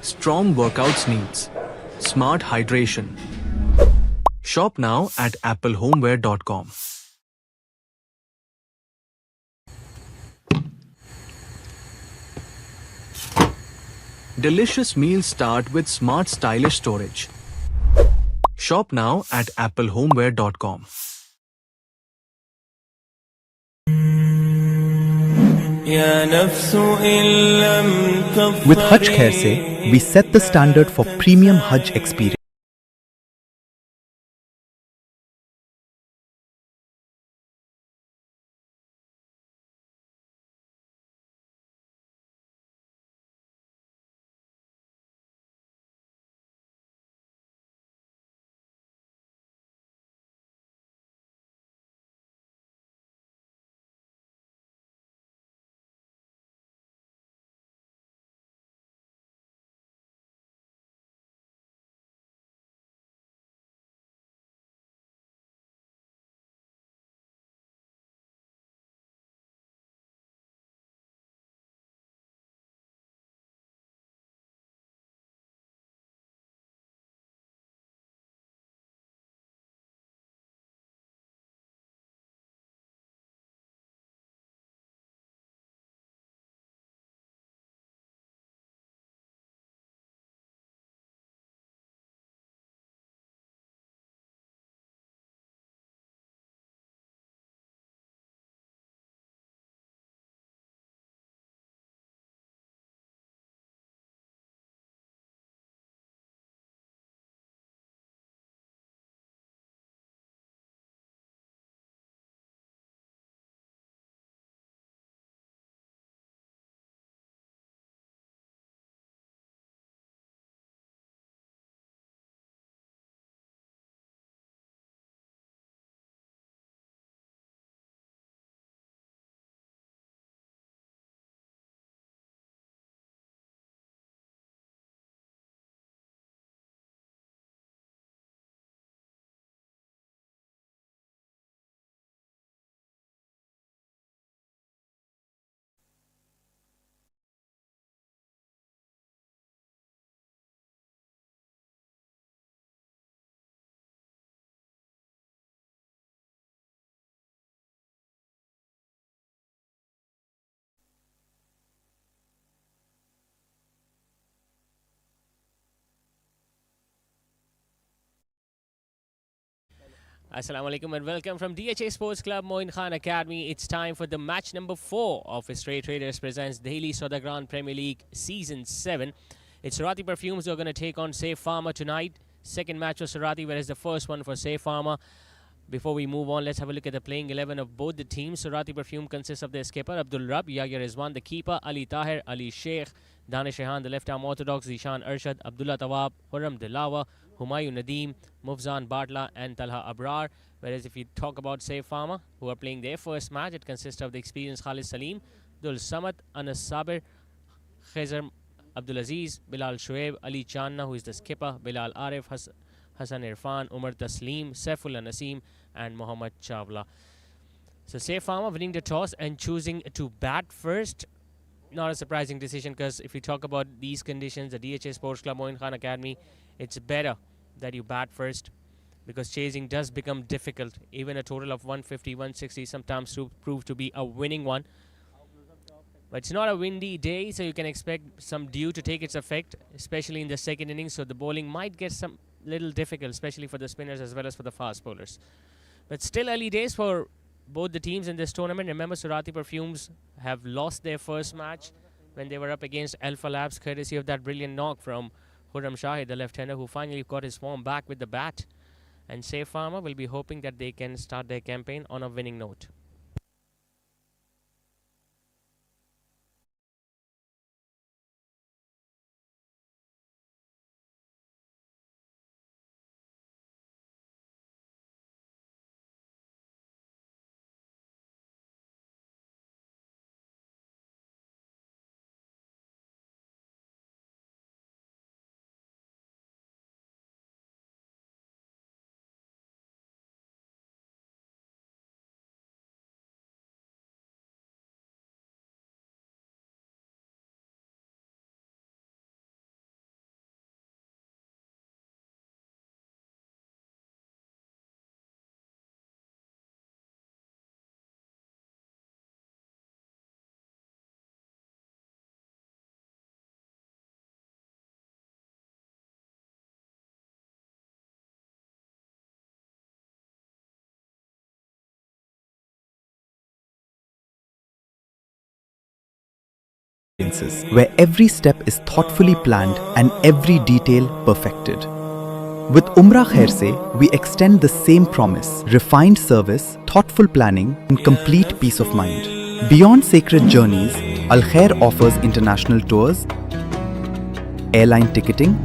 strong workouts needs. Smart hydration. Shop now at applehomeware.com. Delicious meals start with smart stylish storage. Shop now at applehomeware.com. With Hajj Khair se, we set the standard for premium Hajj experience. Assalamu alaikum and welcome from DHA Sports Club Moin Khan Academy. It's time for the match number 4 of Stray Traders presents Daily Saudagran Premier League Season 7. It's Surati Perfumes who are going to take on Safe Pharma tonight. Second match for Surati, whereas the first one for Safe Pharma. Before we move on, let's have a look at the playing 11 of both the teams. Surati Perfume consists of their skipper Abdul Rab, Yagya Rizwan, the keeper Ali Tahir, Ali Sheikh, Danish Rehan, the left arm orthodox, Zishan Arshad, Abdullah Tawab, Hurram Dilawa, Humayun Nadeem, Mufzan Bartla, and Talha Abrar. Whereas if you talk about Safe Pharma, who are playing their first match, it consists of the experienced Khalid Salim, Dul Samad, Anas Sabir, Khizr Abdulaziz, Bilal Shoaib, Ali Channa, who is the skipper, Bilal Arif, Hassan Irfan, Umar Taslim, Saifullah Naseem, and Mohammad Chawla. So Safe Pharma winning the toss and choosing to bat first. Not a surprising decision, because if you talk about these conditions, the DHA Sports Club Moin Khan Academy, it's better that you bat first, because chasing does become difficult. Even a total of 150, 160 sometimes prove to be a winning one. But it's not a windy day, so you can expect some dew to take its effect, especially in the second innings. So the bowling might get some little difficult, especially for the spinners as well as for the fast bowlers. But still early days for both the teams in this tournament. Remember, Surati Perfumes have lost their first match when they were up against Alpha Labs, courtesy of that brilliant knock from Hurram Shahid, the left-hander, who finally got his form back with the bat. And Safe Pharma will be hoping that they can start their campaign on a winning note. experiences, where every step is thoughtfully planned and every detail perfected. With Umrah Khair Se, we extend the same promise: refined service, thoughtful planning, and complete peace of mind. Beyond sacred journeys, Al Khair offers international tours, airline ticketing,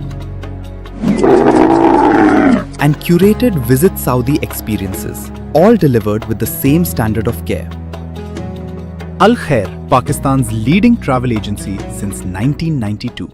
and curated Visit Saudi experiences, all delivered with the same standard of care. Al Khair, Pakistan's leading travel agency since 1992.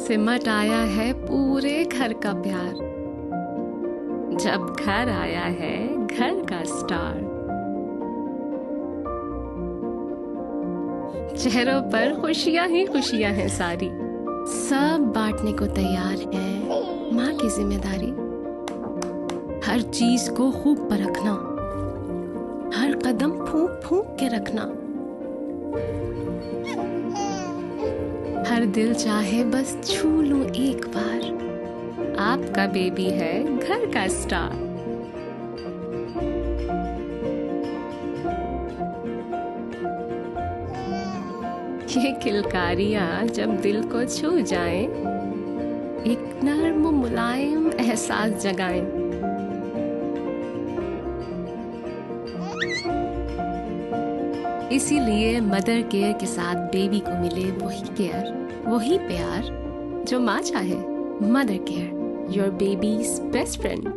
सिमट आया है पूरे घर का प्यार, जब घर आया है घर का स्टार। चेहरों पर खुशियां ही खुशियां हैं सारी, सब बांटने को तैयार है माँ की जिम्मेदारी। हर चीज को खूब परखना, हर कदम फूंक फूंक के रखना। हर दिल चाहे बस छू लूं एक बार, आपका बेबी है घर का स्टार। ये किलकारियां जब दिल को छू जाएं, एक नर्म मुलायम एहसास जगाएं। इसीलिए मदर केयर के साथ बेबी को मिले वही केयर, वही प्यार जो माँ चाहे। Mother care, your babies best friend.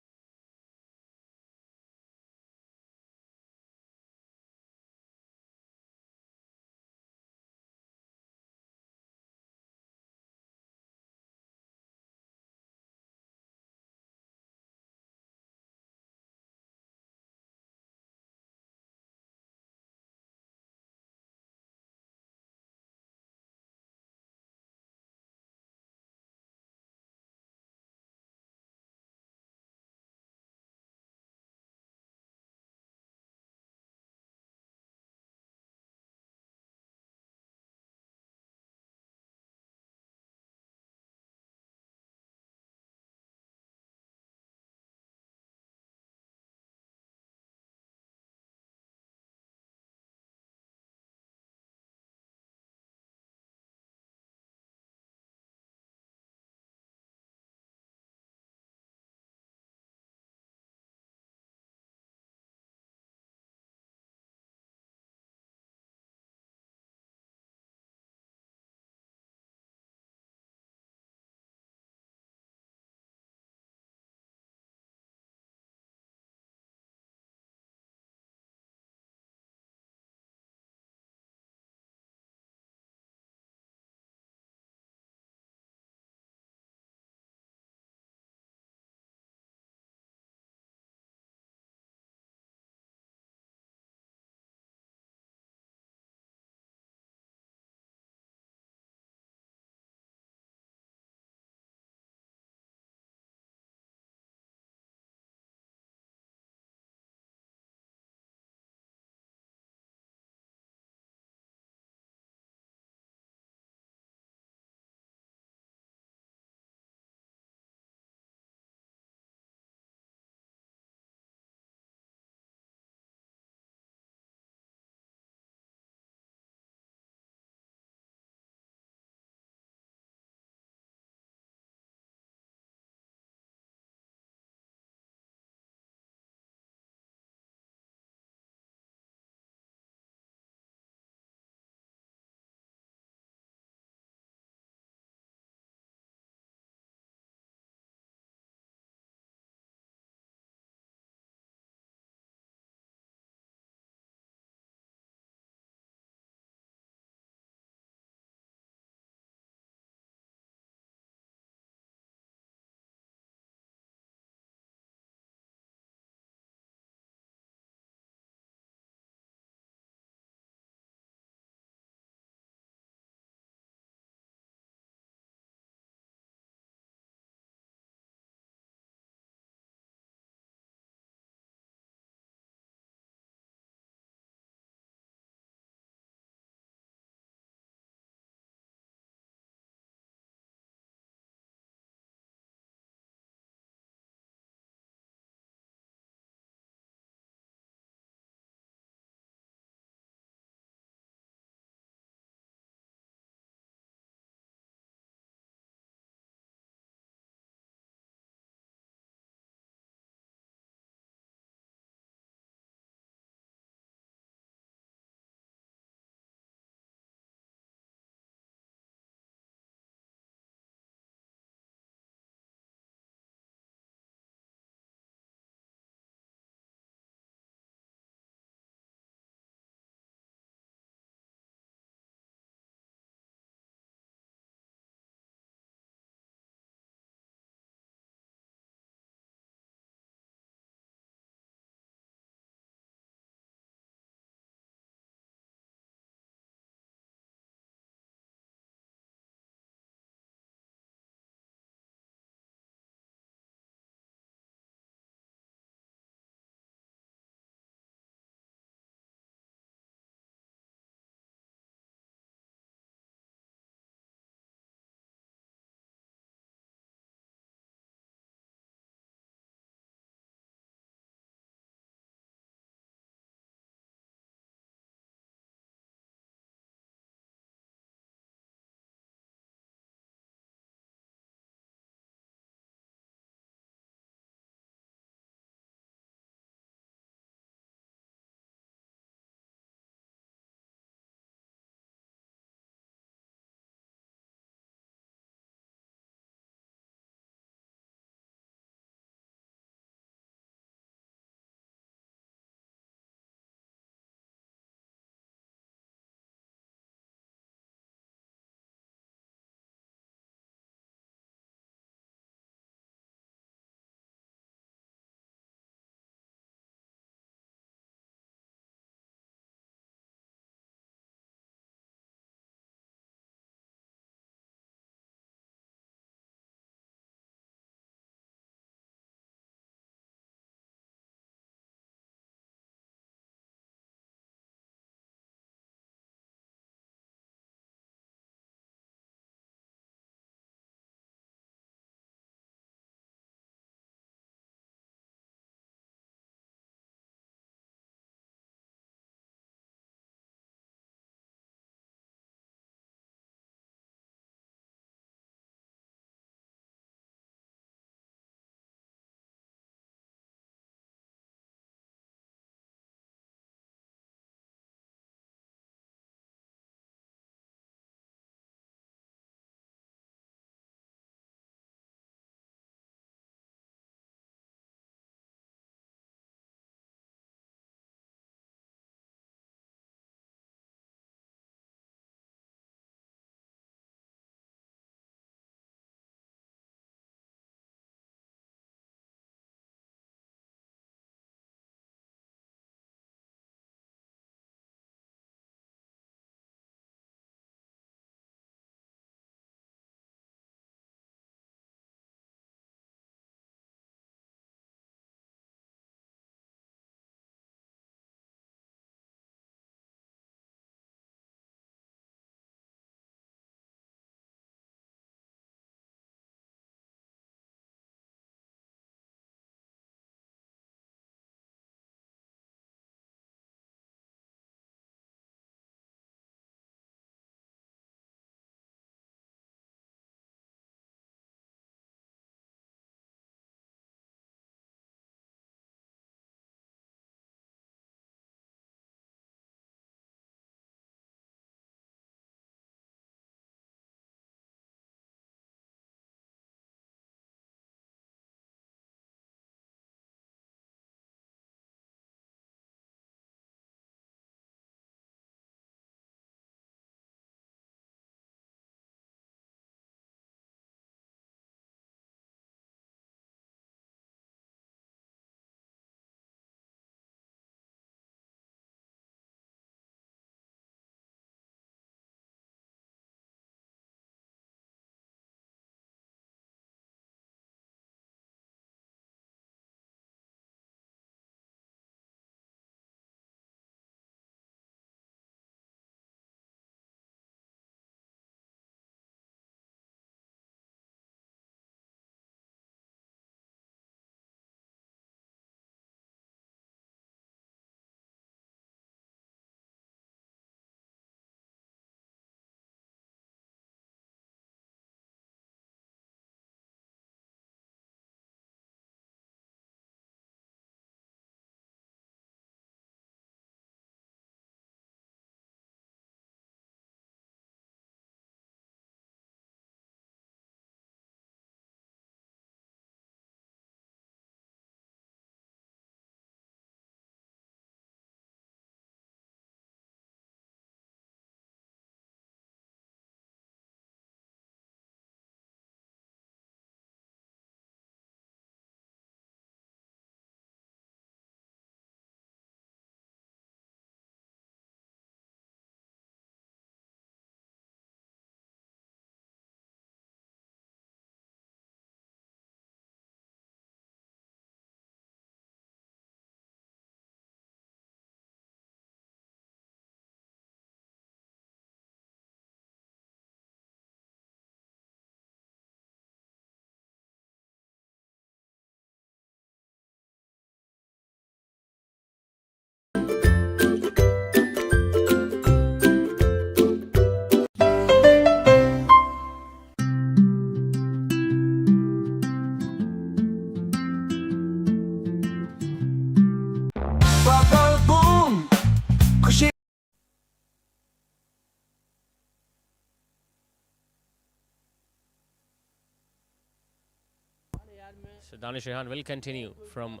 So Danish Rehan will continue from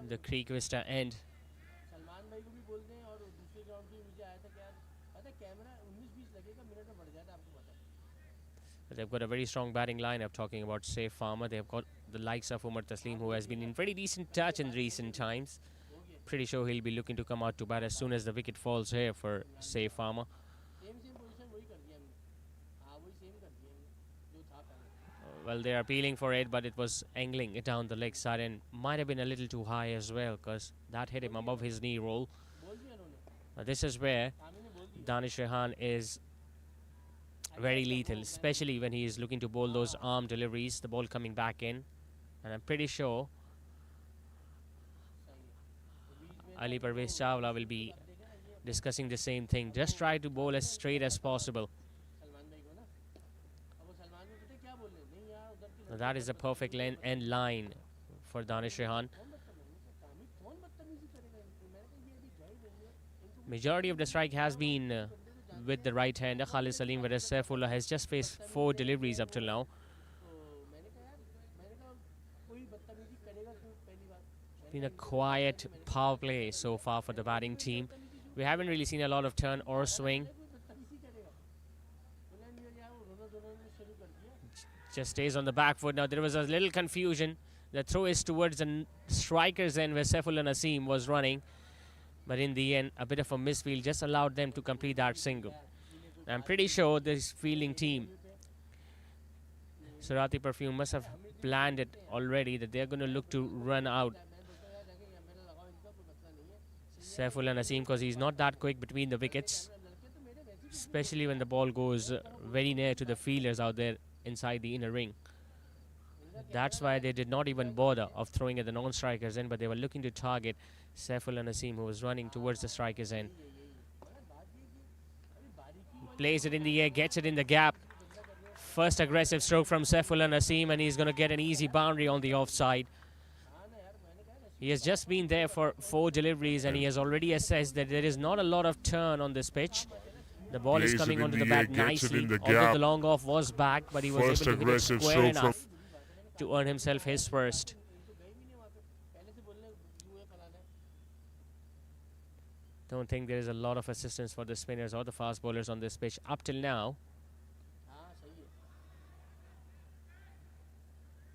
the Creek Vista end. They've got a very strong batting lineup. Talking about Safe Pharma, they've got the likes of Umar Taslim, who has been in pretty decent touch in recent times. Pretty sure he'll be looking to come out to bat as soon as the wicket falls here for Safe Pharma. Well, they are appealing for it, but it was angling it down the leg side and might have been a little too high as well, because that hit him above his knee roll. This is where Danish Rehan is very lethal, especially when he is looking to bowl those arm deliveries, the ball coming back in. And I'm pretty sure Ali Parvez Chawla will be discussing the same thing. Just try to bowl as straight as possible. Now that is a perfect end line for Danish Rehan. Majority of the strike has been with the right hander Khalid Salim, whereas Saifullah has just faced 4 deliveries up till now. Been a quiet power play so far for the batting team. We haven't really seen a lot of turn or swing. Just stays on the back foot. Now there was a little confusion. The throw is towards the striker's end where Saifullah Naseem was running. But in the end, a bit of a misfield just allowed them to complete that single. I'm pretty sure this fielding team, Surati Perfume, must have planned it already that they're going to look to run out Saifullah Naseem, because he's not that quick between the wickets, especially when the ball goes very near to the fielders out there inside the inner ring. That's why they did not even bother of throwing at the non-strikers end, but they were looking to target Saifullah Naseem, who was running towards the strikers end. Plays it in the air, gets it in the gap. First aggressive stroke from Saifullah Naseem, and he's going to get an easy boundary on the offside. He has just been there for 4 deliveries, and he has already assessed that there is not a lot of turn on this pitch. The ball is coming onto the bat nicely, although the long off was back, but he was able to hit it square enough to earn himself his first. Don't think there is a lot of assistance for the spinners or the fast bowlers on this pitch up till now.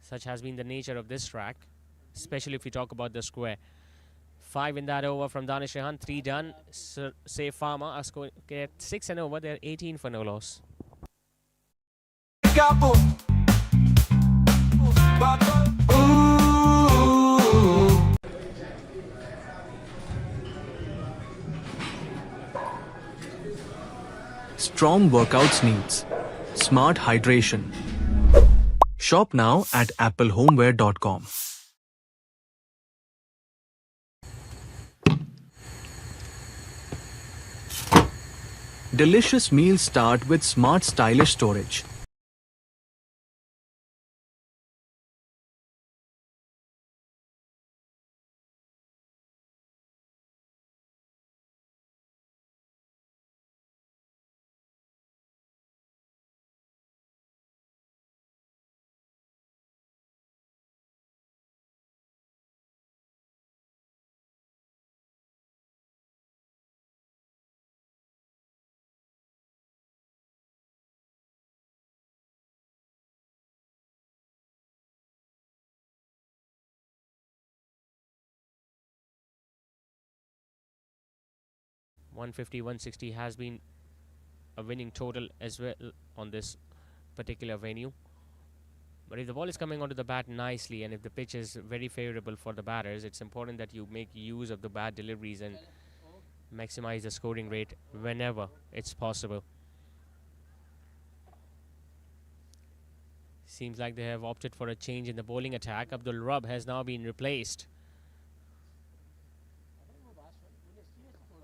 Such has been the nature of this track, especially if we talk about the square. 5 in that over from Danish Rehan, 3 done. Safe Pharma are scoring at 6 and over. They're 18 for no loss. Strong workouts needs smart hydration. Shop now at applehomeware.com. Delicious meals start with smart stylish storage. .150, 160 has been a winning total as well on this particular venue. But if the ball is coming onto the bat nicely, and if the pitch is very favorable for the batters, it's important that you make use of the bat deliveries and maximize the scoring rate whenever it's possible. Seems like they have opted for a change in the bowling attack. Abdul Rabb has now been replaced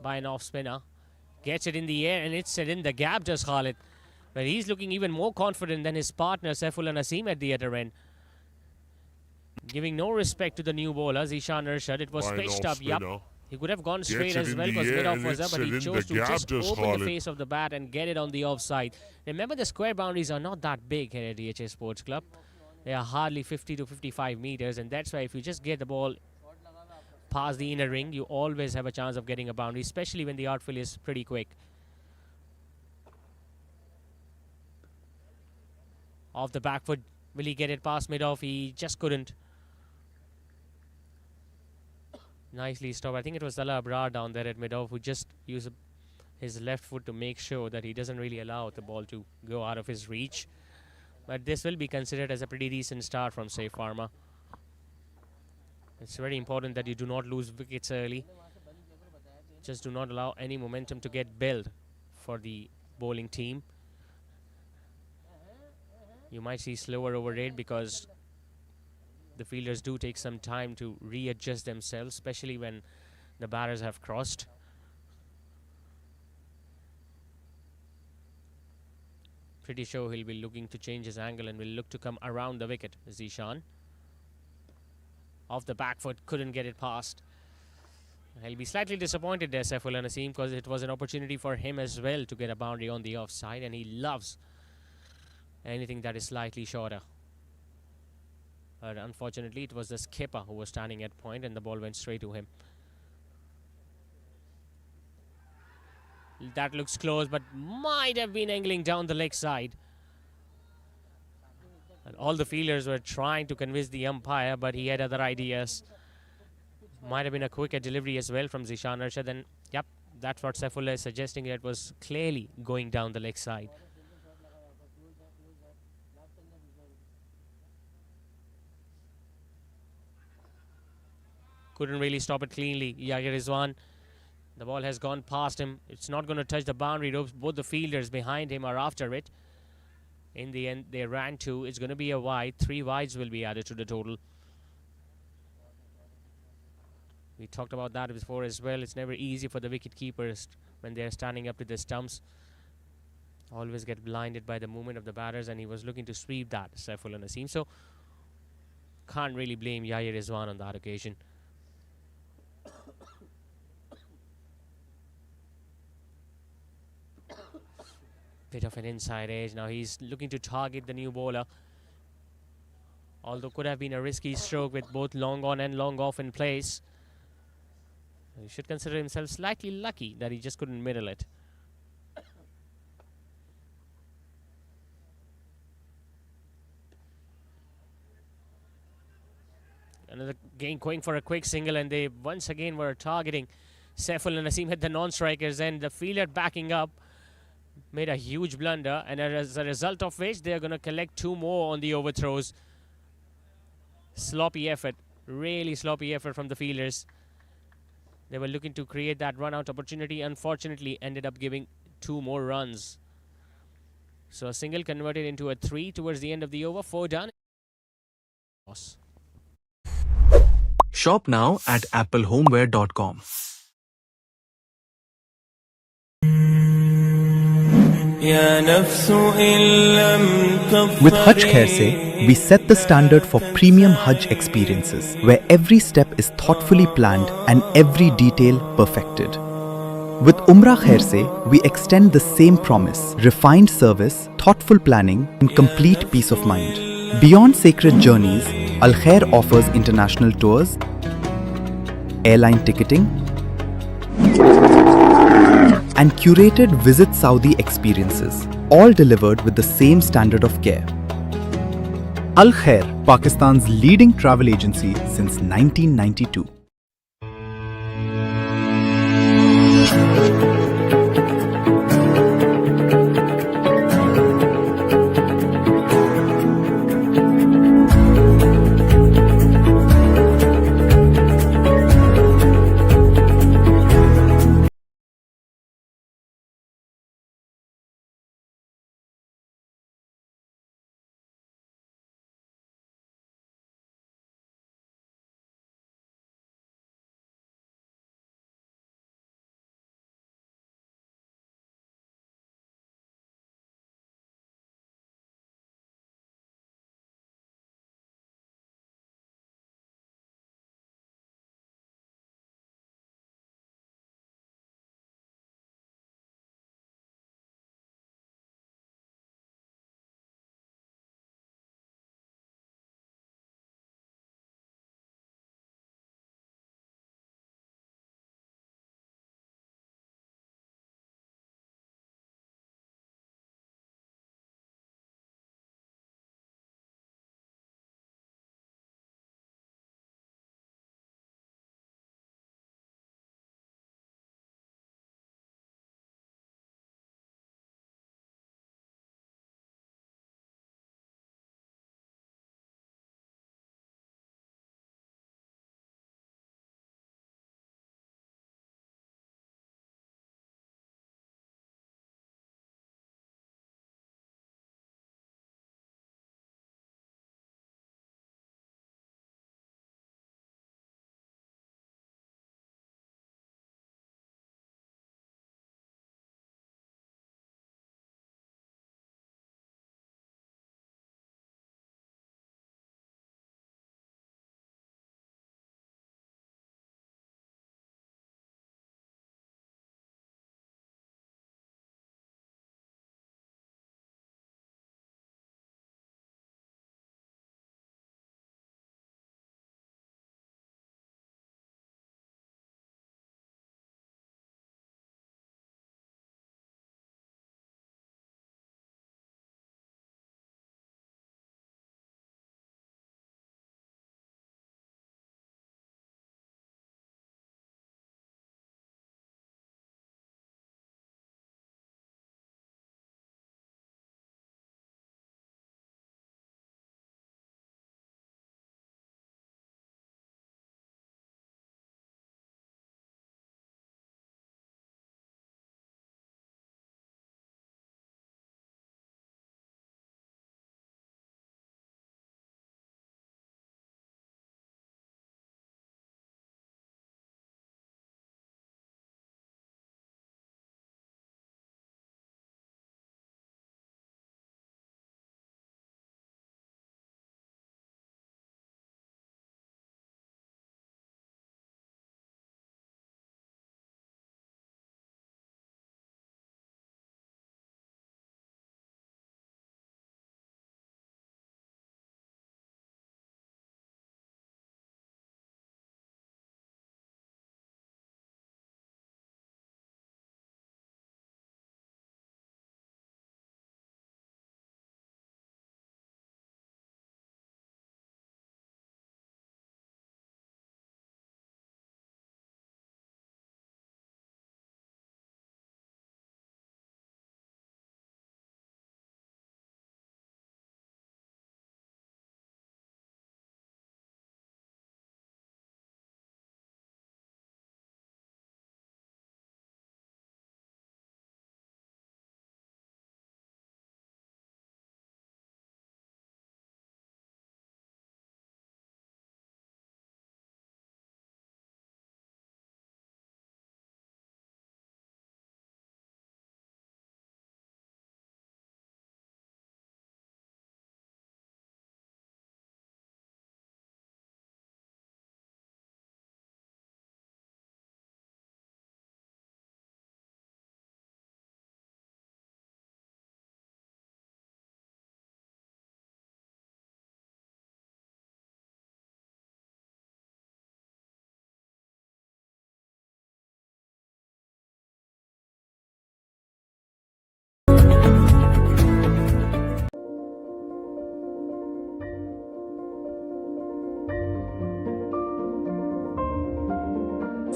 by an off spinner. Gets it in the air and it's in the gap, just Khalid. But he's looking even more confident than his partner Saifullah Naseem at the other end. Giving no respect to the new bowler Zishan Arshad. It was pitched up, yup. He could have gone straight as well because mid-off was up, but he chose to just open the face of the bat and get it on the offside. Remember, the square boundaries are not that big here at DHA Sports Club. They are hardly 50 to 55 meters, and that's why if you just get the ball past the inner ring, you always have a chance of getting a boundary, especially when the outfield is pretty quick. Off the back foot, will he get it past mid-off? He just couldn't. Nicely stopped. I think it was Salah Abrar down there at mid-off who just used his left foot to make sure that he doesn't really allow the ball to go out of his reach. But this will be considered as a pretty decent start from, say, Pharma. It's very important that you do not lose wickets early. Just do not allow any momentum to get built for the bowling team. You might see slower over rate because the fielders do take some time to readjust themselves, especially when the batters have crossed. Pretty sure he'll be looking to change his angle and will look to come around the wicket. Zishan. Off the back foot, couldn't get it past. He'll be slightly disappointed there, Saifullah Naseem, because it was an opportunity for him as well to get a boundary on the offside, and he loves anything that is slightly shorter. But unfortunately, it was the skipper who was standing at point, and the ball went straight to him. That looks close, but might have been angling down the leg side. And all the fielders were trying to convince the umpire, but he had other ideas. Might have been a quicker delivery as well from Zishan Arshad. And yep, that's what Saifullah is suggesting. It was clearly going down the leg side. Couldn't really stop it cleanly. Yagir Rizwan. The ball has gone past him. It's not going to touch the boundary ropes. Both the fielders behind him are after it. In the end, they ran two. It's going to be a wide. 3 wides will be added to the total. We talked about that before as well. It's never easy for the wicket keepers when they're standing up to the stumps. Always get blinded by the movement of the batters, and he was looking to sweep that, Saifullah Naseem. So, can't really blame Yahya Rizwan on that occasion. Bit of an inside edge. Now he's looking to target the new bowler. Although could have been a risky stroke with both long on and long off in place. He should consider himself slightly lucky that he just couldn't middle it. Another game going for a quick single, and they once again were targeting Saifullah Naseem at the non-strikers, and the fielder backing up made a huge blunder, and as a result of which they are going to collect 2 more on the overthrows. Sloppy effort, really sloppy effort from the fielders. They were looking to create that run-out opportunity. Unfortunately, ended up giving 2 more runs. So a single converted into a 3 towards the end of the over. 4 done. Shop now at applehomeware.com. With Hajj Khair Se, we set the standard for premium Hajj experiences, where every step is thoughtfully planned and every detail perfected. With Umrah Khair Se, we extend the same promise: refined service, thoughtful planning, and complete peace of mind. Beyond sacred journeys, Al Khair offers international tours, airline ticketing, and curated Visit Saudi experiences, all delivered with the same standard of care. Al Khair, Pakistan's leading travel agency since 1992.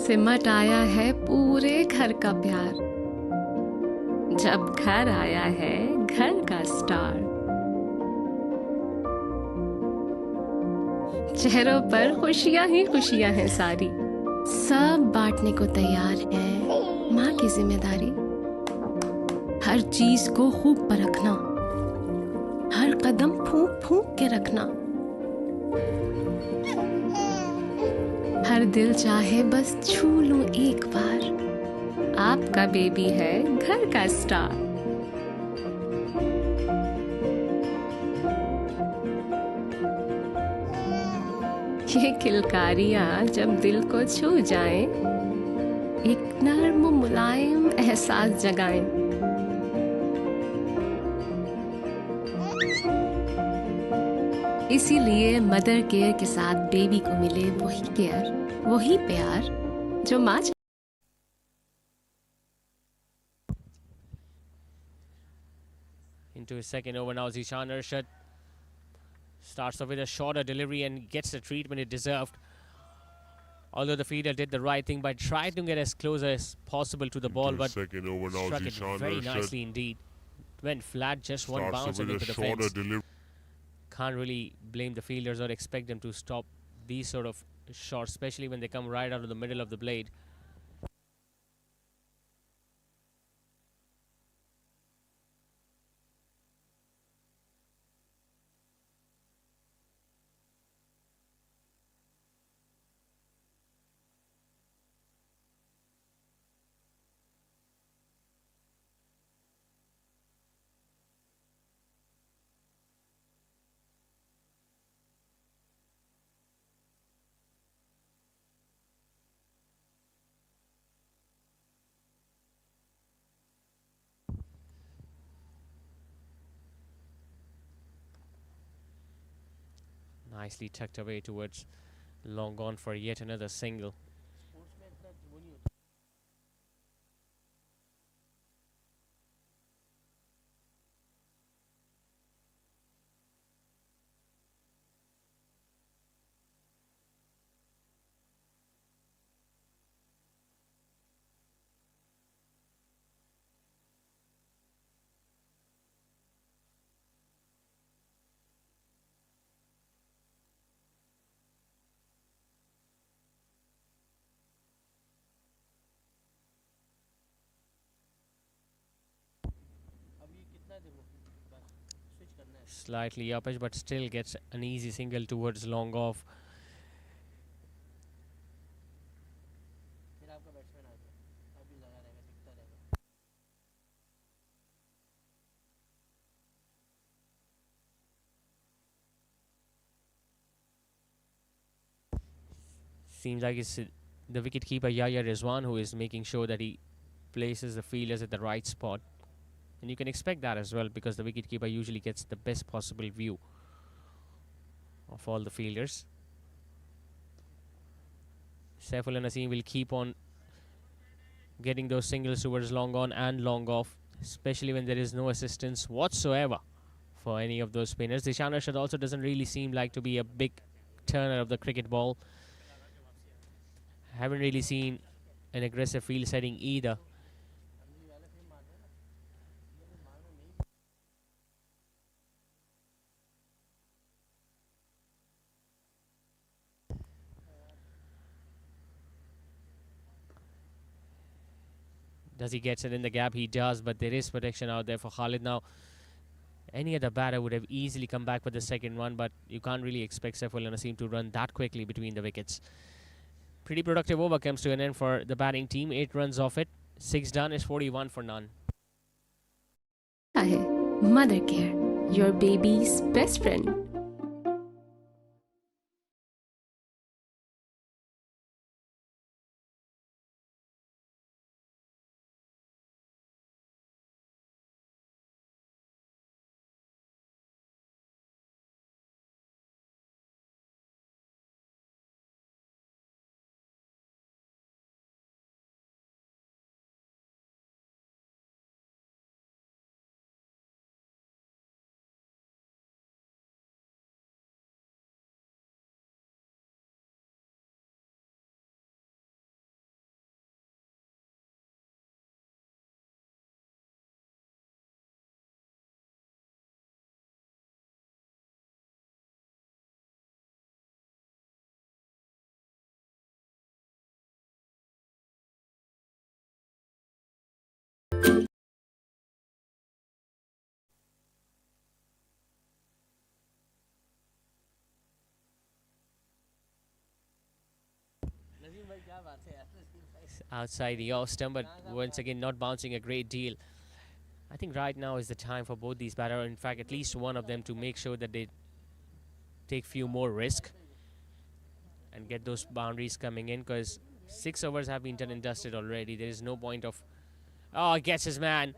सिमट आया है पूरे घर का प्यार। जब घर आया है घर का स्टार। चेहरों पर खुशियां ही खुशियां हैं सारी। सब बांटने को तैयार है माँ की जिम्मेदारी। हर चीज को खूब परखना, हर कदम फूंक फूंक के रखना। हर दिल चाहे बस छू लूं एक बार। आपका बेबी है घर का स्टार। ये किलकारियां जब दिल को छू जाएं, एक नर्म मुलायम एहसास जगाएं। इसीलिए मदर केयर के साथ बेबी को मिले वही केयर, वही प्यार जो माँ Into his second over now, Zishan Arshad starts off with a shorter delivery and gets the treatment it deserved. Although the fielder did the right thing by trying to get as close as possible to the ball, but second over now, struck it Zishan very Arshad nicely indeed. Went flat, just one starts bounce with into a the shorter fence. delivery. Can't really blame the fielders or expect them to stop these sort of shots, especially when they come right out of the middle of the blade. Nicely tucked away towards long on for yet another single. Slightly uppish, but still gets an easy single towards long off. Seems like it's the wicketkeeper Yahya Rizwan who is making sure that he places the fielders at the right spot. And you can expect that as well, because the wicketkeeper usually gets the best possible view of all the fielders. Saifullah Naseem will keep on getting those singles towards long on and long off, especially when there is no assistance whatsoever for any of those spinners. Zishan Arshad also doesn't really seem like to be a big turner of the cricket ball. Haven't really seen an aggressive field setting either. Does he get it in the gap? He does, but there is protection out there for Khalid now. Any other batter would have easily come back with the second one, but you can't really expect Saifullah Naseem to run that quickly between the wickets. Pretty productive over comes to an end for the batting team. 8 runs off it. 6 done is 41 for none. Mother Care, your baby's best friend. outside the off stump, but once again not bouncing a great deal. I think right now is the time for both these batters, in fact at least one of them, to make sure that they take few more risk and get those boundaries coming in, because 6 overs have been done and dusted already. There is no point of... Oh, gets his man.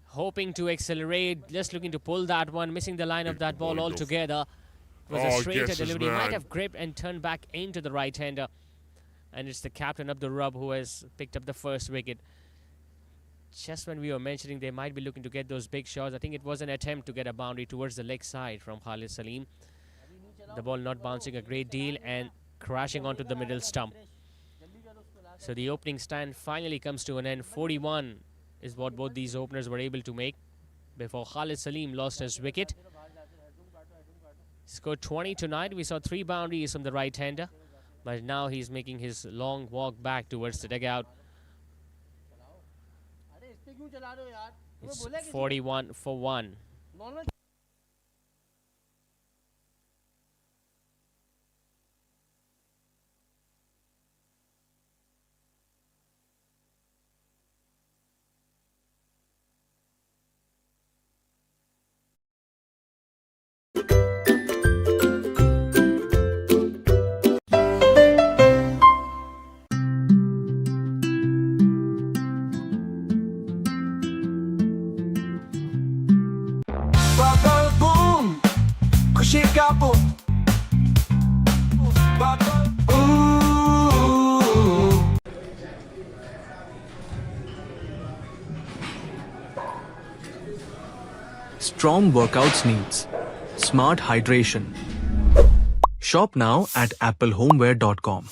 Hoping to accelerate, just looking to pull that one, missing the line of that ball altogether. It was a straighter delivery. Might have gripped and turned back into the right-hander. And it's the captain of the rub who has picked up the first wicket. Just when we were mentioning they might be looking to get those big shots, I think it was an attempt to get a boundary towards the leg side from Khalid Salim. The ball not bouncing a great deal and crashing onto the middle stump. So the opening stand finally comes to an end. 41 is what both these openers were able to make before Khalid Salim lost his wicket. Scored 20 tonight. We saw 3 boundaries from the right-hander, but now he's making his long walk back towards the dugout. It's 41 for 1. Strong workouts needs smart hydration. Shop now at applehomeware.com.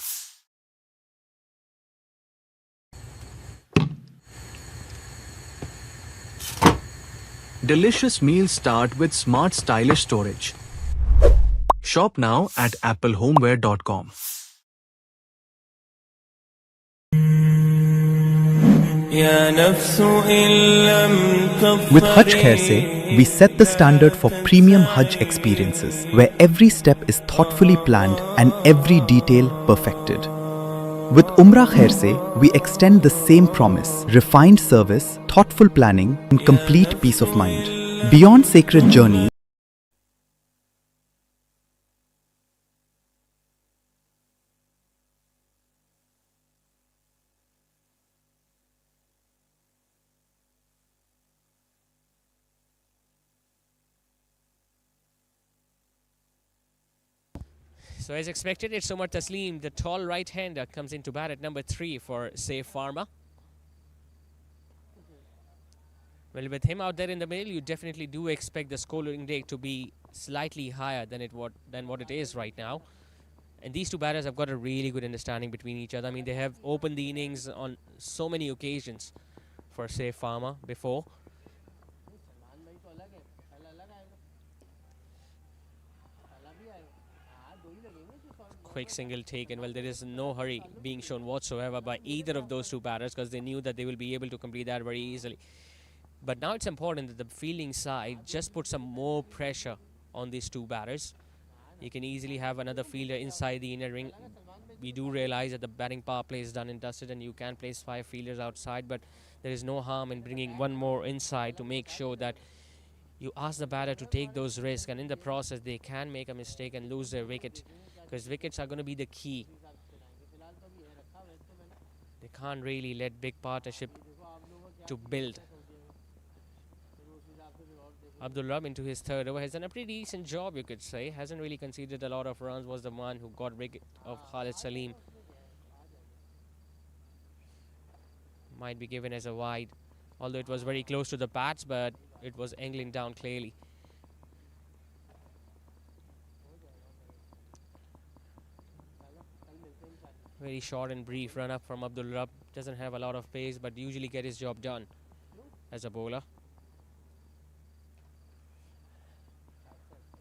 Delicious meals start with smart stylish storage. Shop now at applehomeware.com. With Hajj Khair Se, we set the standard for premium Hajj experiences, where every step is thoughtfully planned and every detail perfected. With Umrah Khair Se, we extend the same promise: refined service, thoughtful planning, and complete peace of mind. Beyond sacred journey. So as expected, it's Umar Taslim, the tall right-hander, comes into bat at number 3 for Pharma. Well, with him out there in the middle, you definitely do expect the scoring rate to be slightly higher than what it is right now. And these two batters have got a really good understanding between each other. I mean, they have opened the innings on so many occasions for Pharma before. Quick single taken. Well, there is no hurry being shown whatsoever by either of those two batters, because they knew that they will be able to complete that very easily. But now it's important that the fielding side just put some more pressure on these two batters. You can easily have another fielder inside the inner ring. We do realize that the batting power play is done and dusted and you can place 5 fielders outside, but there is no harm in bringing one more inside to make sure that you ask the batter to take those risks, and in the process they can make a mistake and lose their wicket, because wickets are going to be the key. They can't really let big partnership to build. Abdul Rab into his third over has done a pretty decent job, you could say. Hasn't really conceded a lot of runs, was the one who got rid of Khalid Salim. Might be given as a wide, although it was very close to the bats, but it was angling down clearly. Very short and brief run up from Abdul Rab. Doesn't have a lot of pace, but usually get his job done as a bowler.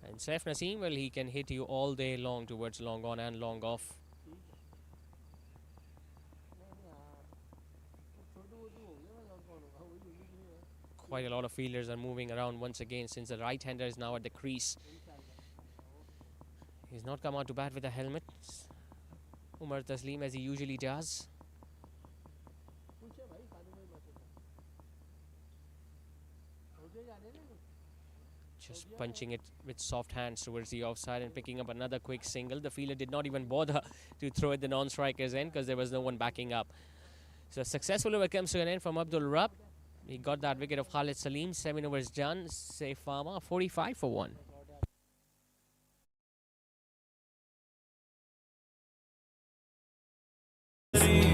And Saif Naseem, well, he can hit you all day long towards long on and long off. Quite a lot of fielders are moving around once again, since the right-hander is now at the crease. He's not come out to bat with a helmet. Umar Taslim, as he usually does. Just punching it with soft hands towards the offside and picking up another quick single. The fielder did not even bother to throw at the non-striker's end because there was no one backing up. So successful over comes to an end from Abdul Rabb. He got that wicket of Khalid Salim. 7 overs done. Safe Pharma, 45 for 1.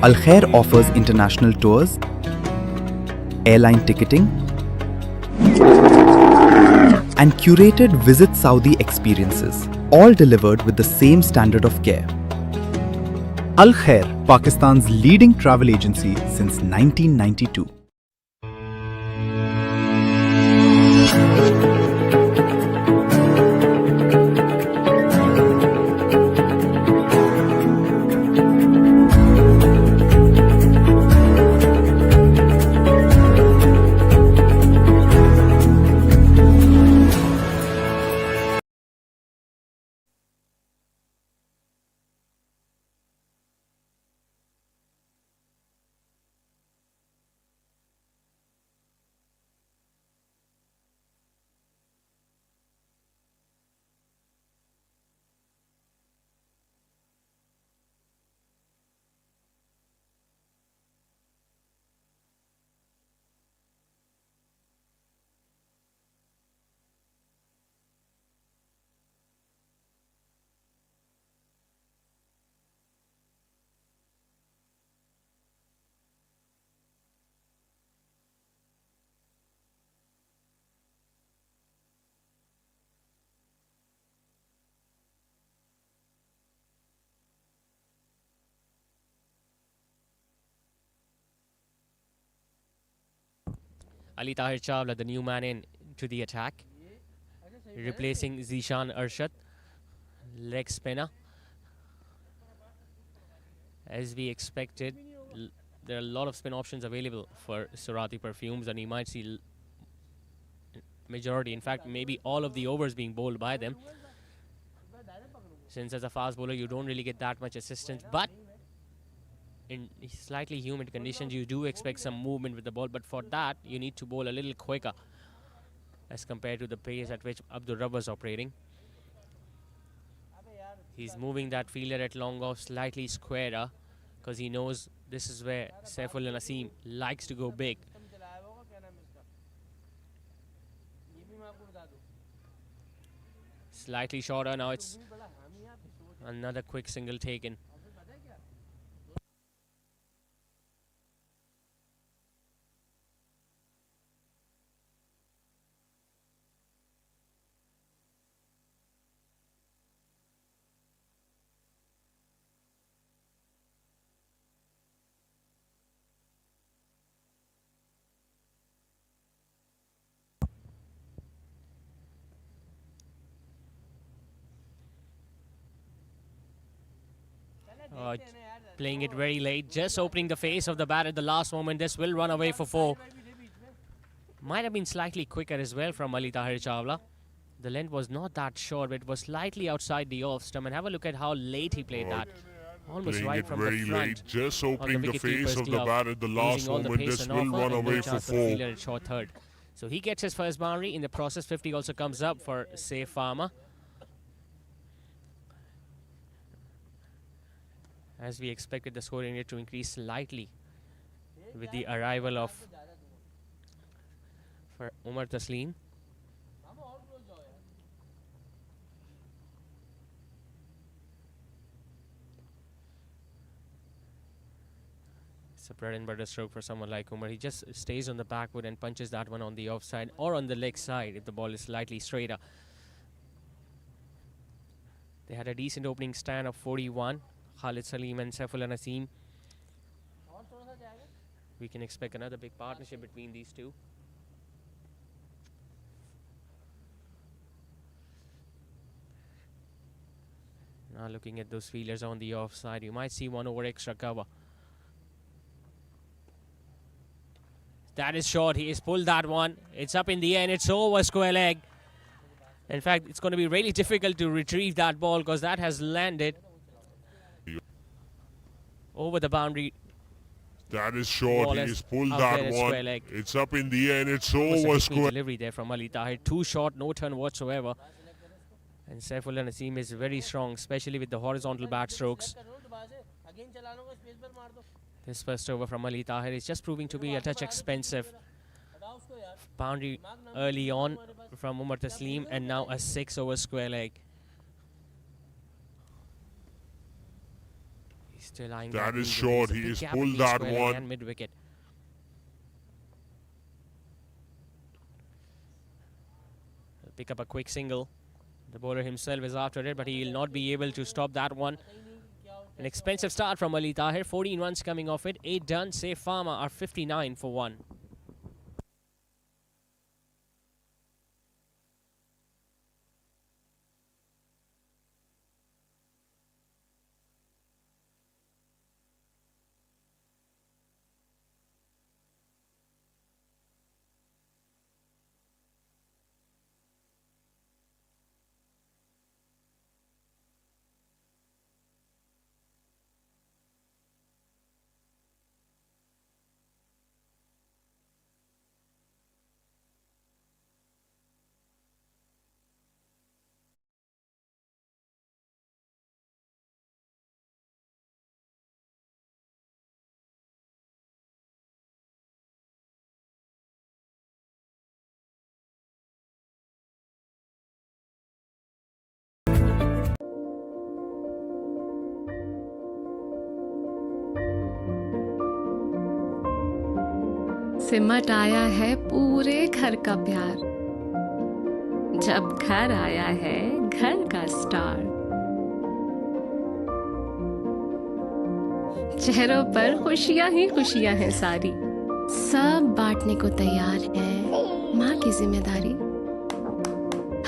Al Khair offers international tours, airline ticketing, and curated Visit Saudi experiences, all delivered with the same standard of care. Al Khair, Pakistan's leading travel agency since 1992. Ali Tahir Chawla, the new man in to the attack, replacing Zishan Arshad, leg spinner. As we expected, there are a lot of spin options available for Surati Perfumes, and you might see majority, in fact maybe all of the overs being bowled by them, since as a fast bowler you don't really get that much assistance, but in slightly humid conditions you do expect some movement with the ball, but for that you need to bowl a little quicker as compared to the pace at which Abdul Rabb was operating. He's moving that fielder at long off slightly squarer because he knows this is where Saiful Naseem likes to go big. Slightly shorter, now it's another quick single taken. Playing it very late, just opening the face of the bat at the last moment. This will run away for 4. Might have been slightly quicker as well from Ali Tahir Chawla. The length was not that short, but it was slightly outside the off stump. And have a look at how late he played that. Almost right from the front. Late, just opening the face of the bat at the last moment. This will run away for 4. At short third. So he gets his first boundary. In the process, 50 also comes up for Safe Pharma. As we expected the scoring rate to increase slightly with the arrival of Umar Taslim. It's a bread and butter stroke for someone like Umar. He just stays on the back foot and punches that one on the offside or on the leg side if the ball is slightly straighter. They had a decent opening stand of 41. Khalid Salim and Saiful Naseem. We can expect another big partnership between these two. Now looking at those fielders on the offside, you might see 1 over extra cover. That is short. He has pulled that one. It's up in the air and it's over square leg. In fact, it's going to be really difficult to retrieve that ball because that has landed. over the boundary. That is short. Ball He's is pulled out that there at one. square leg. It's up in the air and it's Almost a over hit me square. delivery there from Ali Tahir. Too short, no turn whatsoever. And Saifullah Naseem is very strong, especially with the horizontal bat strokes. This first over from Ali Tahir is just proving to be a touch expensive. Boundary early on from Umar Taslim, and now a 6 over square leg. He's still eyeing That is lead. short. There's a He big has gap pulled between that square leg one. and mid wicket. He'll pick up a quick single. The bowler himself is after it, but he will not be able to stop that one. An expensive start from Ali Tahir. 14 runs coming off it. 8 done. Save Pharma are 59 for 1. सिमट आया है पूरे घर का प्यार जब घर आया है घर का स्टार चेहरों पर खुशियां ही खुशियां हैं सारी सब बांटने को तैयार है माँ की जिम्मेदारी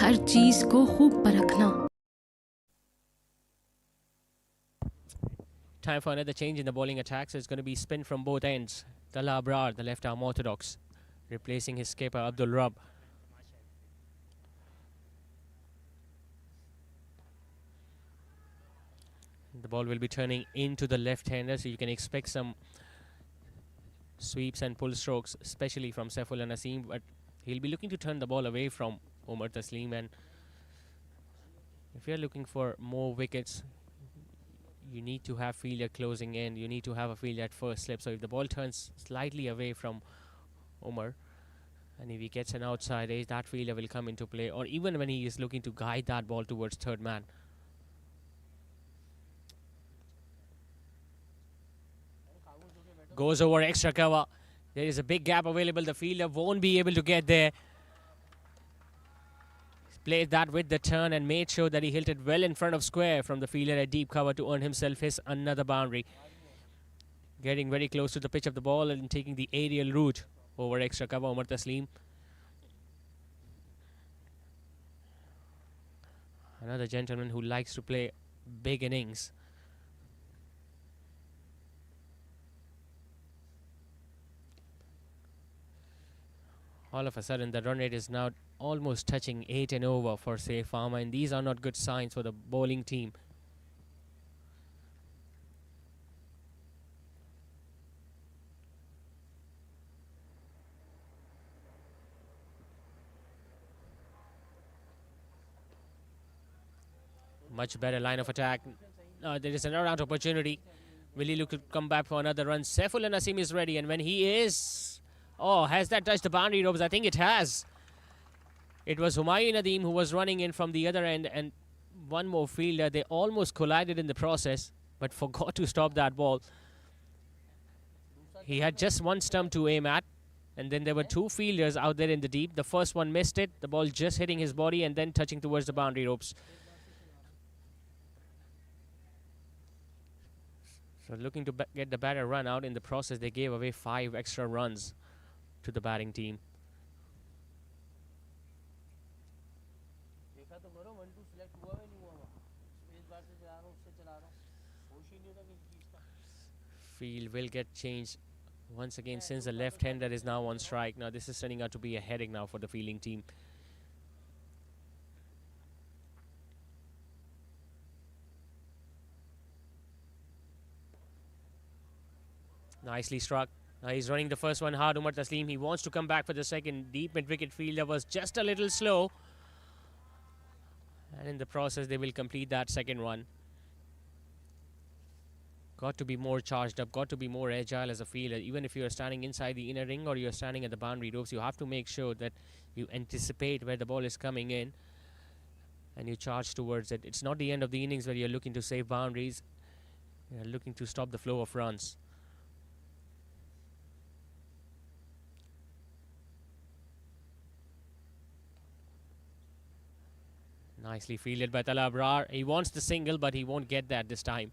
हर चीज को खूब परखना Time for another change in the bowling attack, so it's going to be spin from both ends. Talha Abrar, the left arm orthodox, replacing his skipper Abdul Rabb. The ball will be turning into the left-hander, so you can expect some sweeps and pull strokes, especially from Saifullah Naseem, but he'll be looking to turn the ball away from Umar Taslim, and if you're looking for more wickets, you need to have fielder closing in, you need to have a fielder at first slip. So if the ball turns slightly away from Umar, and if he gets an outside edge, that fielder will come into play, or even when he is looking to guide that ball towards third man. Goes over extra cover. There is a big gap available. The fielder won't be able to get there. Played that with the turn and made sure that he hit it well in front of square from the fielder at deep cover to earn himself his another boundary. Getting very close to the pitch of the ball and taking the aerial route over extra cover, Umar Taslim. Another gentleman who likes to play big innings. All of a sudden, the run rate is now almost touching 8 and over for say Pharma, and these are not good signs for the bowling team. Much better line of attack. There is another round opportunity. Will he look to come back for another run? Saifullah Naseem is ready, and when he is, oh, has that touched the boundary ropes? I think it has. It was Humayun Nadeem who was running in from the other end, and one more fielder. They almost collided in the process, but forgot to stop that ball. He had just one stump to aim at, and then there were two fielders out there in the deep. The first one missed it, the ball just hitting his body and then touching towards the boundary ropes. So looking to get the batter run out. In the process, they gave away 5 extra runs to the batting team. Field will get changed once again since the left-hander is now on strike. Now this is turning out to be a headache now for the fielding team. Nicely struck. He's running the first one hard, Umar Taslim. He wants to come back for the second. Deep mid-wicket fielder was just a little slow. And in the process, they will complete that second one. Got to be more charged up, got to be more agile as a fielder. Even if you're standing inside the inner ring or you're standing at the boundary ropes, you have to make sure that you anticipate where the ball is coming in and you charge towards it. It's not the end of the innings where you're looking to save boundaries. You're looking to stop the flow of runs. Nicely fielded by Talabrar. He wants the single, but he won't get that this time.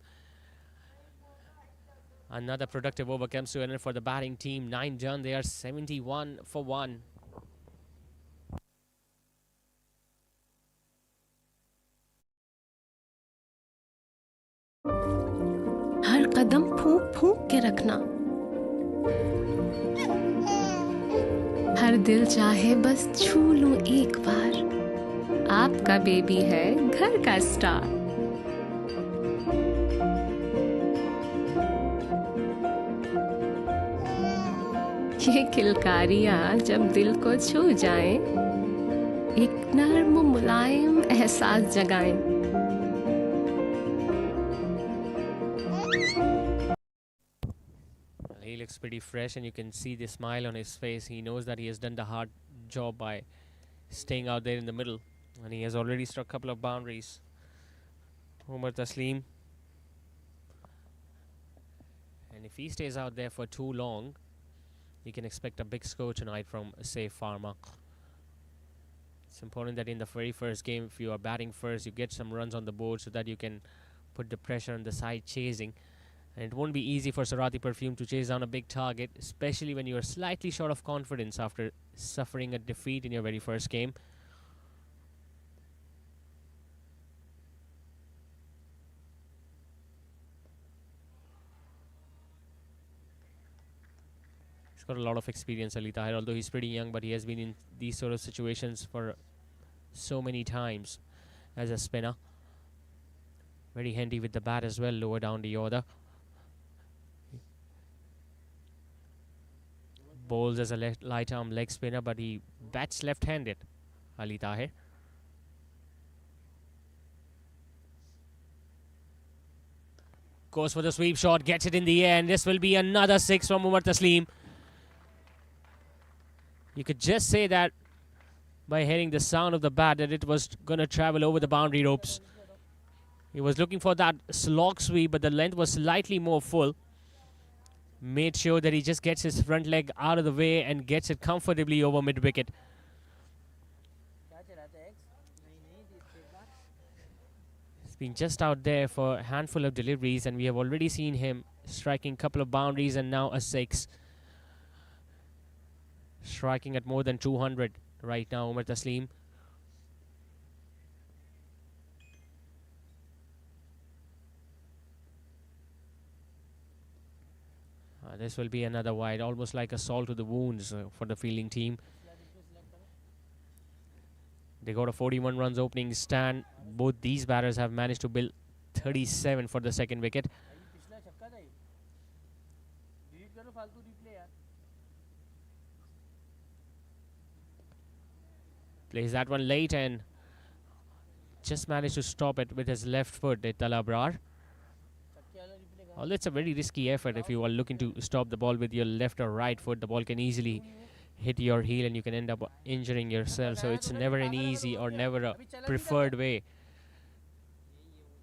Another productive over comes to an end for the batting team. 9 done. They are 71 for 1. हर कदम फूंक फूंक के रखना, हर दिल चाहे बस छू लूं एक बार, आपका बेबी है घर का स्टार। ये किलकारियां जब दिल को छू जाएं, एक नर्म मुलायम एहसास जगाएं। He looks pretty fresh and you can see the smile on his face. He knows that he has done the hard job by staying out there in the middle, and he has already struck a couple of boundaries. Umar Taslim. And if he stays out there for too long, you can expect a big score tonight from, say, Pharma. It's important that in the very first game, if you are batting first, you get some runs on the board so that you can put the pressure on the side chasing. And it won't be easy for Surati Perfume to chase down a big target, especially when you are slightly short of confidence after suffering a defeat in your very first game. He's got a lot of experience, Ali Tahir, although he's pretty young, but he has been in these sort of situations for so many times as a spinner. Very handy with the bat as well, lower down the order. Bowls as a light arm leg spinner, but he bats left-handed, Ali Tahir. Goes for the sweep shot, gets it in the air, and this will be another 6 from Umar Taslim. You could just say that by hearing the sound of the bat that it was going to travel over the boundary ropes. He was looking for that slog sweep, but the length was slightly more full. Made sure that he just gets his front leg out of the way and gets it comfortably over mid-wicket. He's been just out there for a handful of deliveries, and we have already seen him striking a couple of boundaries and now a 6. Striking at more than 200 right now, Umar Taslim. This will be another wide, almost like a salt to the wounds for the fielding team. They got a 41 runs opening stand. Both these batters have managed to build 37 for the second wicket. Plays that one late and just managed to stop it with his left foot, Talabrar. Well, it's a very risky effort if you are looking to stop the ball with your left or right foot. The ball can easily hit your heel and you can end up injuring yourself. So it's never an easy or never a preferred way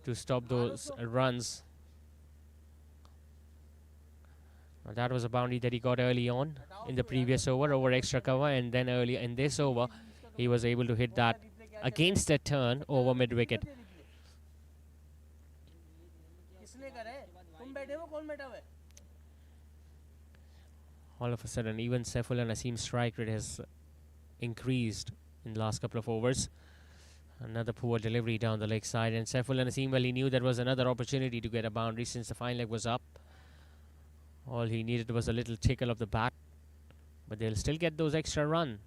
to stop those runs. Well, that was a boundary that he got early on in the previous over extra cover, and then early in this over, he was able to hit that against a turn over mid-wicket. All of a sudden, even Saifullah Naseem's strike rate has increased in the last couple of overs. Another poor delivery down the leg side, and Saifullah Naseem, well, he knew there was another opportunity to get a boundary since the fine leg was up. All he needed was a little tickle of the bat, but they'll still get those extra run.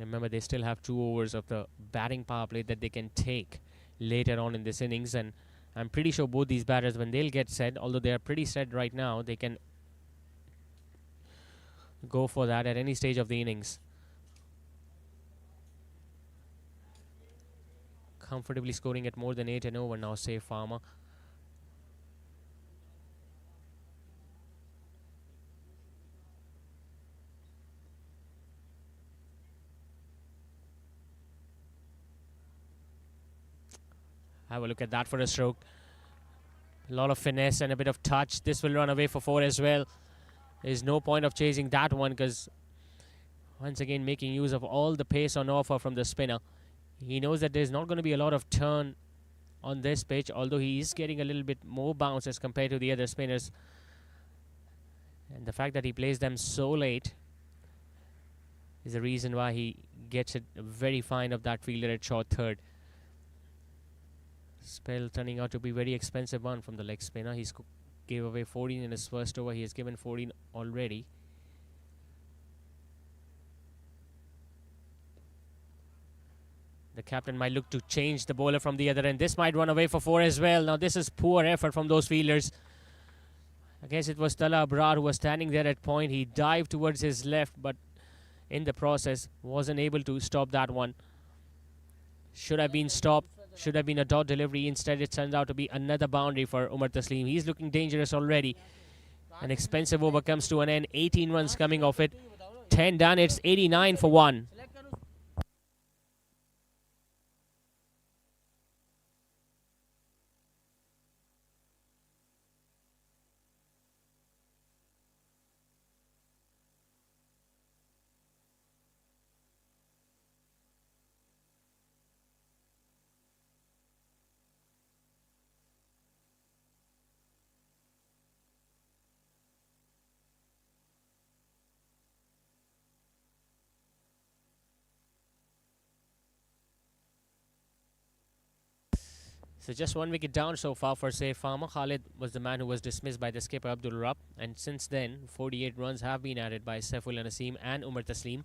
Remember, they still have 2 overs of the batting power play that they can take later on in this innings, and I'm pretty sure both these batters, when they'll get set, although they are pretty set right now, they can go for that at any stage of the innings. Comfortably scoring at more than 8 and over now, say Pharma. Have a look at that for a stroke. A lot of finesse and a bit of touch. This will run away for 4 as well. There's no point of chasing that one because once again making use of all the pace on offer from the spinner. He knows that there's not going to be a lot of turn on this pitch, although he is getting a little bit more bounce as compared to the other spinners. And the fact that he plays them so late is the reason why he gets it very fine of that fielder at short third. Spell turning out to be very expensive one from the leg spinner. He gave away 14 in his first over. He has given 14 already. The captain might look to change the bowler from the other end. This might run away for 4 as well. Now this is poor effort from those fielders. I guess it was Tala Abrar who was standing there at point. He dived towards his left, but in the process wasn't able to stop that one. Should have been stopped. Should have been a dot delivery. Instead, it turns out to be another boundary for Umar Taslim. He's looking dangerous already. An expensive over comes to an end. 18 runs coming off it. 10 done. It's 89 for 1. So just 1 wicket down so far for say Pharma. Khalid was the man who was dismissed by the skipper Abdul Rabb, and since then 48 runs have been added by Saifullah Naseem and Umar Taslim.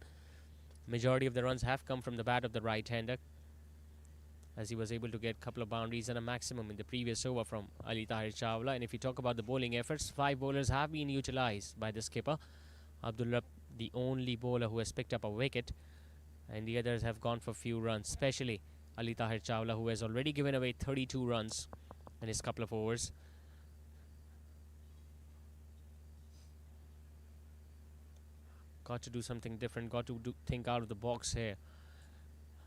Majority of the runs have come from the bat of the right-hander, as he was able to get a couple of boundaries and a maximum in the previous over from Ali Tahir Chawla. And if you talk about the bowling efforts, 5 bowlers have been utilised by the skipper Abdul Rabb, the only bowler who has picked up a wicket, and the others have gone for few runs, especially Ali Tahir Chawla, who has already given away 32 runs in his couple of overs. Got to do something different, got to think out of the box here,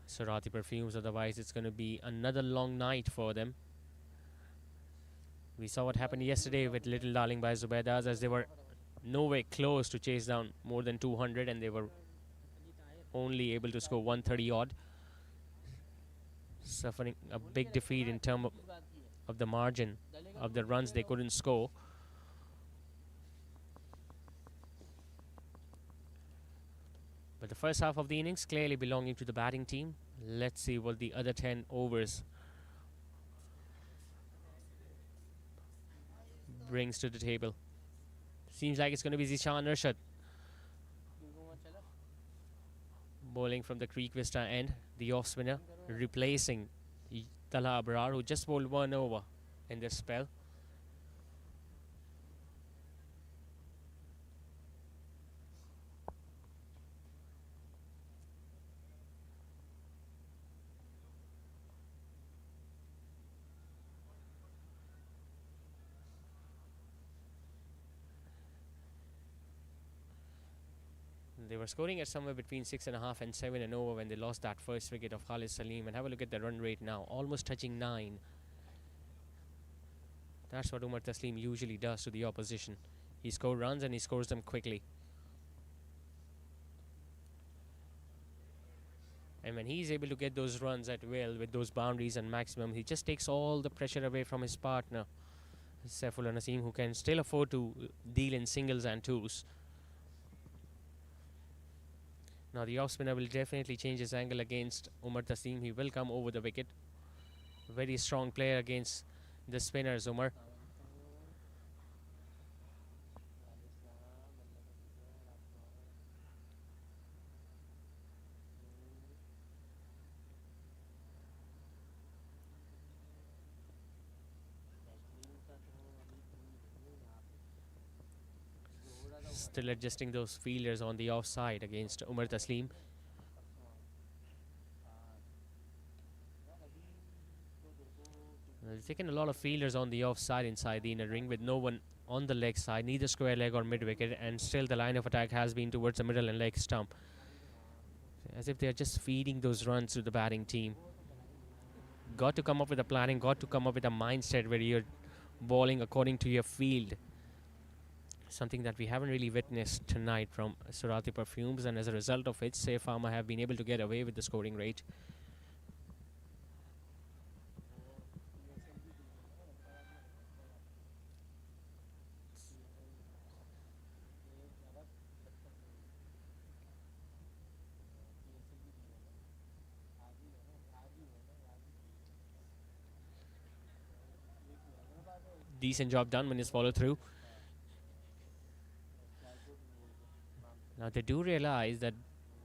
Surati Perfumes, otherwise it's going to be another long night for them. We saw what happened yesterday with Little Darling by Zubaidas, as they were nowhere close to chase down more than 200 and they were only able to score 130 odd. Suffering a big defeat in terms of the margin of the runs they couldn't score. But the first half of the innings clearly belonging to the batting team. Let's see what the other 10 overs brings to the table. Seems like it's going to be Zishan Arshad bowling from the Creek Vista end, the off spinner, replacing Tala Abrar, who just bowled 1 over in this spell. They were scoring at somewhere between 6.5 and 7 and over when they lost that first wicket of Khalid Salim. And have a look at the run rate now, almost touching 9. That's what Umar Taslim usually does to the opposition. He scores runs and he scores them quickly. And when he's able to get those runs at will with those boundaries and maximum, he just takes all the pressure away from his partner, Saifullah Naseem, who can still afford to deal in singles and twos. Now the off spinner will definitely change his angle against Umar Taslim. He will come over the wicket. Very strong player against the spinners, Umar. Still adjusting those fielders on the offside against Umar Taslim. They've taken a lot of fielders on the offside inside the inner ring with no one on the leg side, neither square leg or mid wicket, and still the line of attack has been towards the middle and leg stump. As if they're just feeding those runs to the batting team. Got to come up with a planning, got to come up with a mindset where you're bowling according to your field. Something that we haven't really witnessed tonight from Surati Perfumes, and as a result of it, say Pharma have been able to get away with the scoring rate. Decent job done when it's followed through. Now they do realize that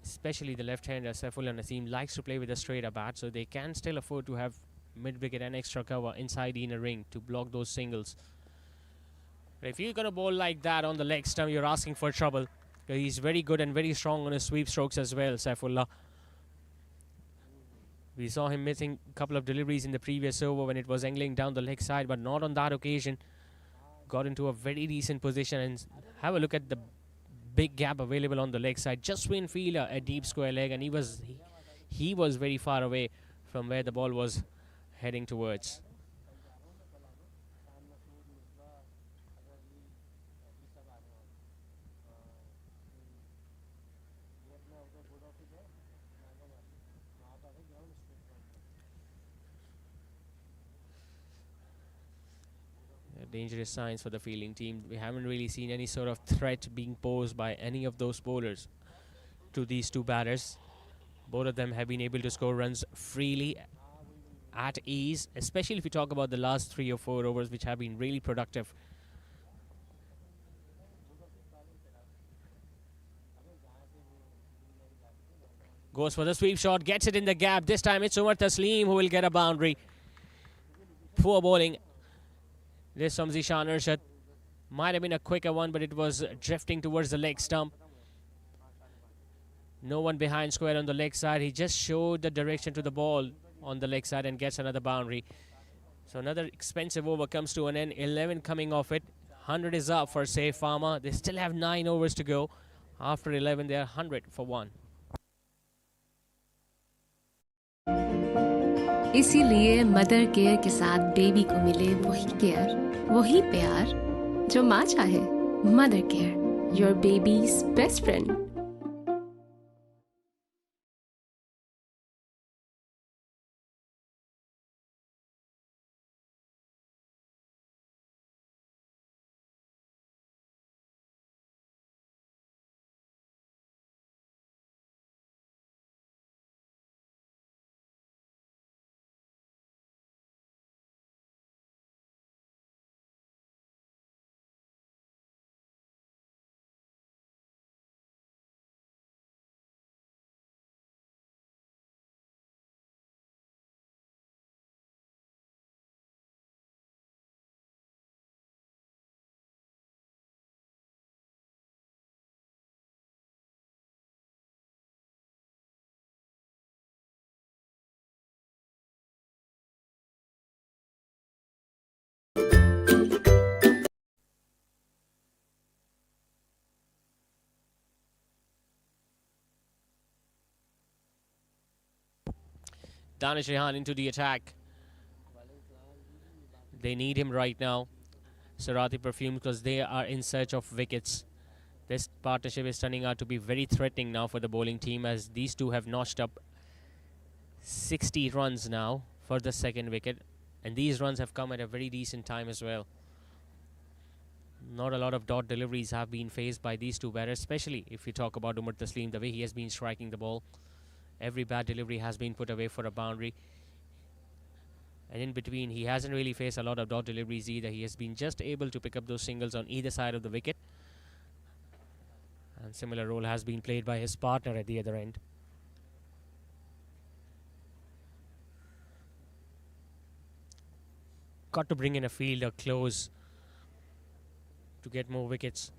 especially the left-hander Saifullah Naseem likes to play with a straighter bat, so they can still afford to have mid-wicket and extra cover inside the inner ring to block those singles. But if you're going to bowl like that on the leg stump, you're asking for trouble. He's very good and very strong on his sweep strokes as well, Saifullah. We saw him missing a couple of deliveries in the previous over when it was angling down the leg side, but not on that occasion. Got into a very decent position, and have a look at the big gap available on the leg side. Just swing fielder a deep square leg, and he was very far away from where the ball was heading towards. Dangerous signs for the fielding team. We haven't really seen any sort of threat being posed by any of those bowlers to these two batters. Both of them have been able to score runs freely, at ease, especially if you talk about the last 3 or 4 overs, which have been really productive. Goes for the sweep shot, gets it in the gap. This time it's Umar Taslim who will get a boundary. Poor bowling. This from Zishan Arshad. Might have been a quicker one, but it was drifting towards the leg stump. No one behind square on the leg side. He just showed the direction to the ball on the leg side and gets another boundary. So another expensive over comes to an end. 11 coming off it. 100 is up for Safe Pharma. They still have 9 overs to go. After 11, they are 100 for 1. इसीलिए mother care के साथ baby को मिले वही care, वही प्यार जो माँ चाहे. Mother care, your babies best friend. Danish Rehan into the attack. They need him right now, Surati Perfumes, because they are in search of wickets. This partnership is turning out to be very threatening now for the bowling team, as these two have notched up 60 runs now for the second wicket, and these runs have come at a very decent time as well. Not a lot of dot deliveries have been faced by these two batters, especially if you talk about Umar Taslim, the way he has been striking the ball. Every bad delivery has been put away for a boundary. And in between, he hasn't really faced a lot of dot deliveries either. He has been just able to pick up those singles on either side of the wicket. And similar role has been played by his partner at the other end. Got to bring in a fielder close to get more wickets.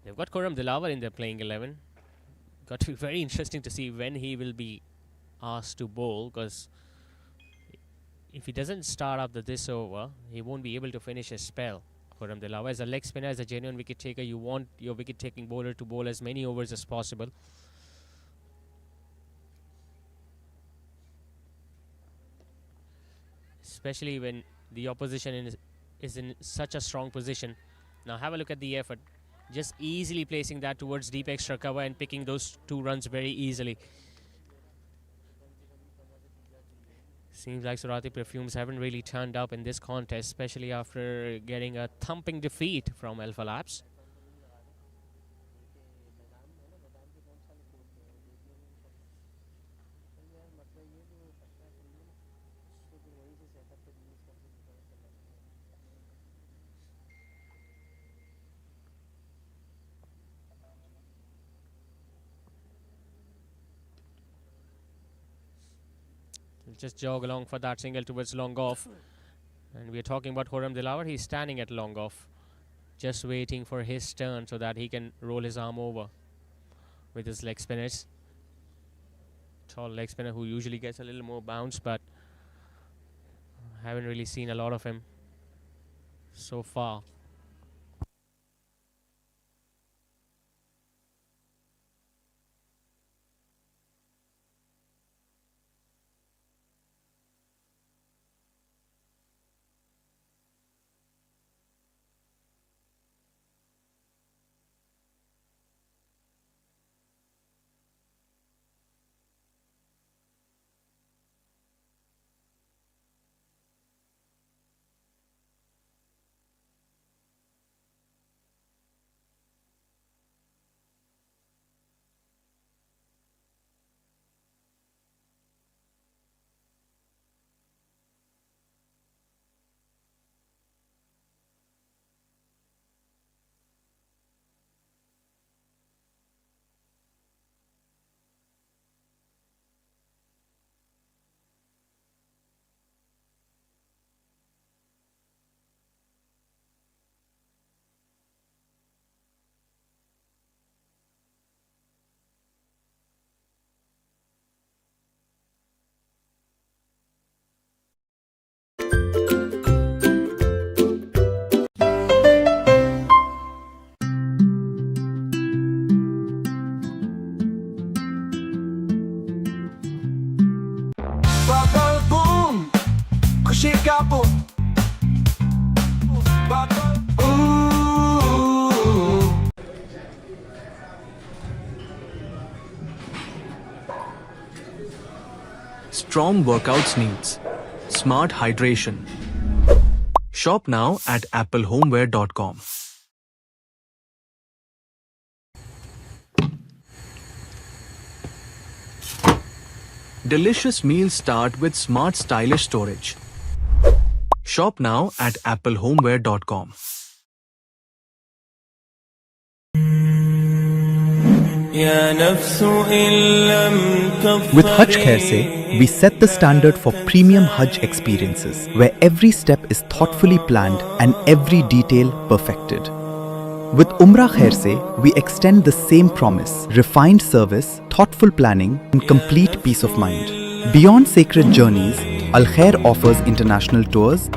They've got Khurram Dilawar in their playing 11. Got to be very interesting to see when he will be asked to bowl, because if he doesn't start up this over, he won't be able to finish his spell. Khurram Dilawar, as a leg spinner, as a genuine wicket taker, you want your wicket taking bowler to bowl as many overs as possible. Especially when the opposition is in such a strong position. Now have a look at the effort. Just easily placing that towards deep extra cover and picking those 2 runs very easily. Seems like Surati Perfumes haven't really turned up in this contest, especially after getting a thumping defeat from Alpha Labs. Just jog along for that single towards long off. And we are talking about Khurram Dilawar. He's standing at long off, just waiting for his turn so that he can roll his arm over with his leg spinners. Tall leg spinner who usually gets a little more bounce, but haven't really seen a lot of him so far. Strong workouts needs smart hydration. Shop now at applehomeware.com. Delicious meals start with smart stylish storage. Shop now at applehomeware.com. With Hajj Khair Se, we set the standard for premium Hajj experiences, where every step is thoughtfully planned and every detail perfected. With Umrah Khair Se, we extend the same promise: refined service, thoughtful planning, and complete peace of mind. Beyond sacred journeys, Al Khair offers international tours,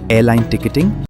airline ticketing,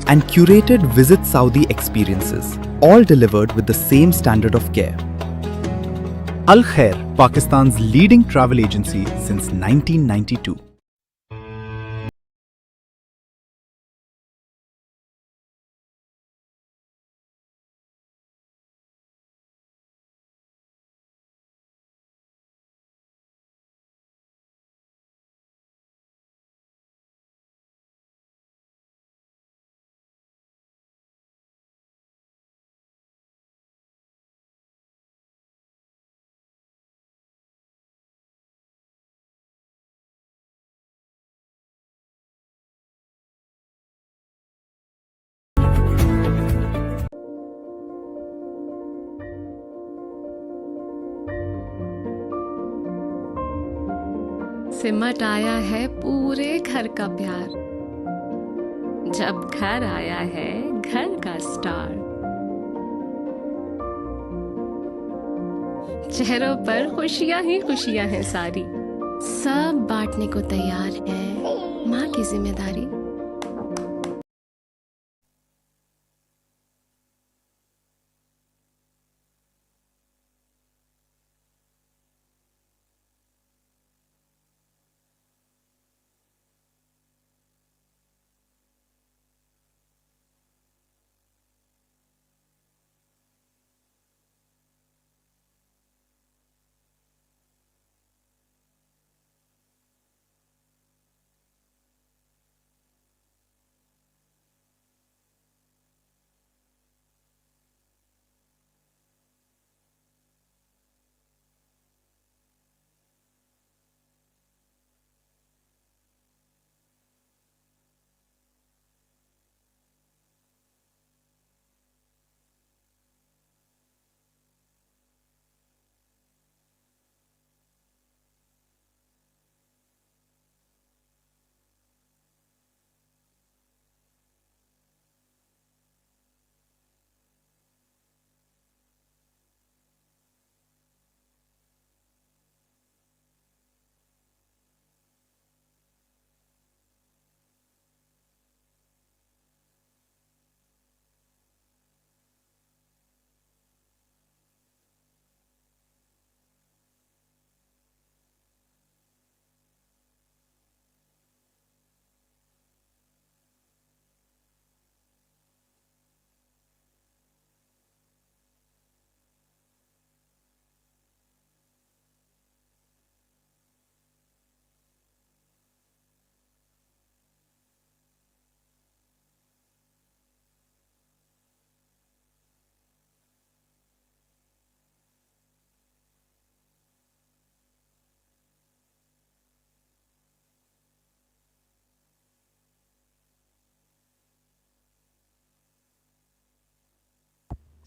and curated Visit Saudi experiences, all delivered with the same standard of care. Al Khair, Pakistan's leading travel agency since 1992. सिमट आया है पूरे घर का प्यार, जब घर आया है घर का स्टार। चेहरों पर खुशियां ही खुशियां हैं सारी, सब बांटने को तैयार है माँ की जिम्मेदारी।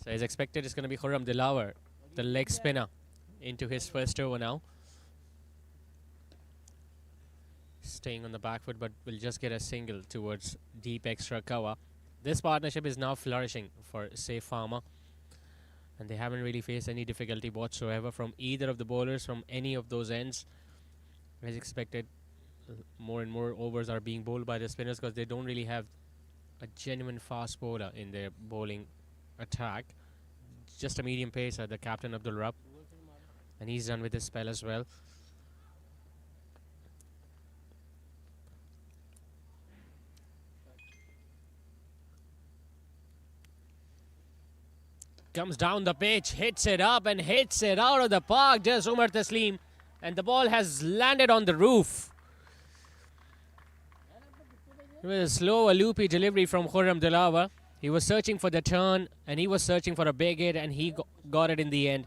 So as expected, it's going to be Khurram Dilawar, the leg spinner, into his first over now. Staying on the back foot, but will just get a single towards deep extra cover. This partnership is now flourishing for, say, Pharma. And they haven't really faced any difficulty whatsoever from either of the bowlers from any of those ends. As expected, more and more overs are being bowled by the spinners because they don't really have a genuine fast bowler in their bowling attack. Just a medium pacer, the captain Abdul Rabb, and he's done with his spell as well. Comes down the pitch, hits it up and hits it out of the park, just Umar Taslim, and the ball has landed on the roof. With a slow, a loopy delivery from Khurram Dilawar. He was searching for the turn and he was searching for a big hit, and he got it in the end.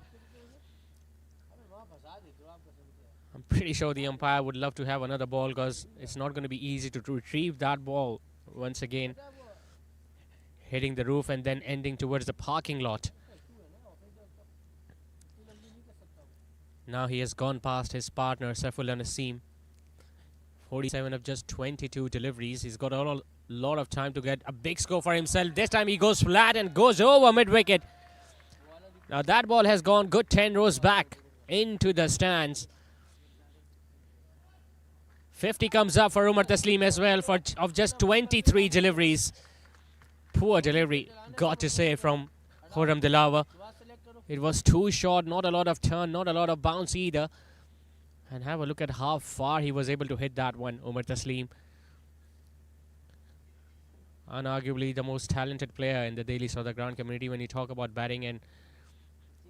I'm pretty sure the umpire would love to have another ball because it's not going to be easy to retrieve that ball once again. Hitting the roof and then ending towards the parking lot. Now he has gone past his partner Saifullah Naseem. 47 of just 22 deliveries. He's got a lot of time to get a big score for himself. This time he goes flat and goes over mid-wicket. Now that ball has gone good 10 rows back into the stands. 50 comes up for Umar Taslim as well of just 23 deliveries. Poor delivery, got to say, from Khurram Dilawa. It was too short, not a lot of turn, not a lot of bounce either. And have a look at how far he was able to hit that one, Umar Taslim. Unarguably the most talented player in the Delhi Saudagran community when you talk about batting and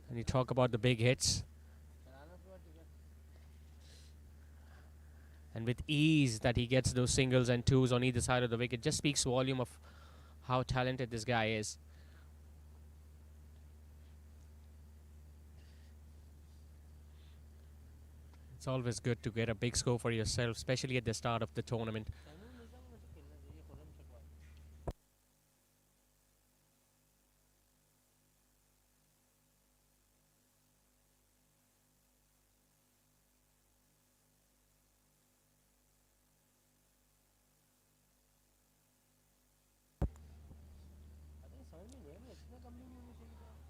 when you talk about the big hits. And with ease that he gets those singles and twos on either side of the wicket, just speaks volume of how talented this guy is. It's always good to get a big score for yourself, especially at the start of the tournament.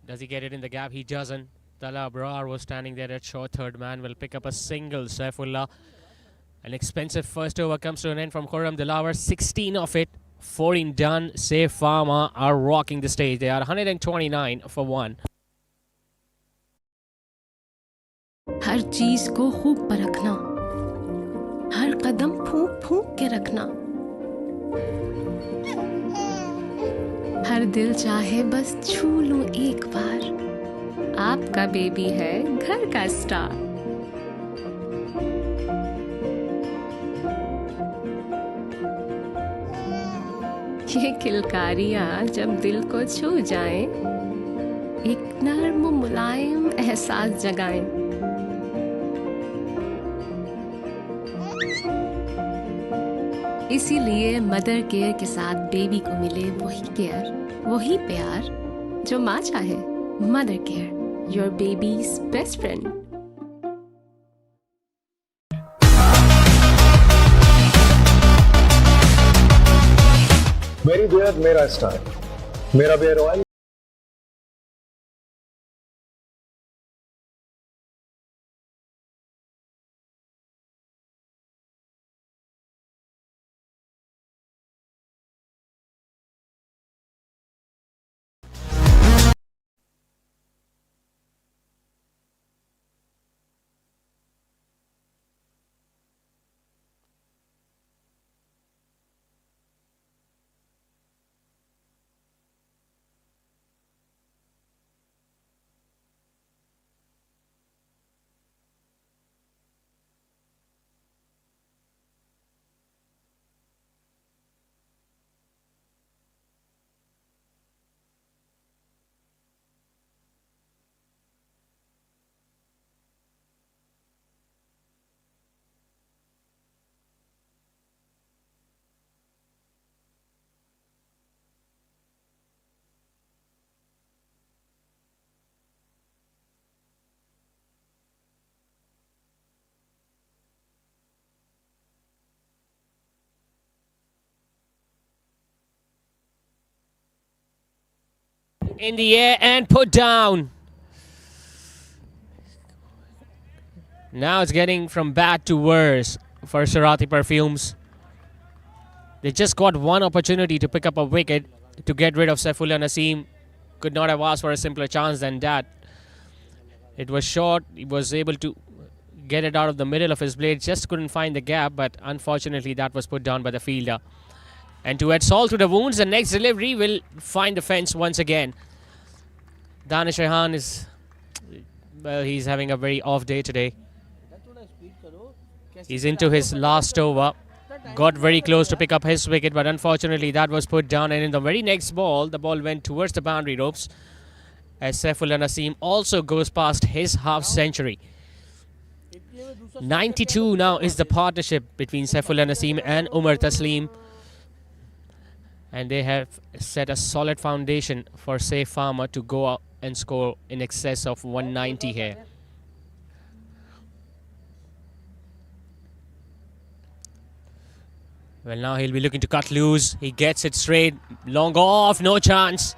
Does he get it in the gap? He doesn't. Tala Abrar was standing there at short. Third man will pick up a single. Saifullah. An expensive first over comes to an end from Khurram Dilawa. 16 of it. 14 done. Say Pharma are rocking the stage. They are 129 for 1. हर चीज को खूब परखना, हर कदम फूंक फूंक के रखना, हर दिल चाहे बस छू लूं एक बार, आपका बेबी है घर का स्टार। ये किलकारियां जब दिल को छू जाएं, एक नर्म मुलायम एहसास जगाएं। इसीलिए मदर केयर के साथ बेबी को मिले वही केयर, वही प्यार जो माँ चाहे। Mother care, your babies best friend. मेरी बियर मेरा स्टाइल, मेरा beard oil. In the air and put down. Now it's getting from bad to worse for Surati Perfumes. They just got one opportunity to pick up a wicket to get rid of Saifullah Naseem. Could not have asked for a simpler chance than that. It was short. He was able to get it out of the middle of his blade. Just couldn't find the gap, but unfortunately that was put down by the fielder. And to add salt to the wounds, the next delivery will find the fence once again. Danish Rehan is, well, he's having a very off day today. He's into his last over. Got very close to pick up his wicket, but unfortunately that was put down. And in the very next ball, the ball went towards the boundary ropes, as Saifullah Naseem also goes past his half century. 92 now is the partnership between Saifullah Naseem and Umar Taslim. And they have set a solid foundation for Say Pharma to go out and score in excess of 190 here. Well, now he'll be looking to cut loose. He gets it straight. Long off, no chance.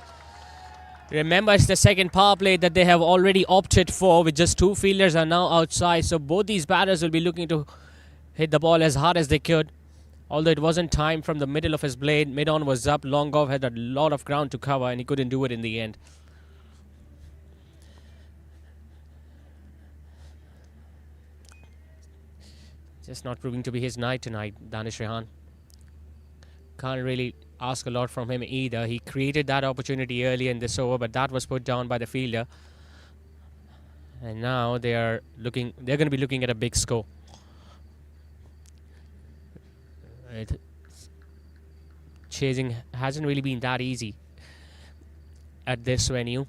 Remember, it's the second power play that they have already opted for, with just two fielders are now outside. So both these batters will be looking to hit the ball as hard as they could. Although it wasn't timed from the middle of his blade, mid-on was up, long off had a lot of ground to cover and he couldn't do it in the end. Just not proving to be his night tonight, Danish Rehan. Can't really ask a lot from him either. He created that opportunity early in this over, but that was put down by the fielder. And now they're going to be looking at a big score. Chasing hasn't really been that easy at this venue.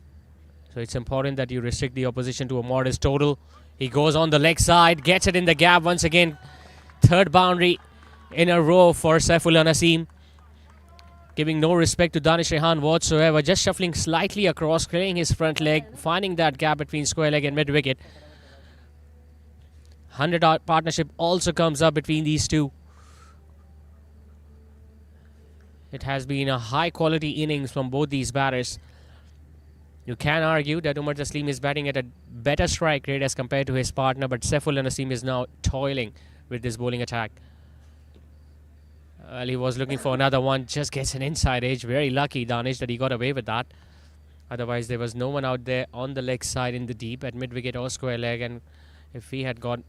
So it's important that you restrict the opposition to a modest total. He goes on the leg side, gets it in the gap once again. Third boundary in a row for Saifullah Naseem. Giving no respect to Danish Rehan whatsoever. Just shuffling slightly across, clearing his front leg, finding that gap between square leg and mid wicket. 100-odd partnership also comes up between these two. It has been a high quality innings from both these batters. You can argue that Umar Taslim is batting at a better strike rate as compared to his partner, but Saifullah Naseem is now toiling with this bowling attack. Well, he was looking for another one, just gets an inside edge. Very lucky, Danish, that he got away with that. Otherwise, there was no one out there on the leg side in the deep at mid-wicket or square leg, and if he had got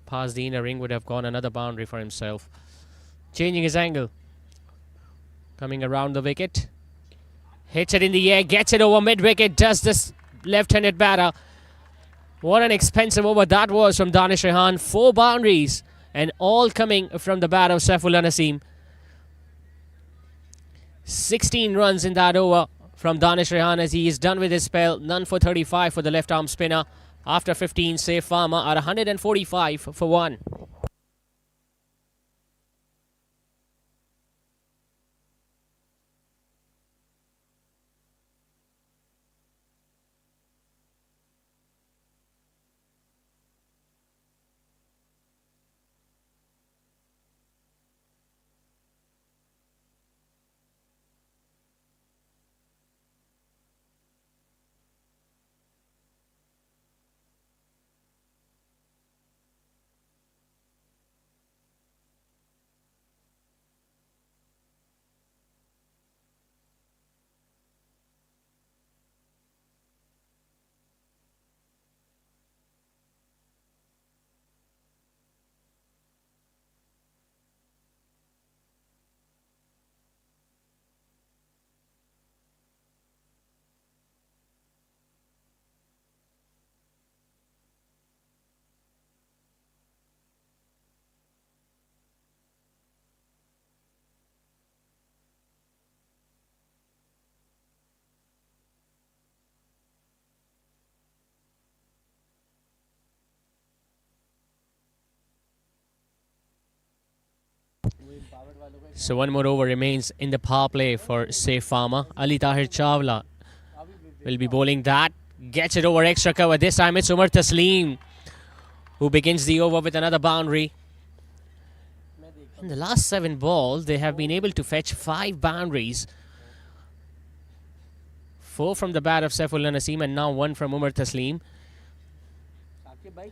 past the inner ring, would have gone another boundary for himself. Changing his angle. Coming around the wicket. Hits it in the air, gets it over mid-wicket, does this left-handed batter. What an expensive over that was from Danish Rehan. 4 boundaries, and all coming from the bat of Saifullah Naseem. 16 runs in that over from Danish Rehan as he is done with his spell. None for 35 for the left-arm spinner. After 15, save Pharma at 145 for 1. So one more over remains in the power play for Saif Pharma. Ali Tahir Chawla will be bowling that. Gets it over extra cover. This time it's Umar Taslim who begins the over with another boundary. In the last 7 balls, they have been able to fetch 5 boundaries. 4 from the bat of Saifullah Naseem and now 1 from Umar Taslim.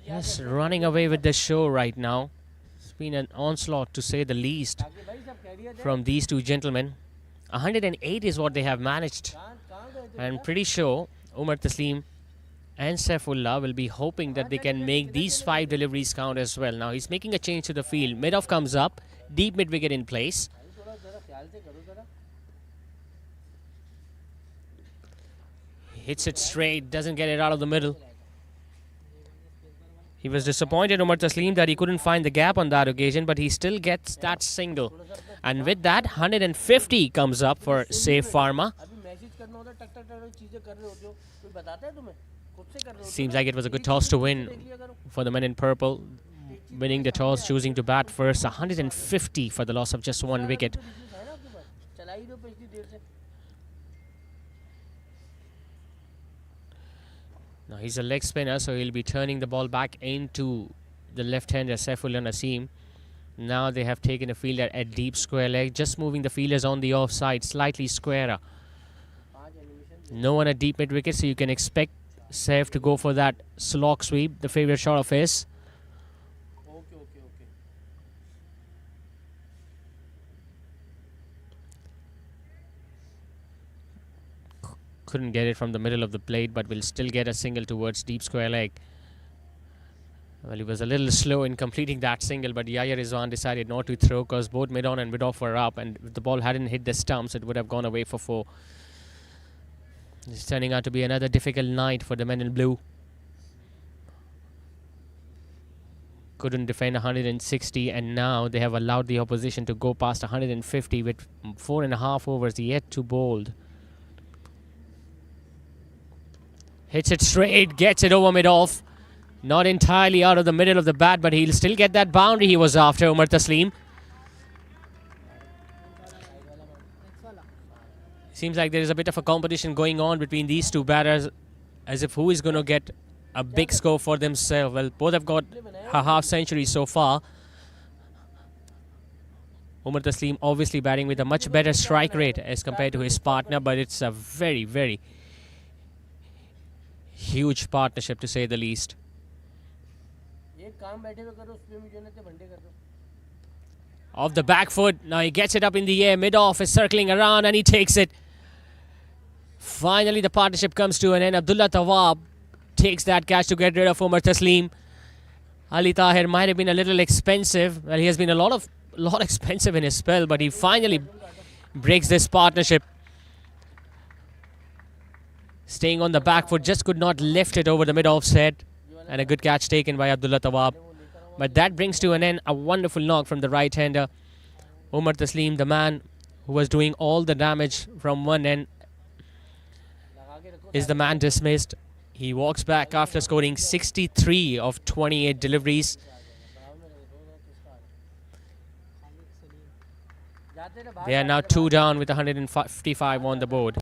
Just running away with the show right now. It's been an onslaught to say the least from these two gentlemen. 108 is what they have managed. I'm pretty sure Umar Taslim and Saifullah will be hoping that they can make these 5 deliveries count as well. Now he's making a change to the field. Mid-off comes up. Deep mid-wicket in place. Hits it straight. Doesn't get it out of the middle. He was disappointed, Umar Taslim, that he couldn't find the gap on that occasion, but he still gets that single. And with that, 150 comes up for Saif Pharma. Seems like it was a good toss to win for the men in purple. Winning the toss, choosing to bat first. 150 for the loss of just 1 wicket. Now he's a leg spinner, so he'll be turning the ball back into the left-hander Saifullah Naseem. Now they have taken a fielder at deep square leg, just moving the fielders on the offside, slightly squarer. No one at deep mid-wicket, so you can expect Saif to go for that slog sweep, the favourite shot of his. couldn't get it from the middle of the plate, but will still get a single towards deep square leg. Well, he was a little slow in completing that single, but Yahya Rizwan decided not to throw because both mid-on and mid-off were up, and if the ball hadn't hit the stumps, it would have gone away for 4. It's turning out to be another difficult night for the men in blue. Couldn't defend 160, and now they have allowed the opposition to go past 150 with 4.5 overs yet to bowled. Hits it straight, gets it over mid-off. Not entirely out of the middle of the bat, but he'll still get that boundary he was after, Umar Taslim. Seems like there is a bit of a competition going on between these two batters, as if who is going to get a big score for themselves. Well, both have got a half century so far. Umar Taslim obviously batting with a much better strike rate as compared to his partner, but it's a very, very huge partnership to say the least. Off the back foot, now he gets it up in the air, mid-off is circling around and he takes it. Finally the partnership comes to an end. Abdullah Tawab takes that catch to get rid of Umar Taslim. Ali Tahir might have been a little expensive. Well, he has been a lot expensive in his spell, but he finally breaks this partnership. Staying on the back foot, just could not lift it over the mid-off set. And a good catch taken by Abdullah Tawab. But that brings to an end a wonderful knock from the right-hander. Umar Taslim, the man who was doing all the damage from one end, is the man dismissed. He walks back after scoring 63 of 28 deliveries. They are now 2 down with 155 on the board.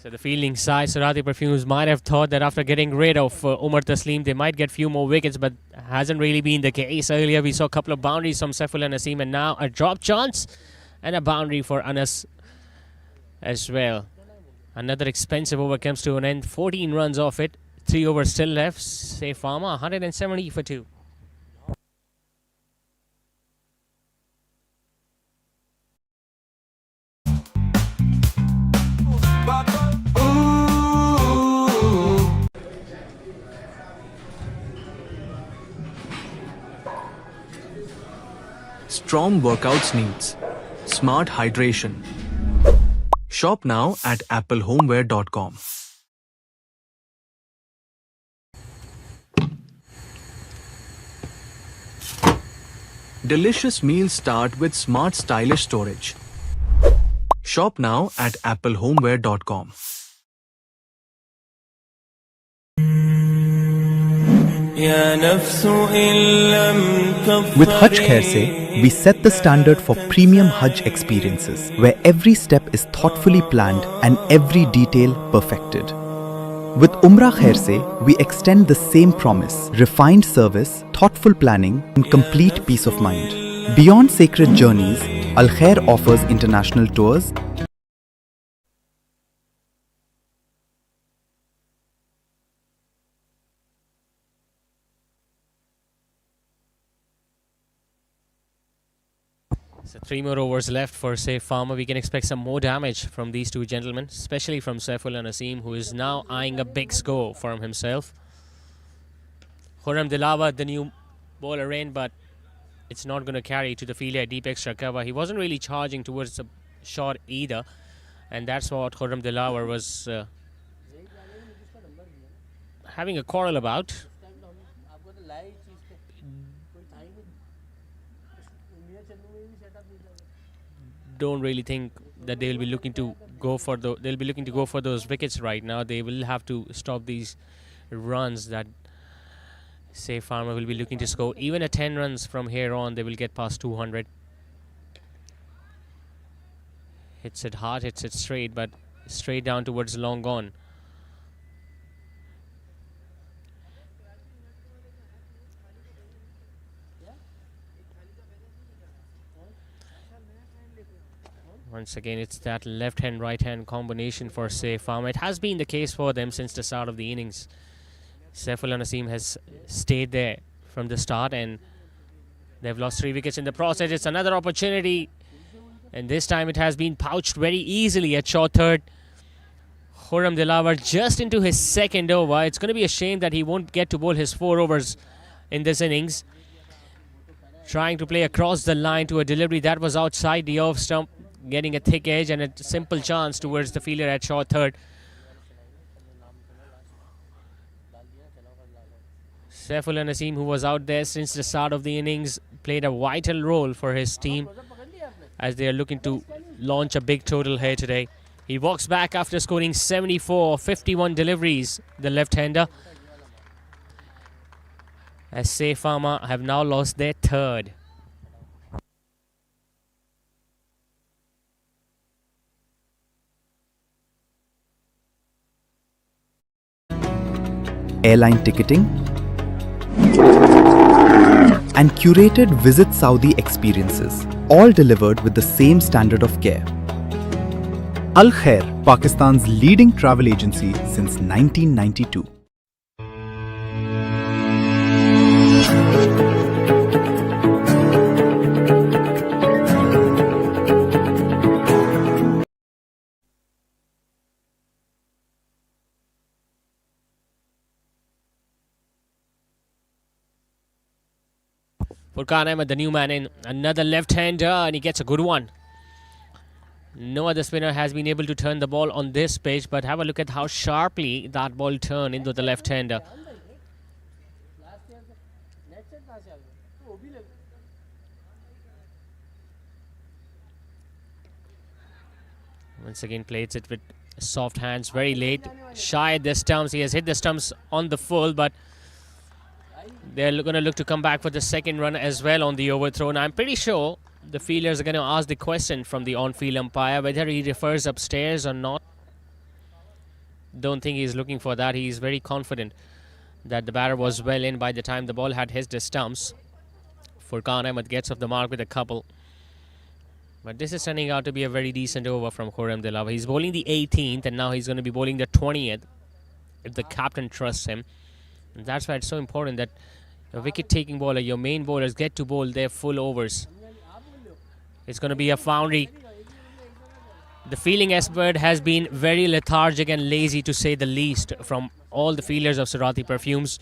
So the fielding side, Surati Perfumes might have thought that after getting rid of Umar Taslim, they might get few more wickets, but hasn't really been the case. Earlier we saw a couple of boundaries from Saifullah Naseem, and now a drop chance and a boundary for Anas as well. Another expensive over comes to an end. 14 runs off it. 3 overs still left. Say Pharma, 170 for 2. Strong workouts needs smart hydration. Shop now at applehomeware.com. Delicious meals start with smart stylish storage. Shop now at applehomeware.com. With Hajj Khair Se, we set the standard for premium Hajj experiences, where every step is thoughtfully planned and every detail perfected. With Umrah Khair Se, we extend the same promise: refined service, thoughtful planning, and complete peace of mind. Beyond sacred journeys, Al Khair offers international tours, So 3 more overs left for Saif Pharma. We can expect some more damage from these two gentlemen, especially from Saifullah Naseem, who is now eyeing a big score for himself. Khurram Dilawar, the new bowler in, but it's not going to carry to the fielder, deep extra cover. He wasn't really charging towards the shot either, and that's what Khurram Dilawar was having a quarrel about. Don't really think that they will be looking to go for those wickets right now. They will have to stop these runs that Saif Pharma will be looking to score. Even at 10 runs from here on, they will get past 200. Hits it hard, hits it straight, but straight down towards long gone. Once again, it's that left-hand, right-hand combination for Saif Pharma. It has been the case for them since the start of the innings. Saifullah Naseem has stayed there from the start, and they've lost 3 wickets in the process. It's another opportunity, and this time it has been pouched very easily at short third. Khurram Dilawar just into his second over. It's going to be a shame that he won't get to bowl his 4 overs in this innings. Trying to play across the line to a delivery that was outside the off stump, getting a thick edge and a simple chance towards the fielder at short third. Saifullah Naseem, who was out there since the start of the innings, played a vital role for his team as they are looking to launch a big total here today. He walks back after scoring 74, 51 deliveries, the left-hander, as Saif Pharma have now lost their third. airline ticketing, and curated Visit Saudi experiences, all delivered with the same standard of care. Al Khair, Pakistan's leading travel agency since 1992. Furqan Ahmed, the new man in, another left-hander, and he gets a good one. No other spinner has been able to turn the ball on this pitch, but have a look at how sharply that ball turned into the left-hander. Once again plays it with soft hands, very late, shy at the stumps. He has hit the stumps on the full, but they're going to look to come back for the second run as well on the overthrow. And I'm pretty sure the fielders are going to ask the question from the on-field umpire whether he refers upstairs or not. don't think he's looking for that. He's very confident that the batter was well in by the time the ball had hit the stumps. Furqan Ahmed gets off the mark with a couple. But this is turning out to be a very decent over from Khurram Dilawar. He's bowling the 18th and now he's going to be bowling the 20th if the captain trusts him. And that's why it's so important that a wicket-taking bowler, your main bowlers, get to bowl their full overs. It's going to be a boundary. The fielding effort has been very lethargic and lazy, to say the least, from all the fielders of Surati Perfumes.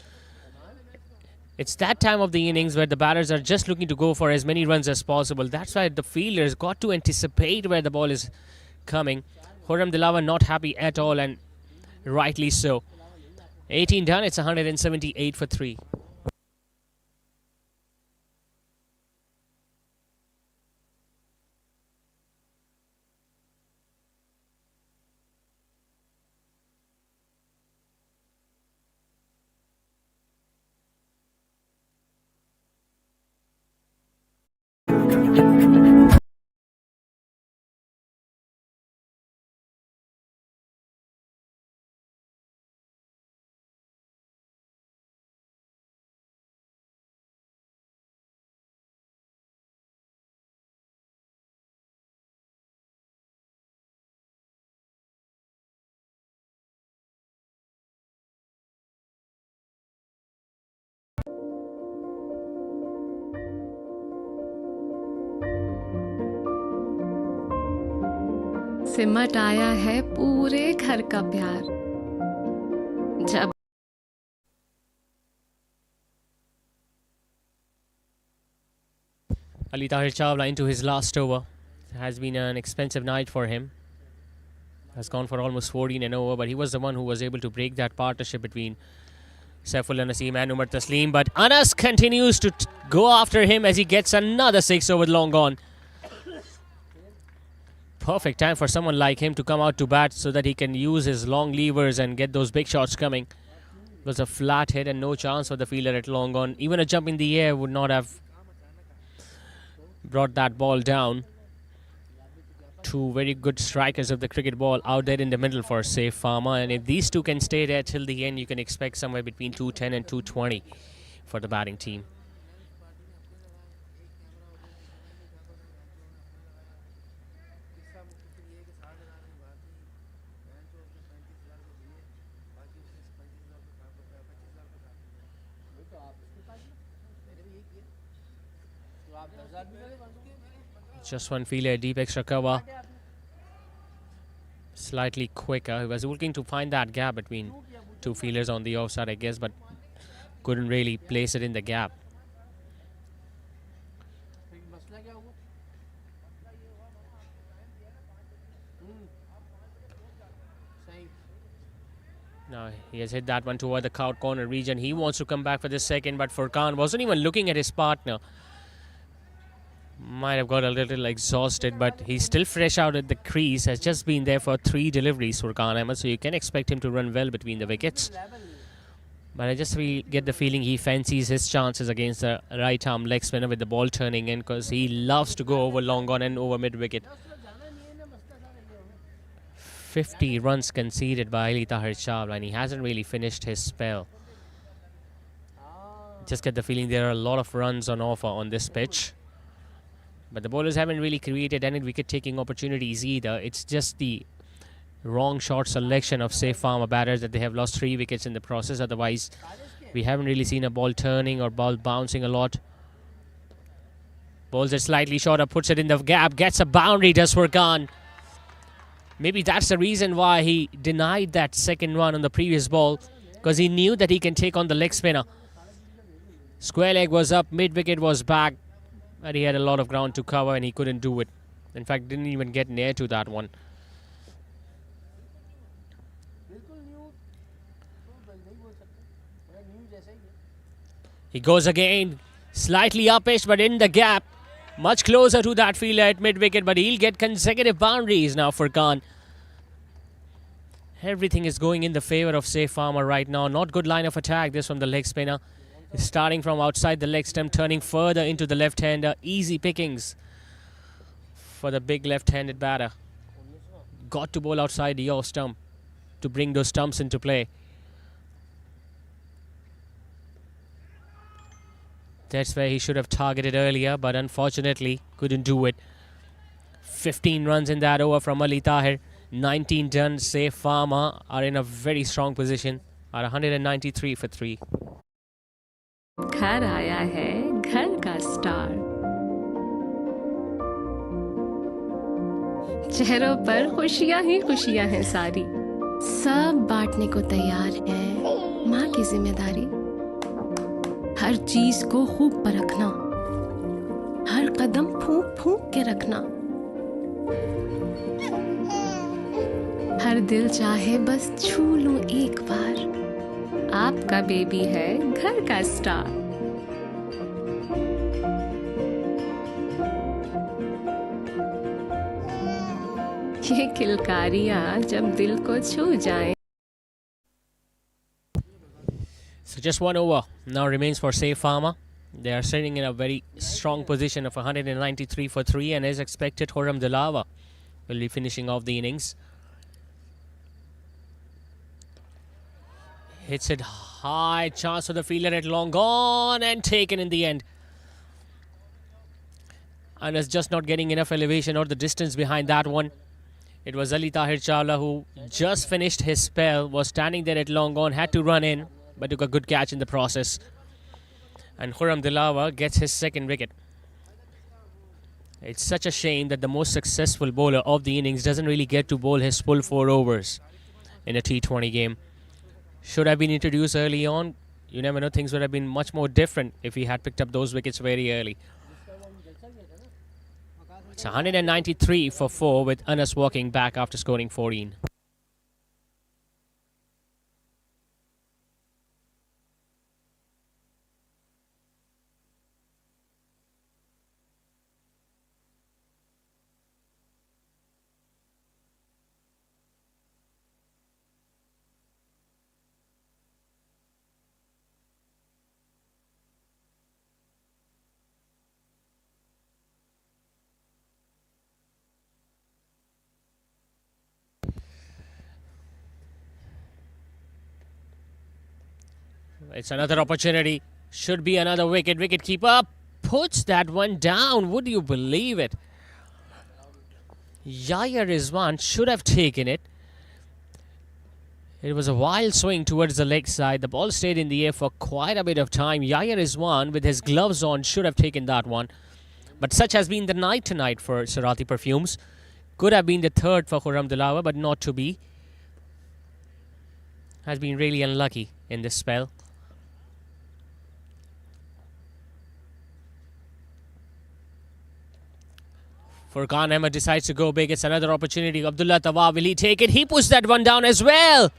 It's that time of the innings where the batters are just looking to go for as many runs as possible. That's why the fielders got to anticipate where the ball is coming. Khurram Dilawar not happy at all, and rightly so. 18 done, it's 178 for 3. सिमट आया है पूरे घर का प्यार जब Ali Tahir Chawla into his last over. It has been an expensive night for him. Has gone for almost 14 and over, but he was the one who was able to break that partnership between Saifullah Naseem and Umar Taslim. But Anas continues to go after him as he gets another 6 over long gone. Perfect time for someone like him to come out to bat so that he can use his long levers and get those big shots coming. It was a flat hit and no chance for the fielder at long on. Even a jump in the air would not have brought that ball down. Two very good strikers of the cricket ball out there in the middle for safe Pharma. And if these two can stay there till the end, you can expect somewhere between 210 and 220 for the batting team. Just one fielder, deep extra cover. Slightly quicker. He was looking to find that gap between two fielders on the offside, I guess, but couldn't really place it in the gap. Now he has hit that one toward the out corner region. He wants to come back for the second, but Furqan wasn't even looking at his partner. Might have got a little exhausted, but he's still fresh out at the crease. Has just been there for 3 deliveries, Furqan Ahmed, so you can expect him to run well between the wickets. But I just get the feeling he fancies his chances against the right arm leg spinner with the ball turning in, because he loves to go over long on and over mid wicket. 50 runs conceded by Ali Tahir Chawla, and he hasn't really finished his spell. Just get the feeling there are a lot of runs on offer on this pitch. But the bowlers haven't really created any wicket-taking opportunities either. It's just the wrong shot selection of safe Pharma batters that they have lost 3 wickets in the process. Otherwise, we haven't really seen a ball turning or ball bouncing a lot. Bowls it slightly shorter, puts it in the gap, gets a boundary, does Furqan. Maybe that's the reason why he denied that second one on the previous ball, because he knew that he can take on the leg spinner. Square leg was up, mid-wicket was back. And he had a lot of ground to cover and he couldn't do it. In fact, didn't even get near to that one. He goes again, slightly upish but in the gap. Much closer to that fielder at mid-wicket, but he'll get consecutive boundaries now for Khan. Everything is going in the favour of safe Pharma right now. Not good line of attack, this from the leg spinner. Starting from outside the leg stump, turning further into the left-hander. Easy pickings for the big left-handed batter. Got to bowl outside the off stump. to bring those stumps into play. That's where he should have targeted earlier, but unfortunately couldn't do it. 15 runs in that over from Ali Tahir. 19 done. Safe Pharma are in a very strong position at 193 for 3. घर आया है घर का star, चेहरों पर खुशियां ही खुशियां हैं सारी, सब बांटने को तैयार है माँ की जिम्मेदारी। हर चीज को खूब परखना, हर कदम फूंक फूंक के रखना, हर दिल चाहे बस छू लूं एक बार, आपका बेबी है घर का स्टार। ये किलकारियां जब दिल को छू जाएं। So just one over now remains for Safe Pharma. They are sitting in a very strong position of 193 for 3, and as expected, Khurram Dilawa will be finishing off the innings. Hits it high, chance for the fielder at long gone and taken in the end. And is just not getting enough elevation or the distance behind that one. It was Ali Tahir Chawla who just finished his spell, was standing there at long gone, had to run in, but took a good catch in the process. And Khurram Dilawa gets his second wicket. It's such a shame that the most successful bowler of the innings doesn't really get to bowl his full 4 overs in a T20 game. Should have been introduced early on. You never know, things would have been much more different if he had picked up those wickets very early. It's 193 for 4 with Anas walking back after scoring 14. It's another opportunity. Should be another wicket. Wicketkeeper puts that one down. Would you believe it? Yahya Rizwan should have taken it. It was a wild swing towards the leg side. The ball stayed in the air for quite a bit of time. Yahya Rizwan, with his gloves on, should have taken that one. But such has been the night tonight for Surati Perfumes. Could have been the third for Khurram Dilawa, but not to be. Has been really unlucky in this spell. Furqan Ahmed decides to go big. It's another opportunity. Abdullah Tawa, will he take it? He puts that one down as well.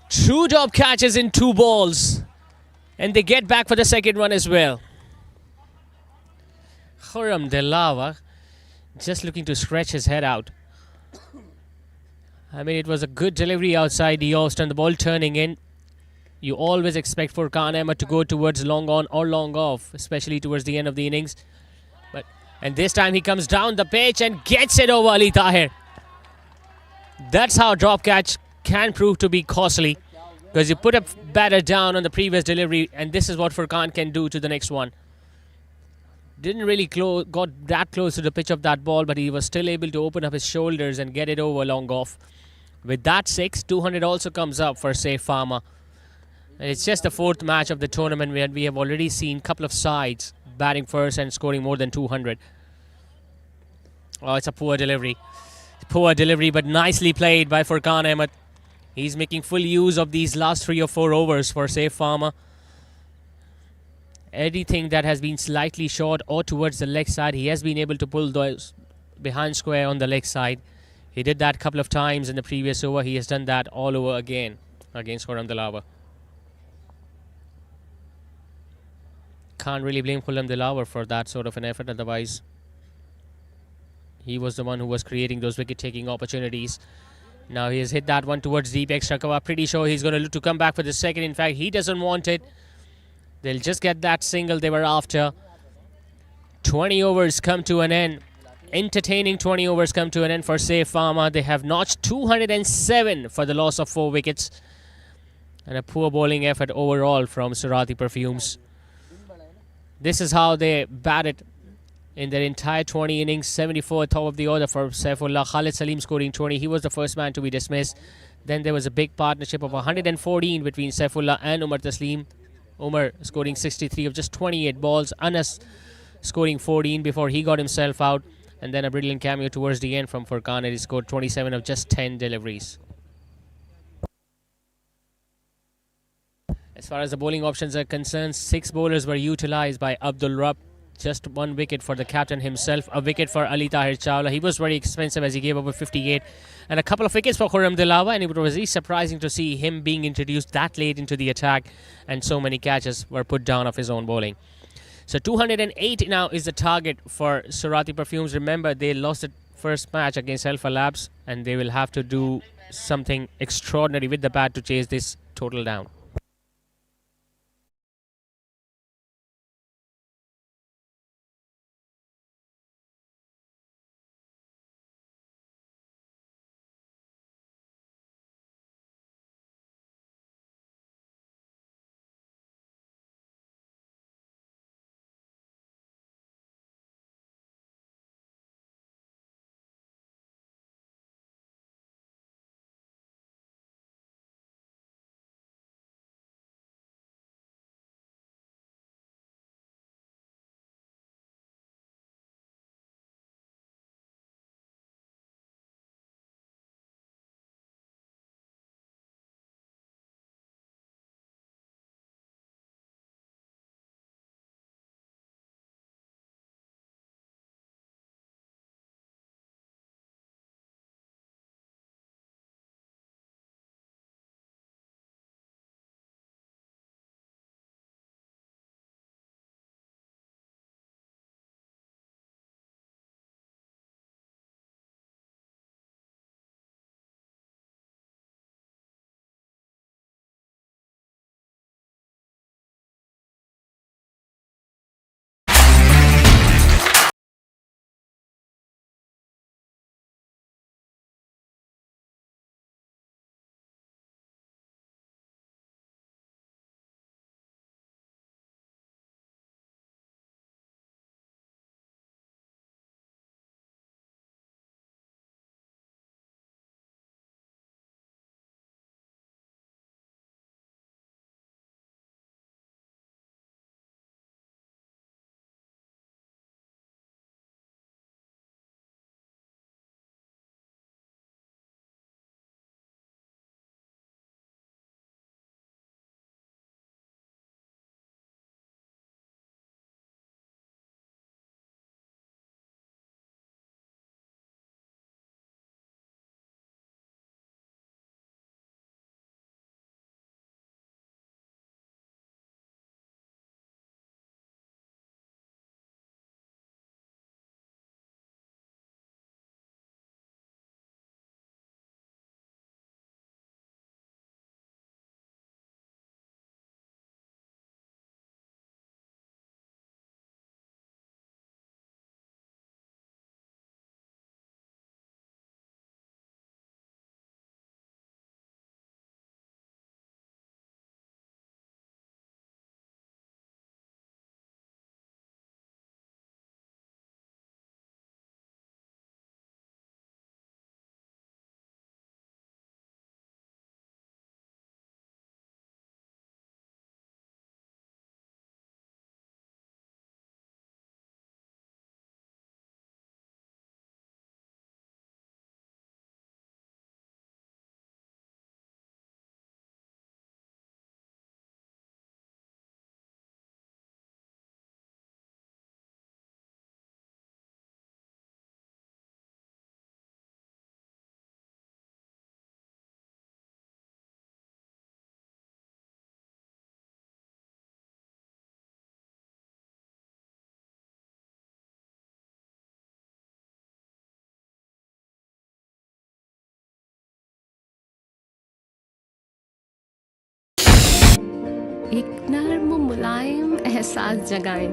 2 top catches in 2 balls. And they get back for the second one as well. Khurram Dilawa just looking to stretch his head out. I mean, it was a good delivery outside the off and the ball turning in. You always expect Furqan Ahmed to go towards long on or long off, especially towards the end of the innings. And this time he comes down the pitch and gets it over Ali Tahir. That's how drop catch can prove to be costly. Because you put a batter down on the previous delivery, and this is what Furqan can do to the next one. Didn't really got that close to the pitch of that ball, but he was still able to open up his shoulders and get it over long off. With that 6, 200 also comes up for Safe Pharma. And it's just the 4th match of the tournament where we have already seen a couple of sides batting first and scoring more than 200. Oh, it's a poor delivery. Poor delivery, but nicely played by Furqan Ahmed. He's making full use of these last 3 or 4 overs for Safe Pharma. Anything that has been slightly short or towards the leg side, he has been able to pull those behind square on the leg side. He did that a couple of times in the previous over. He has done that all over again against Khurram Dilawa. Can't really blame Khurram Dilawa for that sort of an effort, otherwise he was the one who was creating those wicket-taking opportunities. Now he has hit that one towards deep extra cover. Pretty sure he's going to look to come back for the second. In fact, he doesn't want it. They'll just get that single they were after. 20 overs come to an end. entertaining 20 overs come to an end for Safe Pharma. They have notched 207 for the loss of 4 wickets. And a poor bowling effort overall from Surati Perfumes. This is how they batted in their entire 20 innings. 74 top of the order for Saifullah. Khalid Salim scoring 20. He was the first man to be dismissed. Then there was a big partnership of 114 between Saifullah and Umar Taslim. Umar scoring 63 of just 28 balls. Anas scoring 14 before he got himself out. And then a brilliant cameo towards the end from Furqan. He scored 27 of just 10 deliveries. As far as the bowling options are concerned, 6 bowlers were utilised by Abdul Rabb. Just 1 wicket for the captain himself. A wicket for Ali Tahir Chawla. He was very expensive as he gave up a 58. And a couple of wickets for Khurram Dilawa. And it was really surprising to see him being introduced that late into the attack. And so many catches were put down of his own bowling. So 208 now is the target for Surati Perfumes. Remember, they lost the first match against Alpha Labs. And they will have to do something extraordinary with the bat to chase this total down. एक नर्म मुलायम एहसास जगाएं।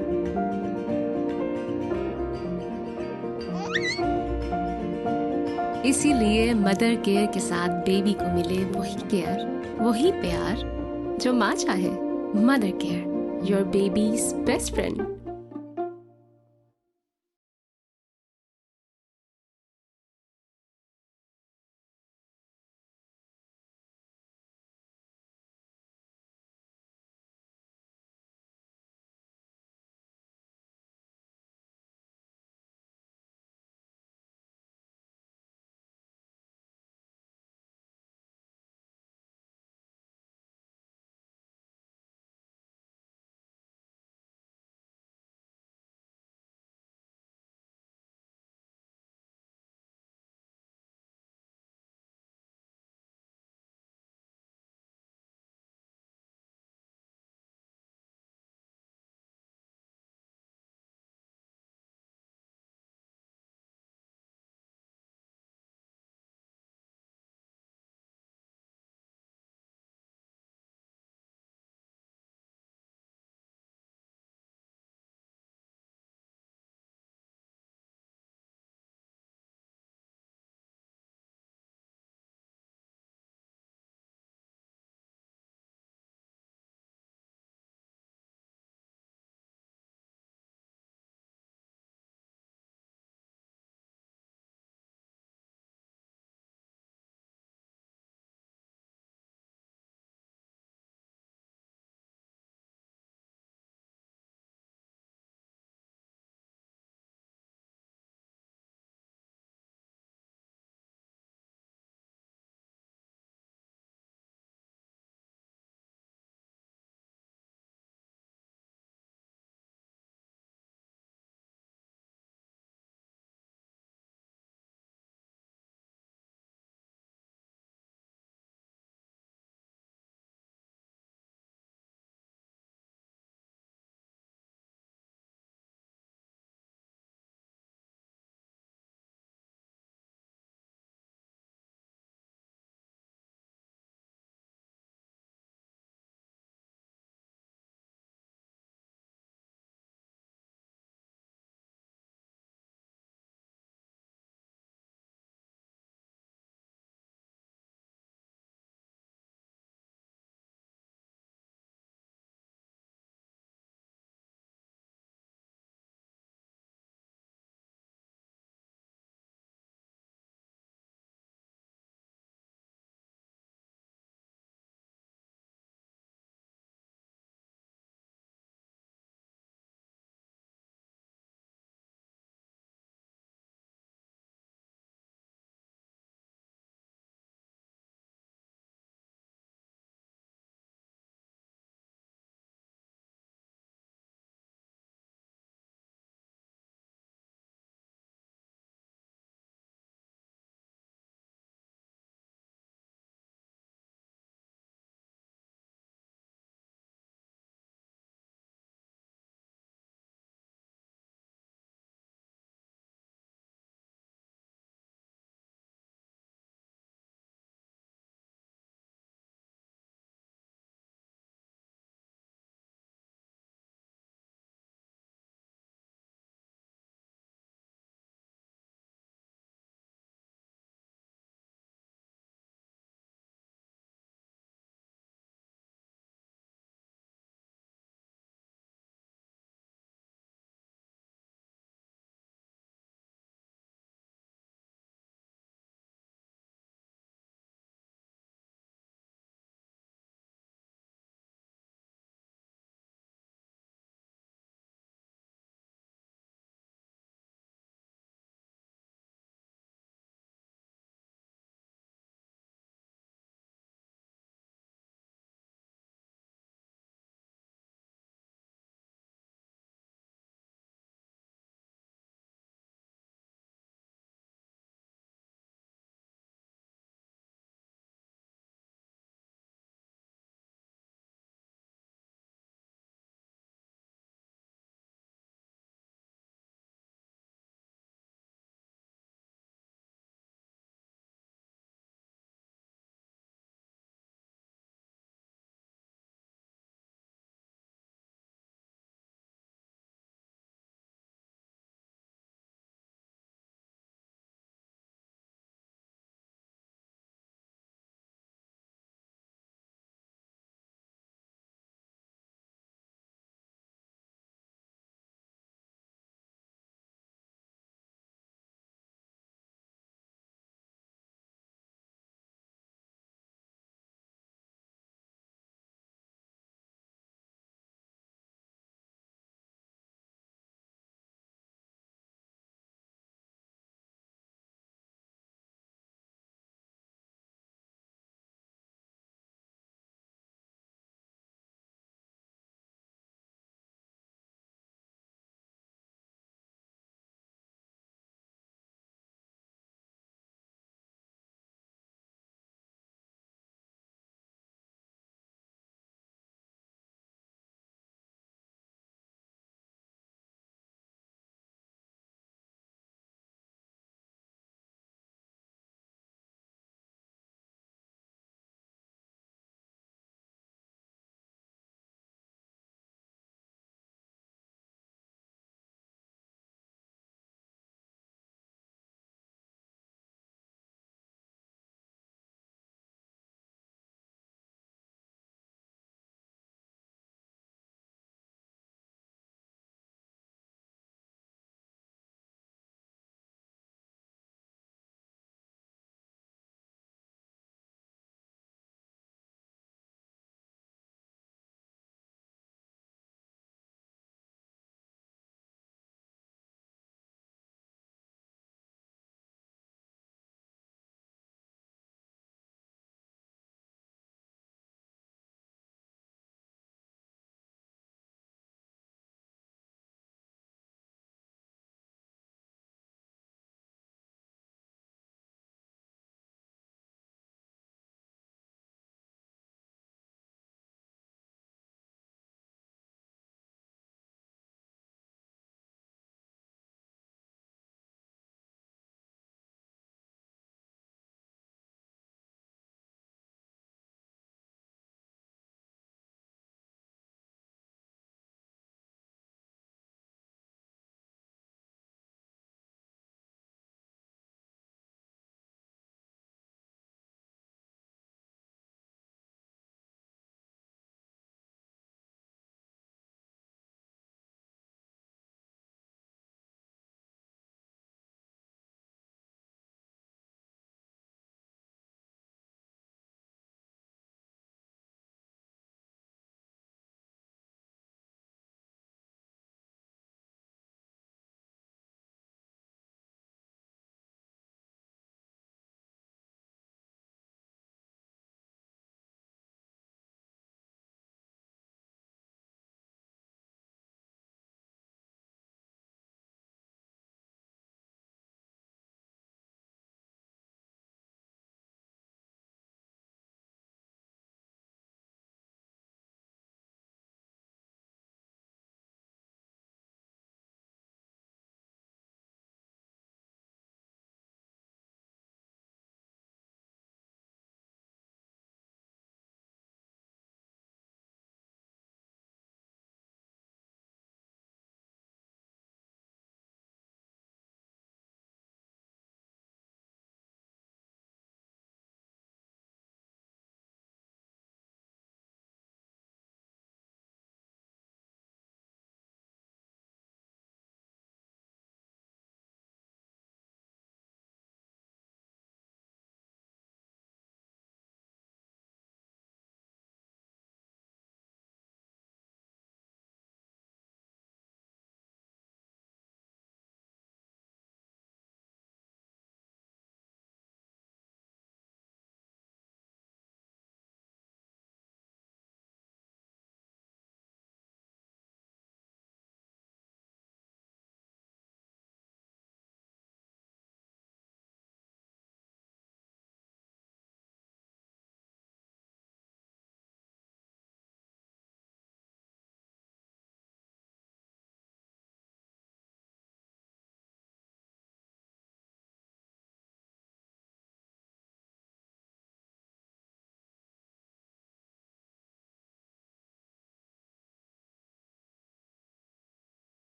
इसीलिए mother care के साथ baby को मिले वही care, वही प्यार जो माँ चाहे। Mother care, your babies best friend.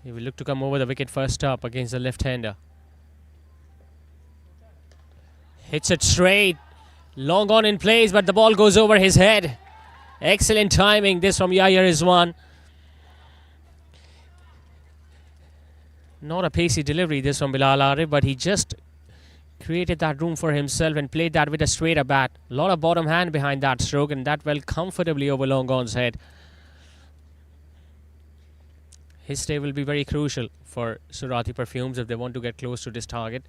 He will look to come over the wicket first up against the left-hander. Hits it straight. Long on in place, but the ball goes over his head. Excellent timing. This from Yahya Rizwan. Not a pacey delivery, this from Bilal Arif, but he just created that room for himself and played that with a straighter bat. A lot of bottom hand behind that stroke, and that well comfortably over long on's head. His stay will be very crucial for Surati Perfumes if they want to get close to this target.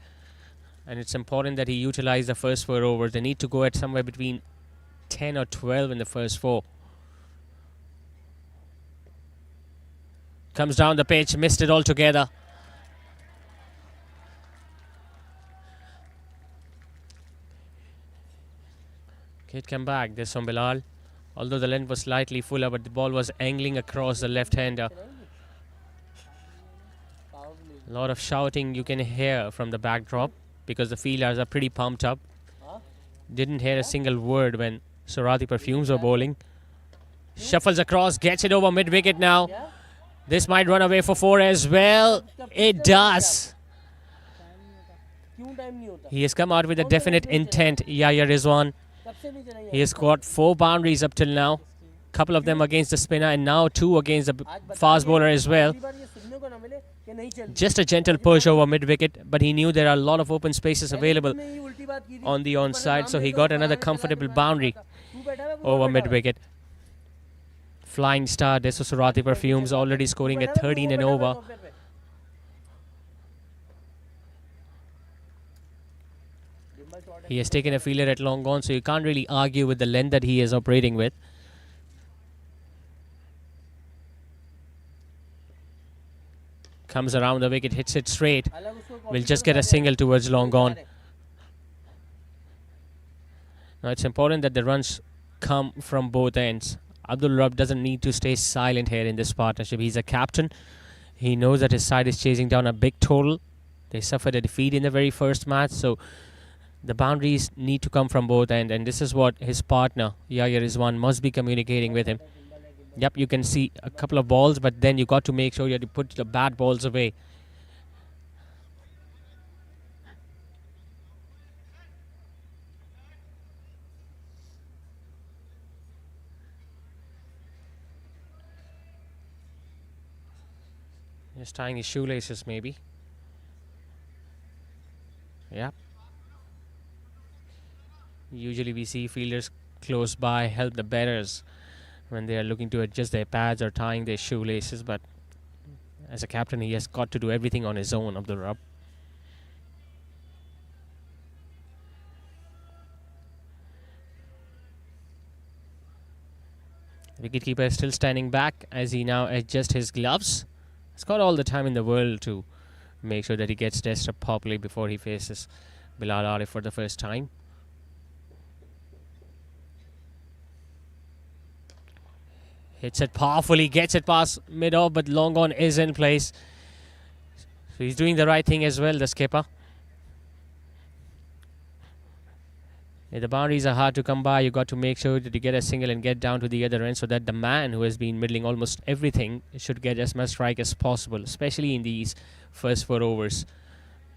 And it's important that he utilize the first 4 overs. They need to go at somewhere between 10 or 12 in the first 4. Comes down the pitch, missed it altogether. Kid come back, this from Bilal. Although the length was slightly fuller, but the ball was angling across the left-hander. A lot of shouting you can hear from the backdrop because the fielders are pretty pumped up. Didn't hear a single word when Surati Perfumes were bowling. Shuffles across, gets it over mid-wicket now. This might run away for 4 as well. It does. He has come out with a definite intent, Yahya Rizwan. He has got 4 boundaries up till now. Couple of them against the spinner and now 2 against the fast bowler as well. Just a gentle push over mid-wicket, but he knew there are a lot of open spaces available on the onside, so he got another comfortable boundary over mid-wicket. Flying star, this was Surati Perfumes, already scoring at 13 and over. He has taken a fielder at long on, so you can't really argue with the length that he is operating with. Comes around the wicket, hits it straight. Will just get a single towards long on. Now it's important that the runs come from both ends. Abdul Rabb doesn't need to stay silent here in this partnership. He's a captain. He knows that his side is chasing down a big total. They suffered a defeat in the very first match, so the boundaries need to come from both ends, and this is what his partner Yahya Rizwan must be communicating with him. Yep, you can see a couple of balls, but then you got to make sure you have to put the bad balls away. Just tying his shoelaces maybe. Yep. Usually we see fielders close by help the batters when they are looking to adjust their pads or tying their shoelaces, but as a captain he has got to do everything on his own, Abdul Rabb. Wicketkeeper is still standing back as he now adjusts his gloves. He's got all the time in the world to make sure that he gets dressed up properly before he faces Bilal Arif for the first time. Hits it powerfully, gets it past mid-off, but long on is in place. So he's doing the right thing as well, the skipper. If the boundaries are hard to come by, you got to make sure that you get a single and get down to the other end so that the man who has been middling almost everything should get as much strike as possible, especially in these first 4 overs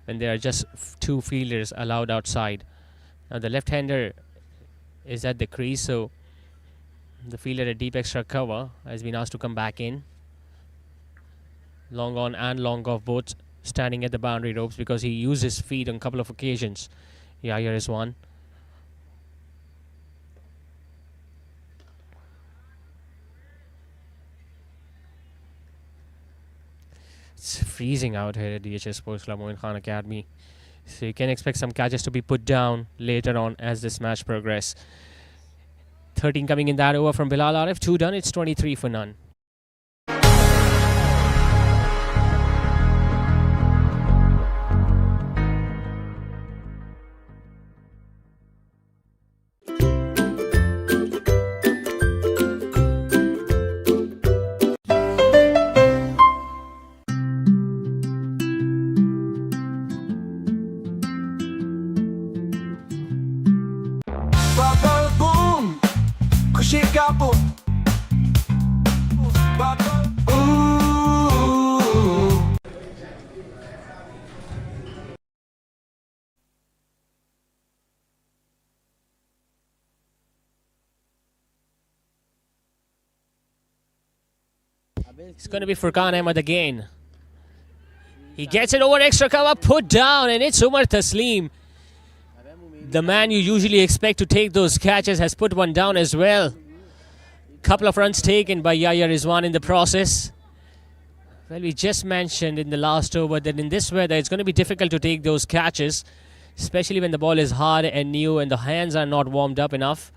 when there are just 2 fielders allowed outside. Now the left-hander is at the crease, so the fielder at deep extra cover has been asked to come back in. Long on and long off both standing at the boundary ropes because he used his feet on a couple of occasions. Yahya Rizwan. It's freezing out here at DHS Sports Club Moin Khan Academy, so you can expect some catches to be put down later on as this match progresses. 13 coming in that over from Bilal Arif. 2 done. It's 23 for none. It's going to be Furqan Ahmed again. He gets it over extra cover, put down, and it's Umar Taslim. The man you usually expect to take those catches has put one down as well. Couple of runs taken by Yahya Rizwan in the process. Well, we just mentioned in the last over that in this weather it's going to be difficult to take those catches, especially when the ball is hard and new and the hands are not warmed up enough.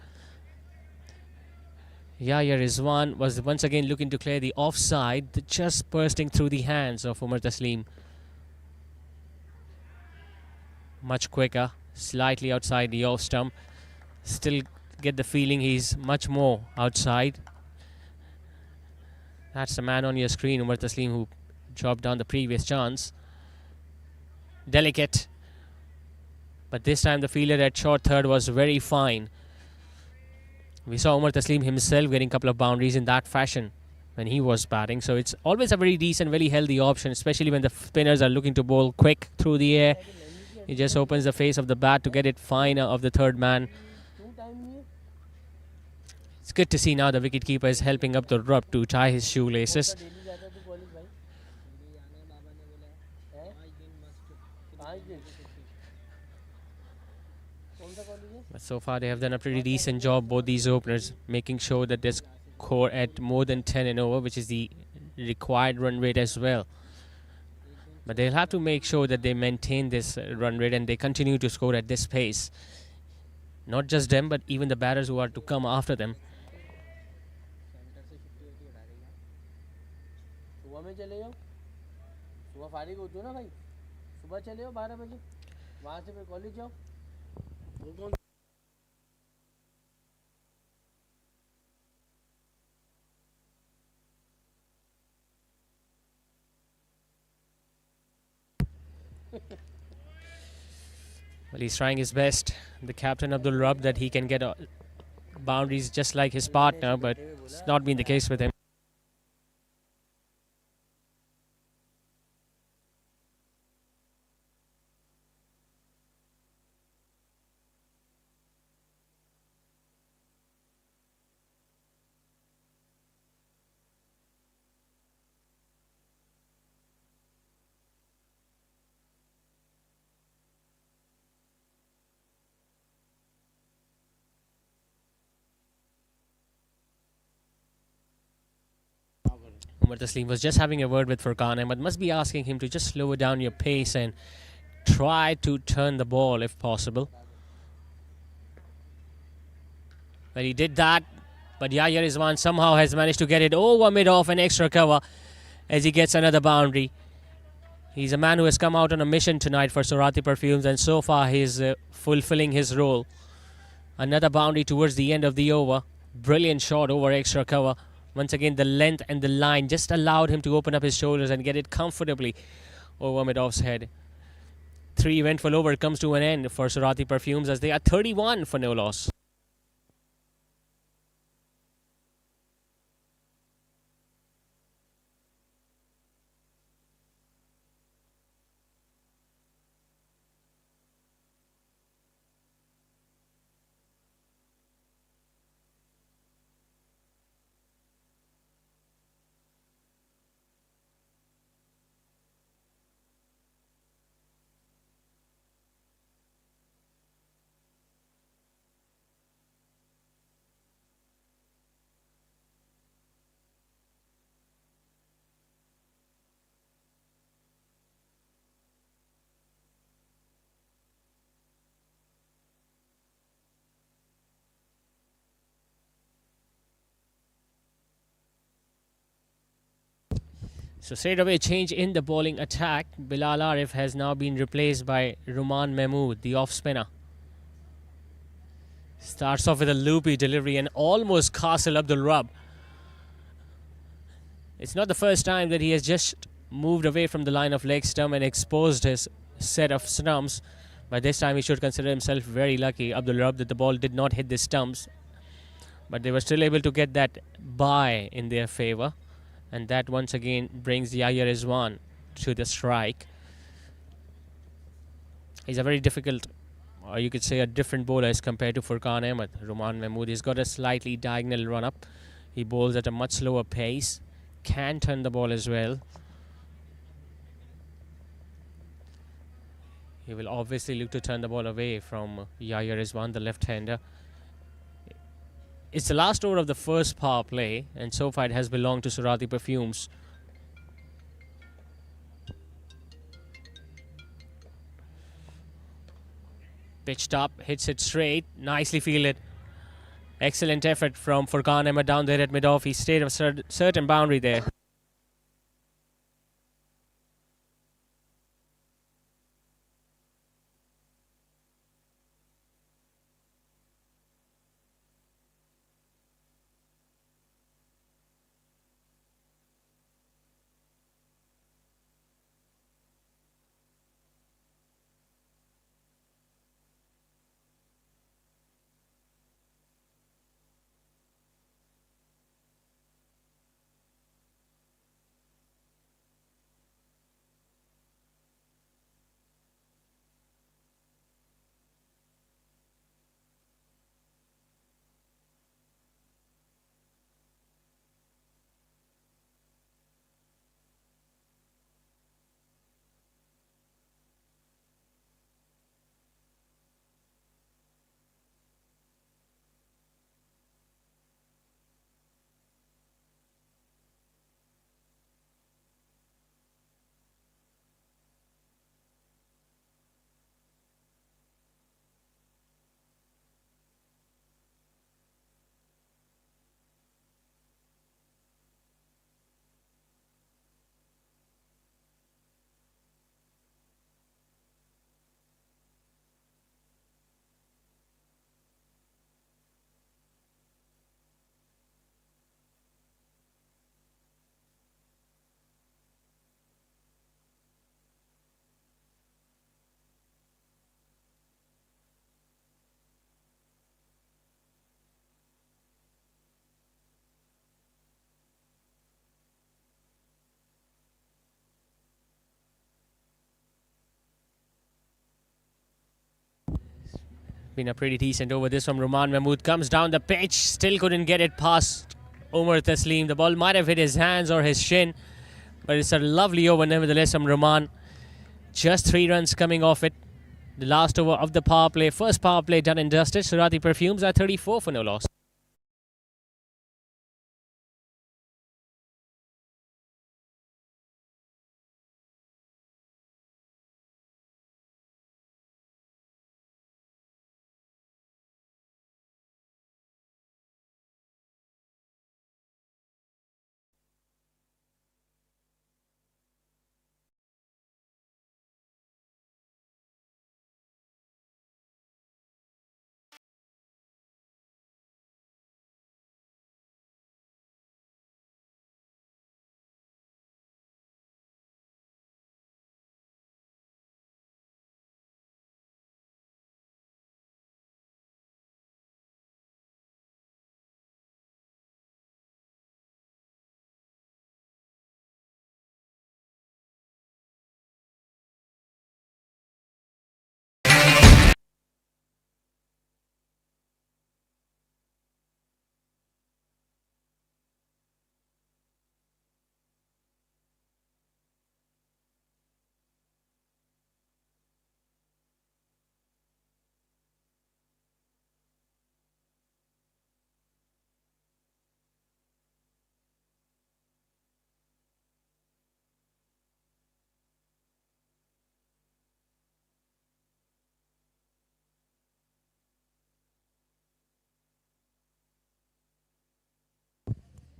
Yahya Rizwan was once again looking to clear the offside, just bursting through the hands of Umar Taslim. Much quicker, slightly outside the off stump. Still get the feeling he's much more outside. That's the man on your screen, Umar Taslim, who chopped down the previous chance. Delicate. But this time the fielder at short third was very fine. We saw Umar Taslim himself getting a couple of boundaries in that fashion when he was batting. So it's always a very decent, very healthy option, especially when the spinners are looking to bowl quick through the air. He just opens the face of the bat to get it fine of the third man. It's good to see now the wicketkeeper is helping up the rub to tie his shoelaces. But so far they have done a pretty decent job, both these openers, making sure that they score at more than 10 and over, which is the required run rate as well. But they'll have to make sure that they maintain this run rate and they continue to score at this pace. Not just them, but even the batters who are to come after them. Well, he's trying his best, the captain Abdul Rabb, that he can get boundaries just like his partner, but it's not been the case with him. Umar Taslim was just having a word with Furqan Ahmed, must be asking him to just slow down your pace and try to turn the ball if possible. Well, he did that, but Yahya Rizwan somehow has managed to get it over mid-off and extra cover as he gets another boundary. He's a man who has come out on a mission tonight for Surati Perfumes, and so far he's fulfilling his role. Another boundary towards the end of the over. Brilliant shot over extra cover. Once again, the length and the line just allowed him to open up his shoulders and get it comfortably over mid-off's head. 3 eventful over comes to an end for Surati Perfumes as they are 31 for no loss. So straight away change in the bowling attack. Bilal Arif has now been replaced by Ruman Mahmood, the off spinner. Starts off with a loopy delivery and almost castle Abdul Rabb. It's not the first time that he has just moved away from the line of leg stump and exposed his set of stumps. But this time he should consider himself very lucky, Abdul Rabb, that the ball did not hit the stumps. But they were still able to get that bye in their favour. And that once again brings Yahya Rizwan to the strike. He's a very difficult, or you could say a different bowler as compared to Furqan Ahmed. Ruman Mahmood, he's got a slightly diagonal run up. He bowls at a much slower pace, can turn the ball as well. He will obviously look to turn the ball away from Yahya Rizwan, the left-hander. It's the last over of the first power play, and so far it has belonged to Surati Perfumes. Pitched up, hits it straight, nicely fielded. Excellent effort from Furqan Ahmed down there at mid-off. He stayed a certain boundary there. Been a pretty decent over this from Ruman Mahmood. Comes down the pitch, still couldn't get it past Umar Taslim. The ball might have hit his hands or his shin, but it's a lovely over nevertheless from Ruman. Just 3 runs coming off it. The last over of the power play. First power play done and dusted. Surati Perfumes are 34 for no loss.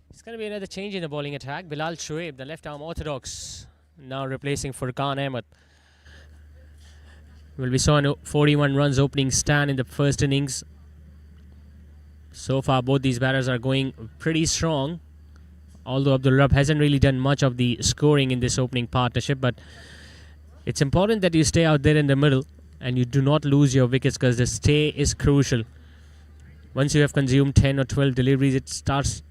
It's going to be another change in the bowling attack. Bilal Shoaib, the left-arm orthodox, now replacing Furqan Ahmed. Well, we saw 41 runs opening stand in the first innings. So far, both these batters are going pretty strong. Although Abdul Rabb hasn't really done much of the scoring in this opening partnership, but it's important that you stay out there in the middle and you do not lose your wickets, because the stay is crucial. Once you have consumed 10 or 12 deliveries, it starts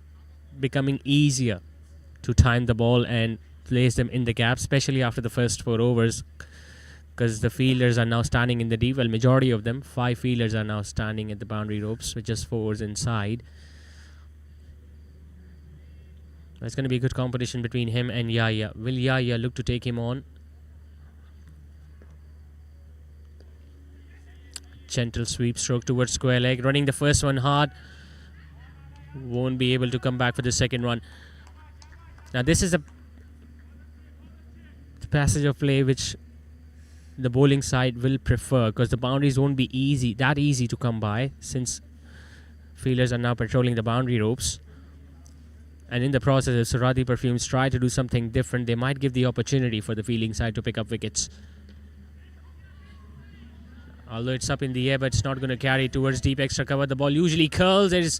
becoming easier to time the ball and place them in the gap, especially after the first 4 overs, because the fielders are now standing in the deep. Well, majority of them, 5 fielders are now standing at the boundary ropes with just 4s inside. It's going to be good competition between him and Yaya. Will Yaya look to take him on? Gentle sweep stroke towards square leg. Running the first one hard. Won't be able to come back for the second one. Now this is a passage of play which the bowling side will prefer, because the boundaries won't be that easy to come by, since fielders are now patrolling the boundary ropes. And in the process, if Surati Perfumes try to do something different, they might give the opportunity for the fielding side to pick up wickets. Although it's up in the air, but it's not going to carry towards deep extra cover. The ball usually curls. There's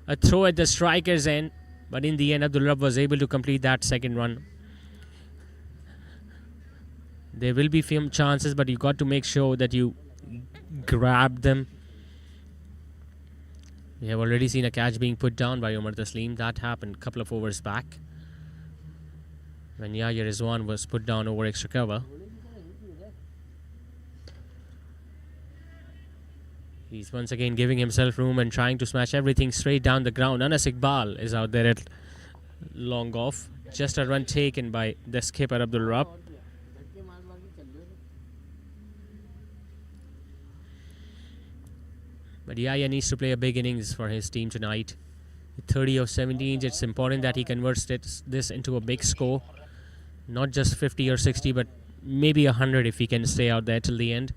a throw at the striker's end, but in the end, Abdul Rabb was able to complete that second run. There will be few chances, but you got to make sure that you grab them. We have already seen a catch being put down by Umar Taslim. That happened a couple of overs back, when Yahya Rizwan was put down over extra cover. He's once again giving himself room and trying to smash everything straight down the ground. Anas Iqbal is out there at long off. Just a run taken by the skipper Abdul Rabb. But Yahya needs to play a big innings for his team tonight. 30 of 17, it's important that he converts this into a big score. Not just 50 or 60, but maybe 100 if he can stay out there till the end.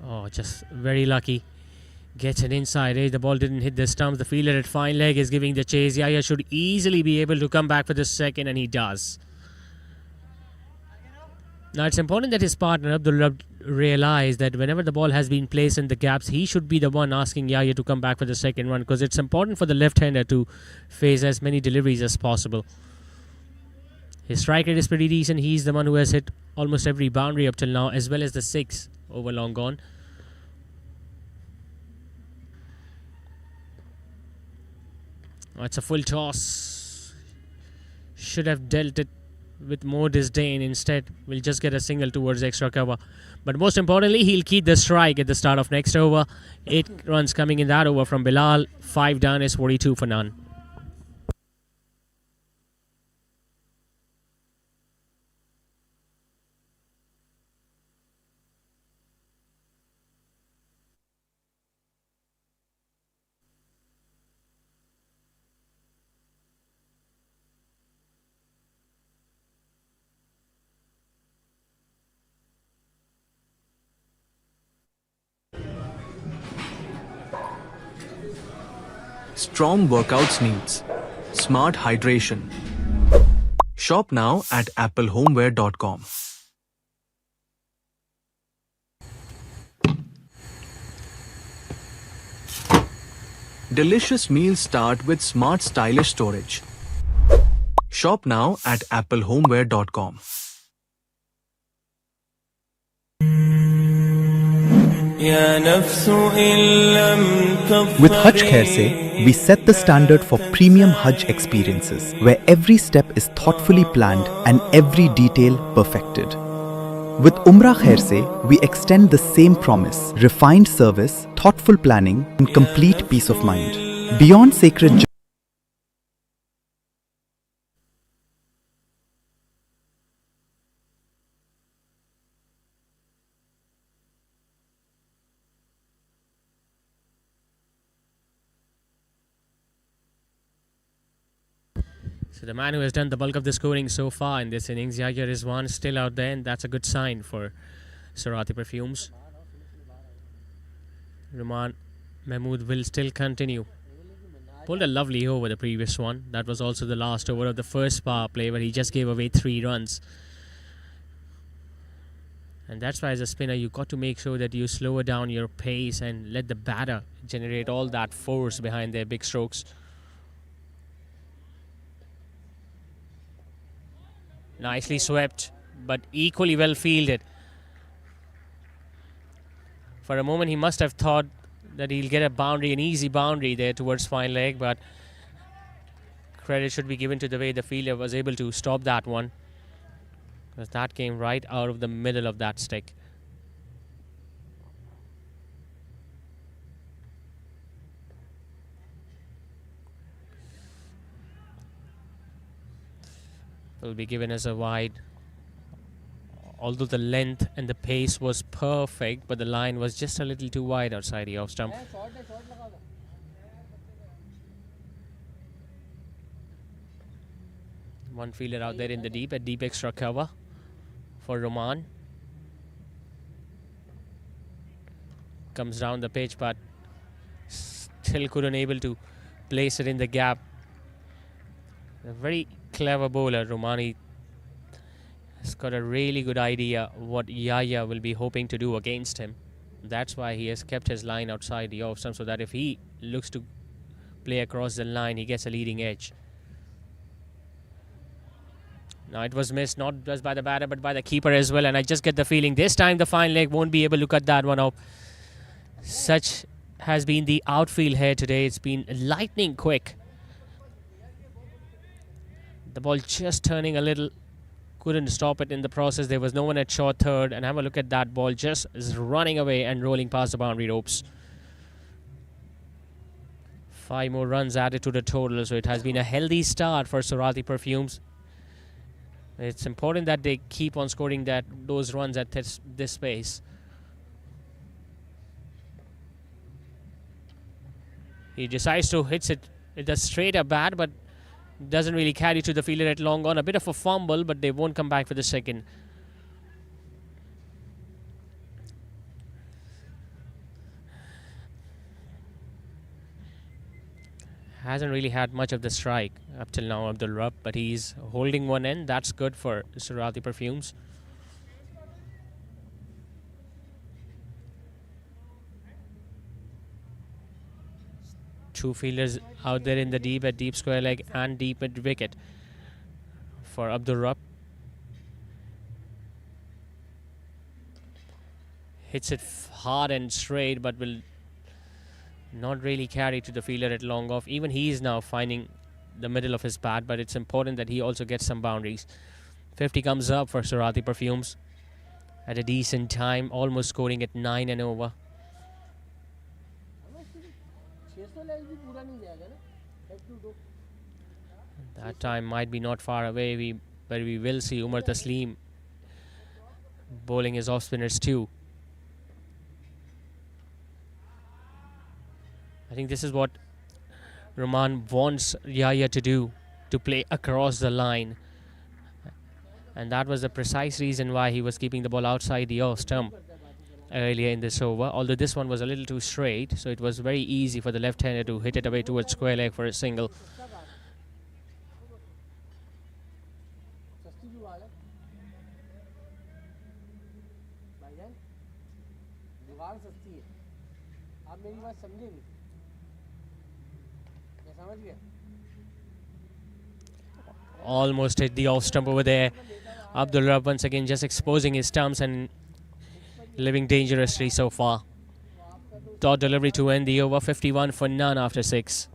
Oh, just very lucky. Gets an inside edge. The ball didn't hit the stumps. The fielder at fine leg is giving the chase. Yahya should easily be able to come back for the second, and he does. Now, it's important that his partner, Abdul Rabb, realize that whenever the ball has been placed in the gaps, he should be the one asking Yahya to come back for the second one, because it's important for the left-hander to face as many deliveries as possible. His strike rate is pretty decent. He's the one who has hit almost every boundary up till now, as well as the 6 over long gone. Oh, it's a full toss. Should have dealt it with more disdain. Instead, we'll just get a single towards extra cover. But most importantly, he'll keep the strike at the start of next over. 8 runs coming in that over from Bilal. 5 down is 42 for none. Strong workouts needs smart hydration. Shop now at applehomeware.com. Delicious meals start with smart stylish storage. Shop now at applehomeware.com. With Hajj Khair Se, we set the standard for premium Hajj experiences, where every step is thoughtfully planned and every detail perfected. With Umrah Khair Se, we extend the same promise: refined service, thoughtful planning, and complete peace of mind. Beyond sacred So the man who has done the bulk of the scoring so far in this innings, Yahya Rizwan, still out there, and that's a good sign for Surati Perfumes. Rahman Mahmood will still continue. Pulled a lovely over the previous one. That was also the last over of the first power play, but he just gave away 3 runs. And that's why, as a spinner, you got to make sure that you slow down your pace and let the batter generate all that force behind their big strokes. Nicely swept, but equally well fielded. For a moment, he must have thought that he'll get a boundary, an easy boundary there towards fine leg, but credit should be given to the way the fielder was able to stop that one, because that came right out of the middle of that stick. will be given as a wide. Although the length and the pace was perfect, but the line was just a little too wide outside the off stump. One fielder out there in the deep, a deep extra cover for Roman. Comes down the pitch, but still couldn't able to place it in the gap. A very clever bowler, Romani. Has got a really good idea what Yaya will be hoping to do against him. That's why he has kept his line outside the off stump, so that if he looks to play across the line, he gets a leading edge. Now it was missed, not just by the batter but by the keeper as well, and I just get the feeling this time the fine leg won't be able to cut that one off. Such has been the outfield here today. It's been lightning quick. The ball just turning a little. Couldn't stop it in the process. There was no one at short third, and have a look at that ball just running away and rolling past the boundary ropes. 5 more runs added to the total, so it has been a healthy start for Surati Perfumes. It's important that they keep on scoring those runs at this pace. He decides to hit it with a straighter bat, but doesn't really carry to the fielder at long on. A bit of a fumble, but they won't come back for the second. Hasn't really had much of the strike up till now, Abdul Rabb, but he's holding one end. That's good for Surati Perfumes. Two fielders out there in the deep at deep square leg and deep at wicket for Abdul Rabb. Hits it hard and straight, but will not really carry to the fielder at long off. Even he is now finding the middle of his bat, but it's important that he also gets some boundaries. 50 comes up for Surati Perfumes at a decent time, almost scoring at 9 and over. That time might be not far away, but we will see Umar Taslim bowling his off spinners too. I think this is what Rahman wants Yahya to do, to play across the line. And that was the precise reason why he was keeping the ball outside the off stump earlier in this over. Although this one was a little too straight, so it was very easy for the left-hander to hit it away towards square leg for a single. Almost hit the off stump over there. Abdul Rabb once again just exposing his stumps and living dangerously so far. Dot delivery to end the over. 51 for none after 6.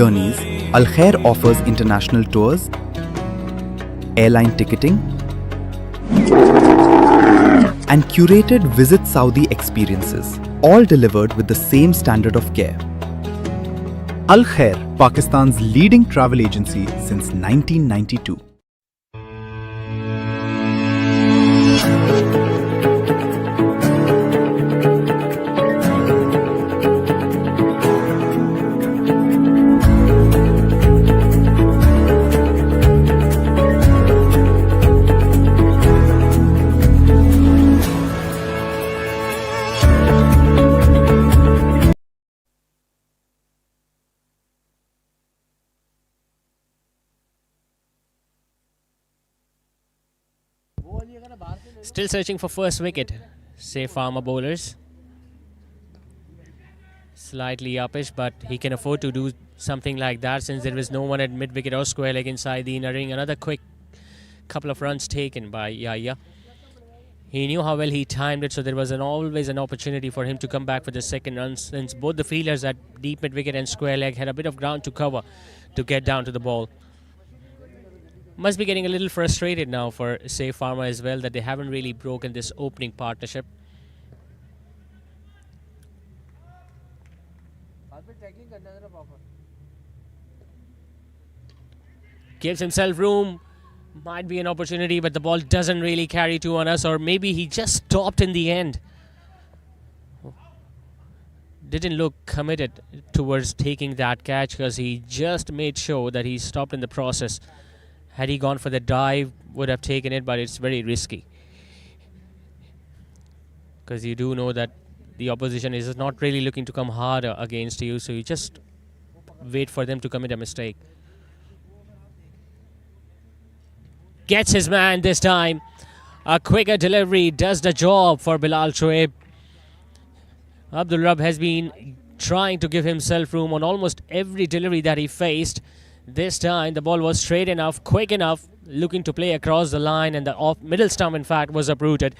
Journeys, Al Khair offers international tours, airline ticketing, and curated Visit Saudi experiences, all delivered with the same standard of care. Al Khair, Pakistan's leading travel agency since 1992. Still searching for first wicket. Say Pharma bowlers. Slightly uppish, but he can afford to do something like that since there was no one at mid-wicket or square leg inside the inner ring. Another quick couple of runs taken by Yahya. He knew how well he timed it, so there was always an opportunity for him to come back for the second run since both the fielders at deep mid-wicket and square leg had a bit of ground to cover to get down to the ball. Must be getting a little frustrated now for, say, Pharma as well, that they haven't really broken this opening partnership. Gives himself room. Might be an opportunity, but the ball doesn't really carry to on us, or maybe he just stopped in the end. Didn't look committed towards taking that catch because he just made sure that he stopped in the process. Had he gone for the dive, would have taken it, but it's very risky. Because you do know that the opposition is not really looking to come harder against you, so you just wait for them to commit a mistake. Gets his man this time. A quicker delivery does the job for Bilal Shoaib. Abdul Rabb has been trying to give himself room on almost every delivery that he faced. This time the ball was straight enough, quick enough, looking to play across the line, and the off middle stump in fact was uprooted.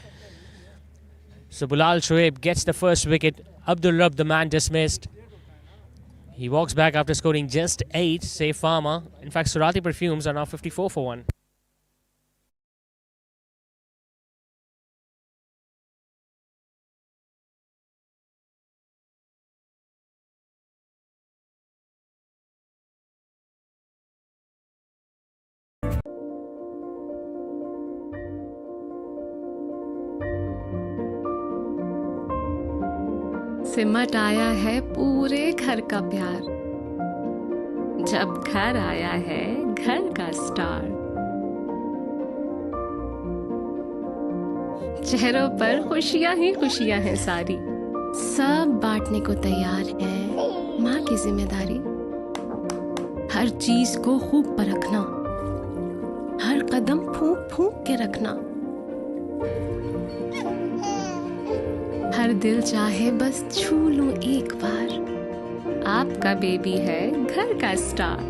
So Bilal Shoaib gets the first wicket. Abdul Rabb, the man, dismissed. He walks back after scoring just 8, say Pharma. In fact, Surati Perfumes are now 54 for 1. सिमट आया है पूरे घर का प्यार, जब घर आया है घर का स्टार। चेहरों पर खुशियां ही खुशियां हैं सारी, सब बांटने को तैयार है माँ की जिम्मेदारी। हर चीज को खूब परखना, हर कदम फूंक फूंक के रखना। हर दिल चाहे बस छू लूं एक बार, आपका बेबी है घर का स्टार।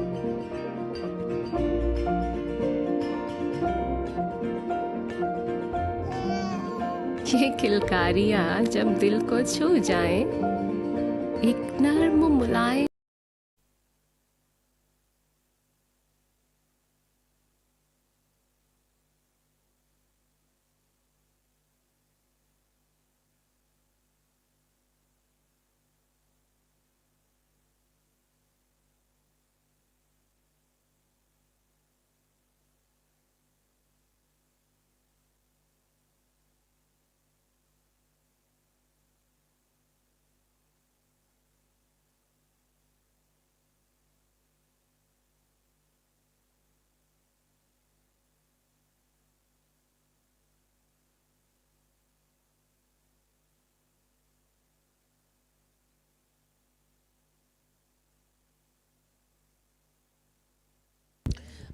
ये किलकारियां जब दिल को छू जाएं, एक नर्म मुलायम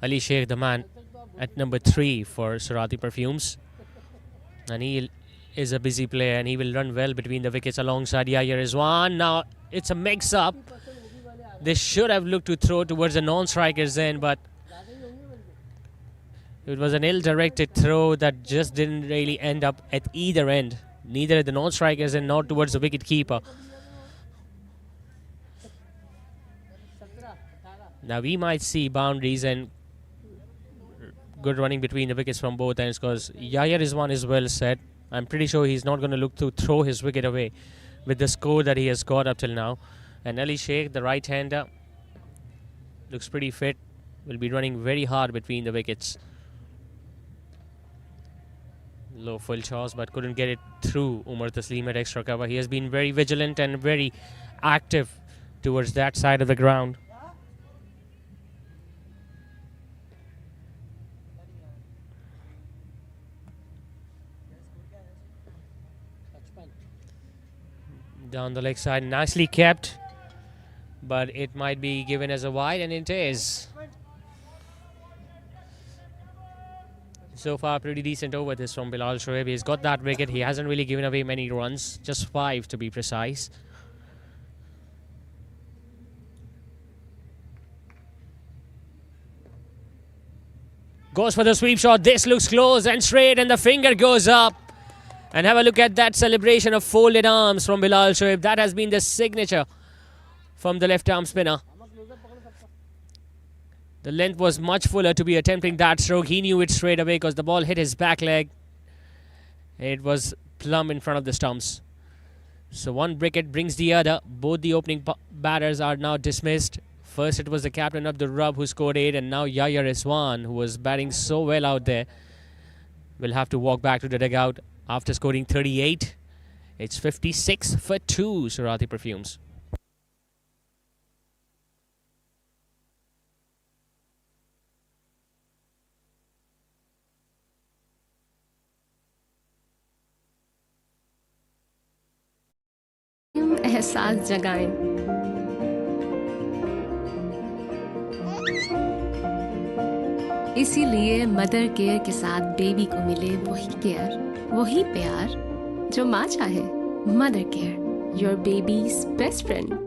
Ali Sheikh, the man, at number 3 for Surati Perfumes. And he is a busy player and he will run well between the wickets alongside Yahya Rizwan. Now it's a mix-up. They should have looked to throw towards the non-strikers end, but it was an ill-directed throw that just didn't really end up at either end. Neither at the non-strikers end nor towards the wicket-keeper. Now we might see boundaries and good running between the wickets from both ends, because Yahya Rizwan is well set. I'm pretty sure he's not going to look to throw his wicket away with the score that he has got up till now. And Ali Sheikh, the right-hander, looks pretty fit. Will be running very hard between the wickets. Low full toss, but couldn't get it through Umar Taslim at extra cover. He has been very vigilant and very active towards that side of the ground. Down the leg side, nicely kept, but it might be given as a wide, and it is. So far, pretty decent over this from Bilal Shoaib. He's got that wicket. He hasn't really given away many runs, just 5 to be precise. Goes for the sweep shot. This looks close and straight, and the finger goes up. And have a look at that celebration of folded arms from Bilal Shoaib. That has been the signature from the left-arm spinner. The length was much fuller to be attempting that stroke. He knew it straight away because the ball hit his back leg. It was plumb in front of the stumps. So one wicket brings the other. Both the opening batters are now dismissed. First, it was the captain of the Rub who scored 8, and now Yahya Rizwan, who was batting so well out there, will have to walk back to the dugout after scoring 38. It's 56 for 2, Surati Perfumes. एहसास जगाएं। इसीलिए mother care के साथ baby को मिले वही care, वही प्यार जो माँ चाहे। Mother care, your babies best friend.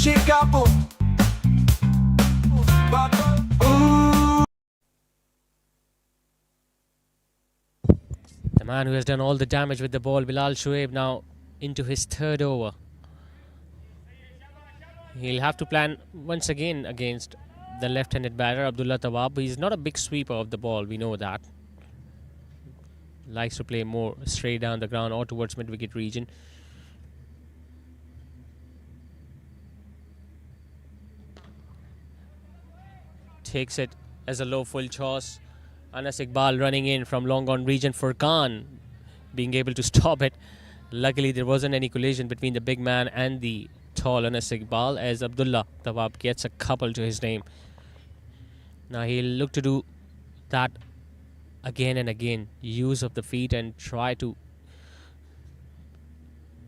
The man who has done all the damage with the ball, Bilal Shoaib, now into his third over. He'll have to plan once again against the left-handed batter, Abdullah Tawab. He's not a big sweeper of the ball, we know that. Likes to play more straight down the ground or towards mid-wicket region. Takes it as a low full toss. Anas Iqbal running in from long on region. Furqan being able to stop it. Luckily, there wasn't any collision between the big man and the tall Anas Iqbal, as Abdullah Tawab gets a couple to his name. Now he'll look to do that again and again. Use of the feet and try to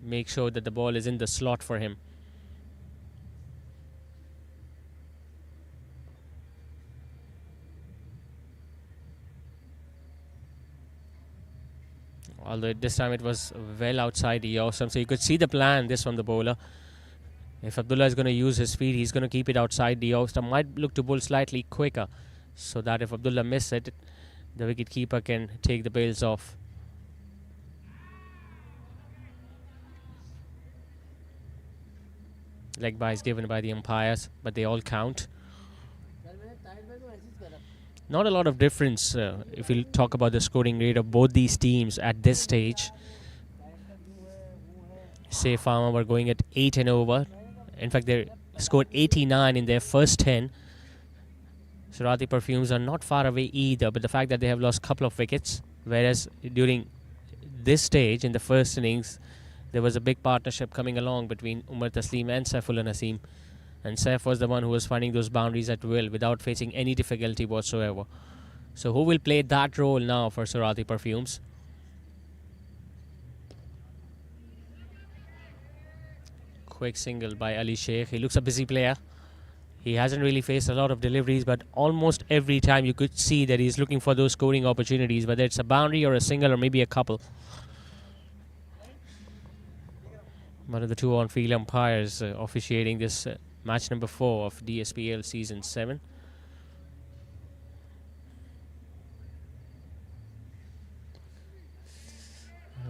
make sure that the ball is in the slot for him. Although this time it was well outside the off stump, so you could see the plan this from the bowler. If Abdullah is going to use his feet, he's going to keep it outside the off stump. Might look to bowl slightly quicker, so that if Abdullah misses it, the wicket keeper can take the bails off. Leg bye is given by the umpires, but they all count. Not a lot of difference if we talk about the scoring rate of both these teams at this stage. Say Pharma were going at 8 and over. In fact, they scored 89 in their first 10. Surati Perfumes are not far away either, but the fact that they have lost a couple of wickets, whereas during this stage in the first innings, there was a big partnership coming along between Umar Taslim and Saifullah Naseem. And Saif was the one who was finding those boundaries at will without facing any difficulty whatsoever. So who will play that role now for Surati Perfumes? Quick single by Ali Sheikh. He looks a busy player. He hasn't really faced a lot of deliveries, but almost every time you could see that he's looking for those scoring opportunities, whether it's a boundary or a single or maybe a couple. One of the two on-field umpires officiating this match number 4 of DSPL Season 7.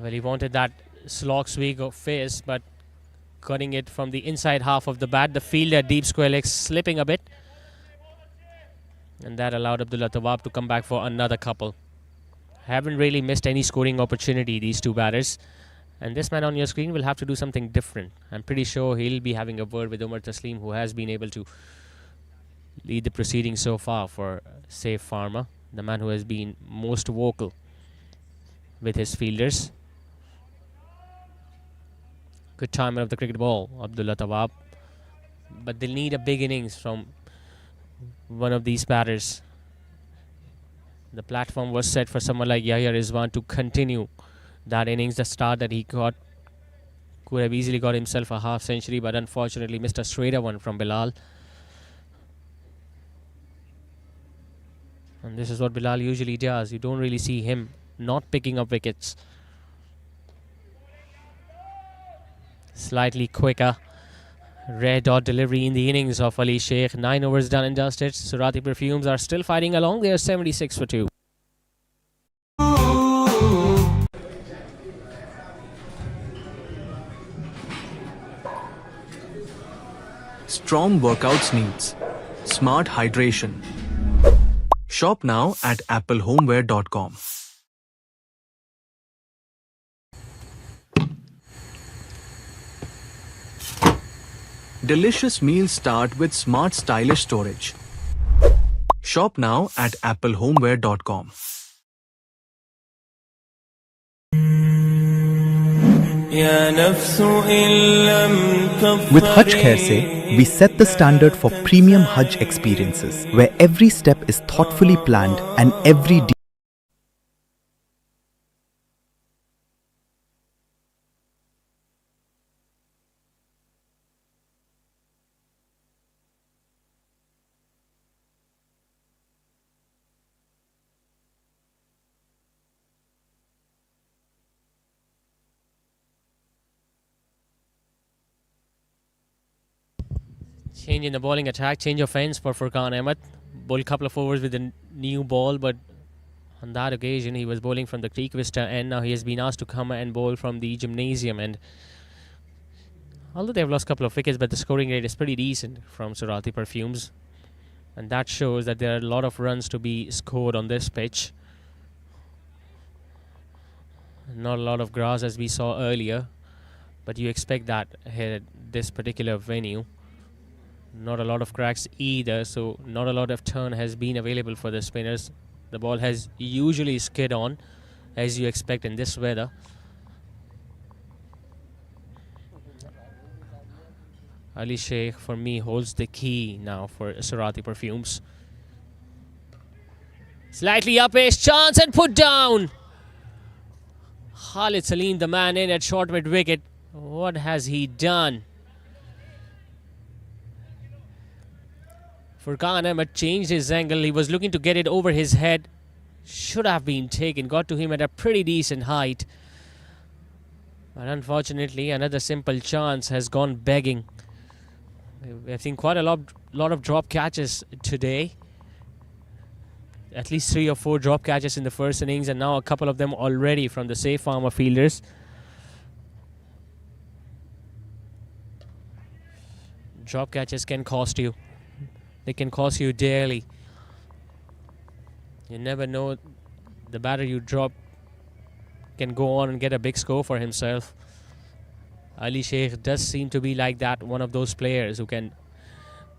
Well, he wanted that slog sweep of face, but cutting it from the inside half of the bat. The fielder, deep square leg, slipping a bit. And that allowed Abdullah Tawab to come back for another couple. Haven't really missed any scoring opportunity, these two batters. And this man on your screen will have to do something different. I'm pretty sure he'll be having a word with Umar Taslim, who has been able to lead the proceedings so far for Safe Pharma, the man who has been most vocal with his fielders. Good timing of the cricket ball, Abdullah Tawab. But they'll need a big innings from one of these batters. The platform was set for someone like Yahya Rizwan to continue that innings. The start that he got could have easily got himself a half century, but unfortunately missed a straighter one from Bilal. And this is what Bilal usually does. You don't really see him not picking up wickets. Slightly quicker red dot delivery in the innings of Ali Sheikh. 9 overs done and dusted. Surati Perfumes are still fighting along. They are 76 for 2. Strong workouts needs smart hydration. Shop now at applehomeware.com. Delicious meals start with smart stylish storage. Shop now at applehomeware.com. With Hajj Khair Se, we set the standard for premium Hajj experiences, where every step is thoughtfully planned and every Change in the bowling attack, change of ends for Furqan Ahmed. Bowled a couple of overs with a new ball, but on that occasion he was bowling from the Creek Vista end. Now he has been asked to come and bowl from the Gymnasium end. Although they've lost a couple of wickets, but the scoring rate is pretty decent from Surati Perfumes. And that shows that there are a lot of runs to be scored on this pitch. Not a lot of grass as we saw earlier, but you expect that here at this particular venue. Not a lot of cracks either, so not a lot of turn has been available for the spinners. The ball has usually skid on, as you expect in this weather. Ali Sheikh, for me, holds the key now for Surati Perfumes. Slightly up ace, chance and put down. Khalid Salim, the man in at short mid wicket. What has he done? Furqan Ahmed changed his angle. He was looking to get it over his head. Should have been taken. Got to him at a pretty decent height. But unfortunately, another simple chance has gone begging. We've seen quite a lot of drop catches today. At least 3 or 4 drop catches in the first innings, and now a couple of them already from the safe Pharma fielders. Drop catches can cost you. They can cost you dearly. You never know. The batter you drop can go on and get a big score for himself. Ali Sheikh does seem to be like that, one of those players who can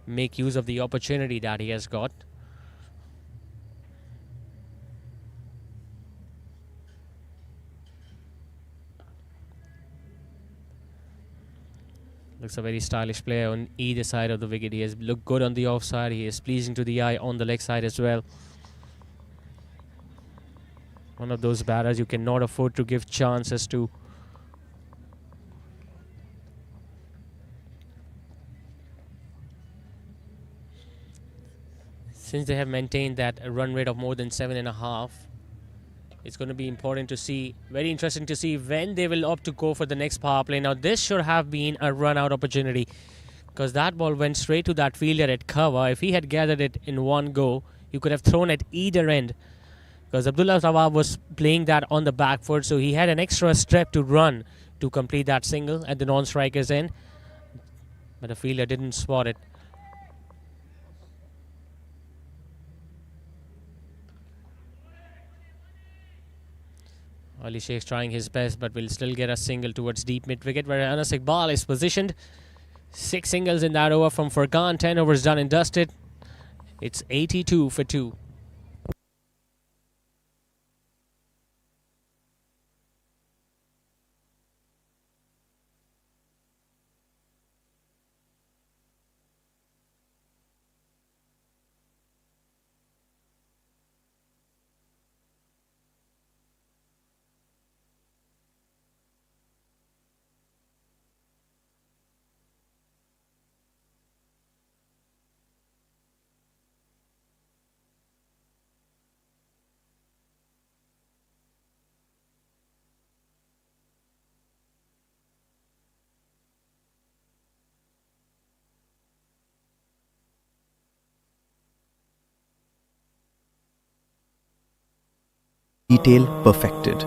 make use of the opportunity that he has got. Looks a very stylish player on either side of the wicket. He has looked good on the offside. He is pleasing to the eye on the leg side as well. One of those batters you cannot afford to give chances to. Since they have maintained that run rate of more than 7.5, it's going to be important to see, very interesting to see when they will opt to go for the next power play. Now this should have been a run out opportunity, because that ball went straight to that fielder at cover. If he had gathered it in one go, you could have thrown at either end, because Abdullah Tawab was playing that on the back foot, so he had an extra step to run to complete that single at the non-striker's end, but the fielder didn't spot it. Ali Sheikh's trying his best, but will still get a single towards deep mid-wicket where Anas Iqbal is positioned. 6 singles in that over from Furqan, 10 overs done and dusted. It's 82 for 2. Detail perfected.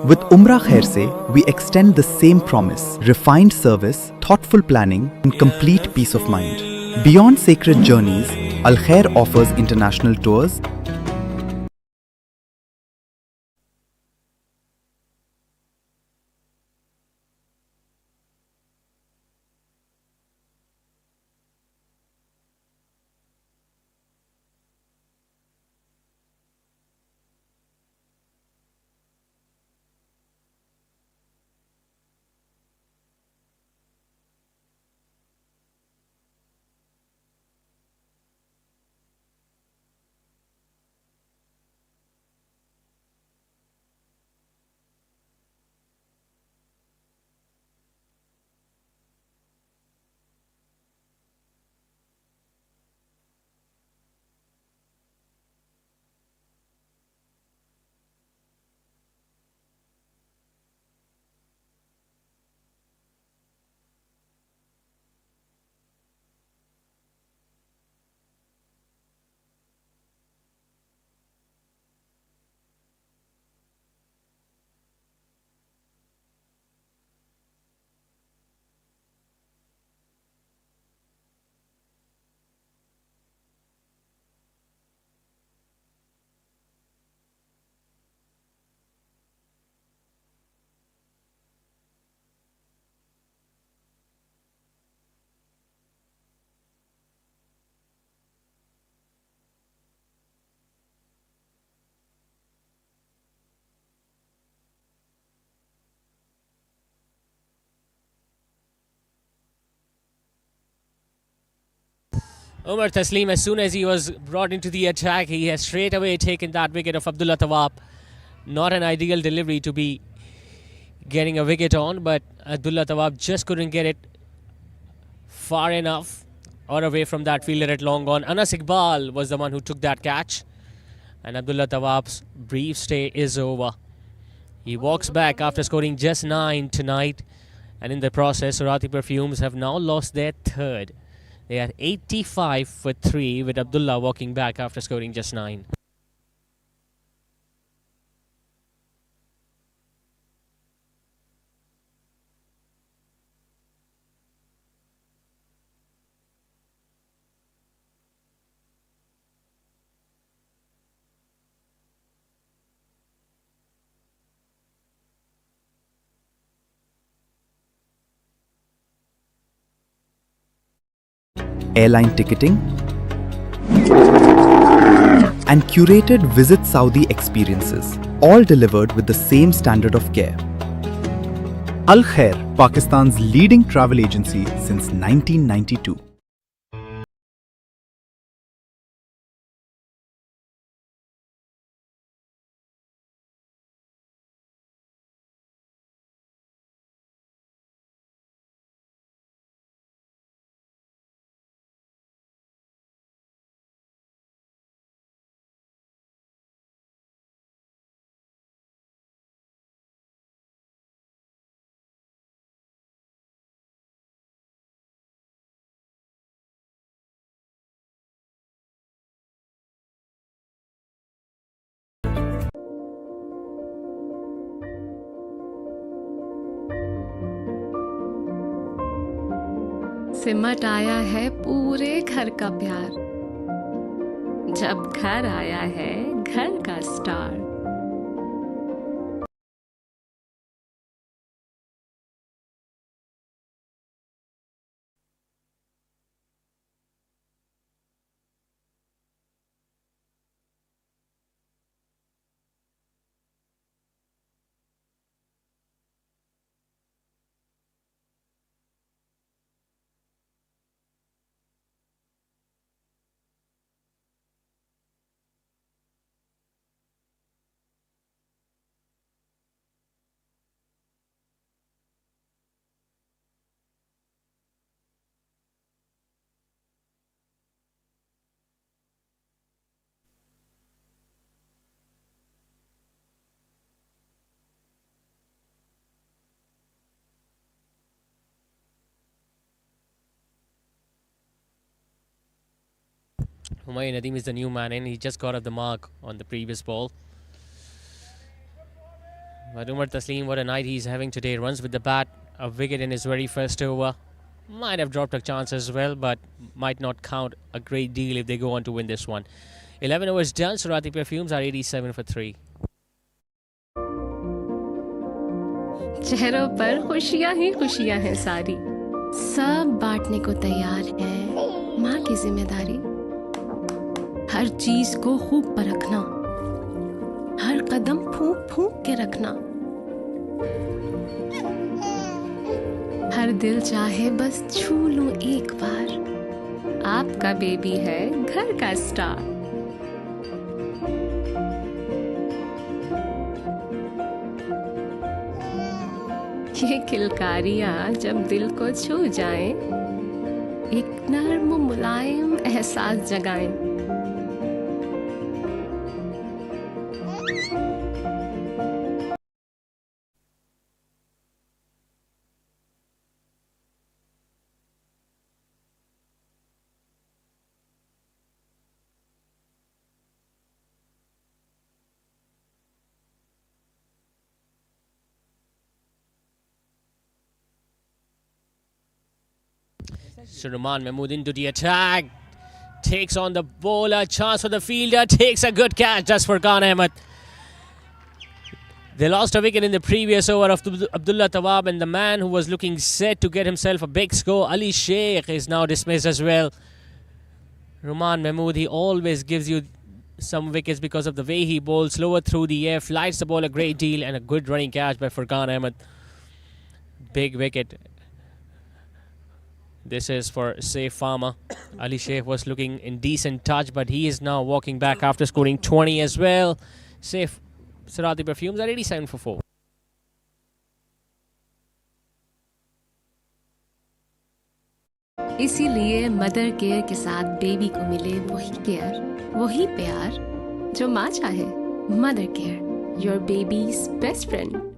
With Umrah Khair Se, we extend the same promise: refined service, thoughtful planning, and complete peace of mind. Beyond sacred journeys, Al Khair offers international tours, Umar Taslim, as soon as he was brought into the attack, he has straight away taken that wicket of Abdullah Tawab. Not an ideal delivery to be getting a wicket on, but Abdullah Tawab just couldn't get it far enough or away from that fielder at long on. Anas Iqbal was the one who took that catch, and Abdullah Tawab's brief stay is over. He walks back after scoring just 9 tonight, and in the process, Surati Perfumes have now lost their third. They are 85 for 3 with Abdullah walking back after scoring just 9. Airline ticketing, and curated Visit Saudi experiences, all delivered with the same standard of care. Al Khair, Pakistan's leading travel agency since 1992. सिमट आया है पूरे घर का प्यार, जब घर आया है घर का star. Humayun Nadeem is the new man in. He just got off the mark on the previous ball. But Umar Taslim, what a night he's having today. Runs with the bat, a wicket in his very first over. Might have dropped a chance as well, but might not count a great deal if they go on to win this one. 11 overs done. Surati Perfumes are 87 for 3. चेहरों पर खुशियां ही खुशियां हैं सारी, सब बांटने को तैयार है माँ की जिम्मेदारी। हर चीज को खूब परखना, हर कदम फूंक फूंक के रखना, हर दिल चाहे बस छू लूं एक बार, आपका बेबी है घर का स्टार। ये किलकारियां जब दिल को छू जाएं, एक नर्म मुलायम एहसास जगाएं। Sulaiman Mahmood into the attack. Takes on the bowler. Chance for the fielder. Takes a good catch just for Khan Ahmed. They lost a wicket in the previous over of Abdullah Tawab, and the man who was looking set to get himself a big score, Ali Sheikh, is now dismissed as well. Sulaiman Mahmood, he always gives you some wickets because of the way he bowls slower through the air, flights the ball a great deal, and a good running catch by Furqan Ahmed. Big wicket. This is for Safe Pharma. Ali Sheikh was looking in decent touch, but he is now walking back after scoring 20 as well. Safe Surati Perfumes are 87 for 4. इसीलिए mother care के साथ baby को मिले वही care, वही प्यार जो माँ चाहे। Mother care, your babies best friend.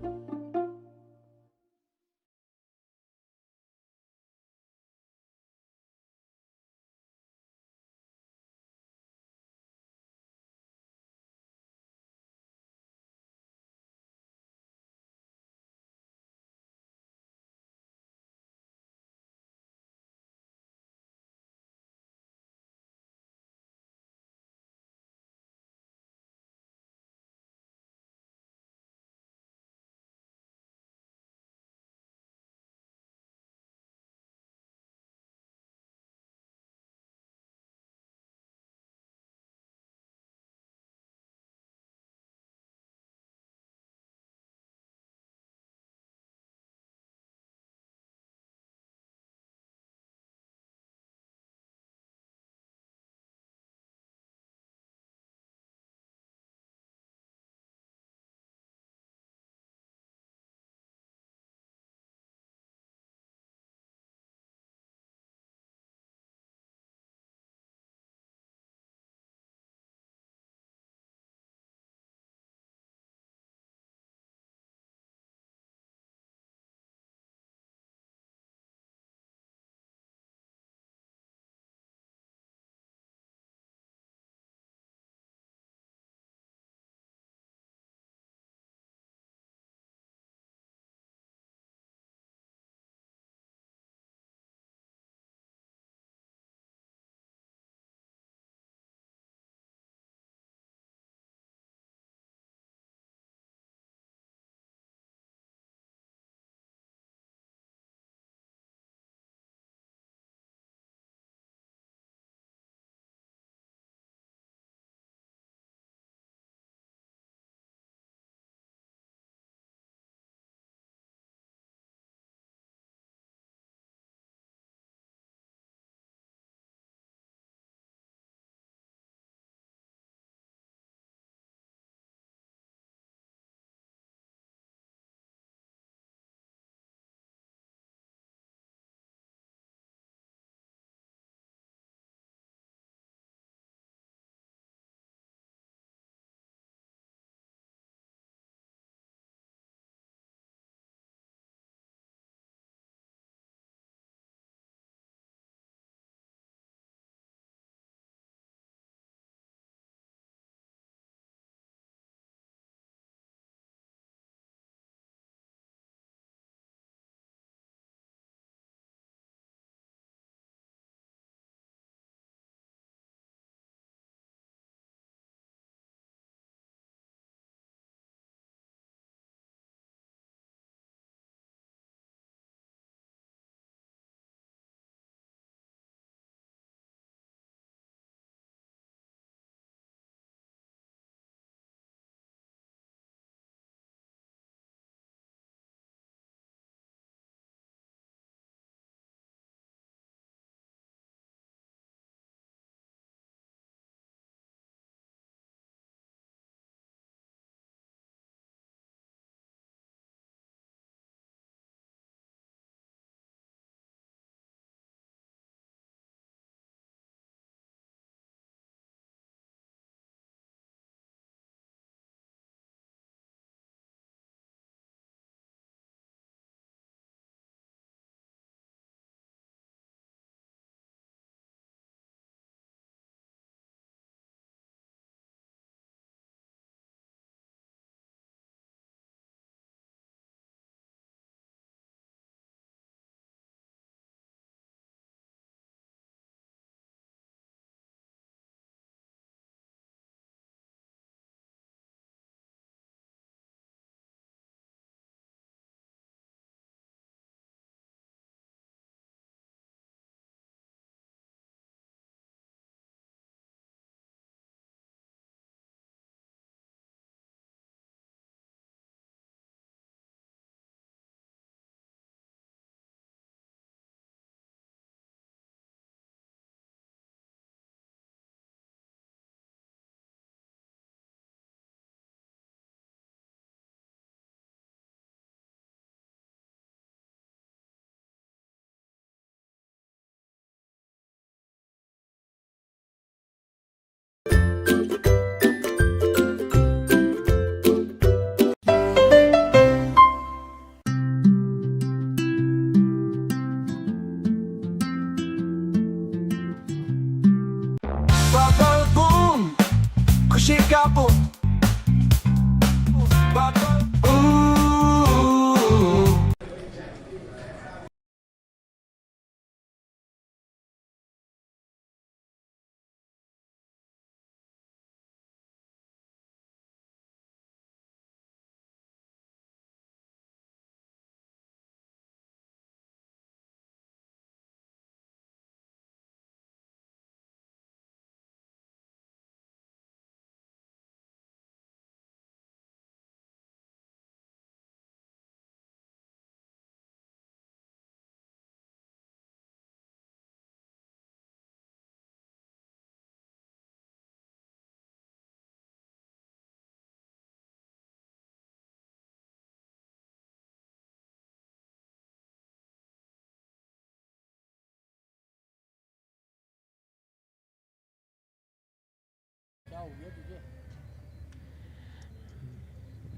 kushikapo.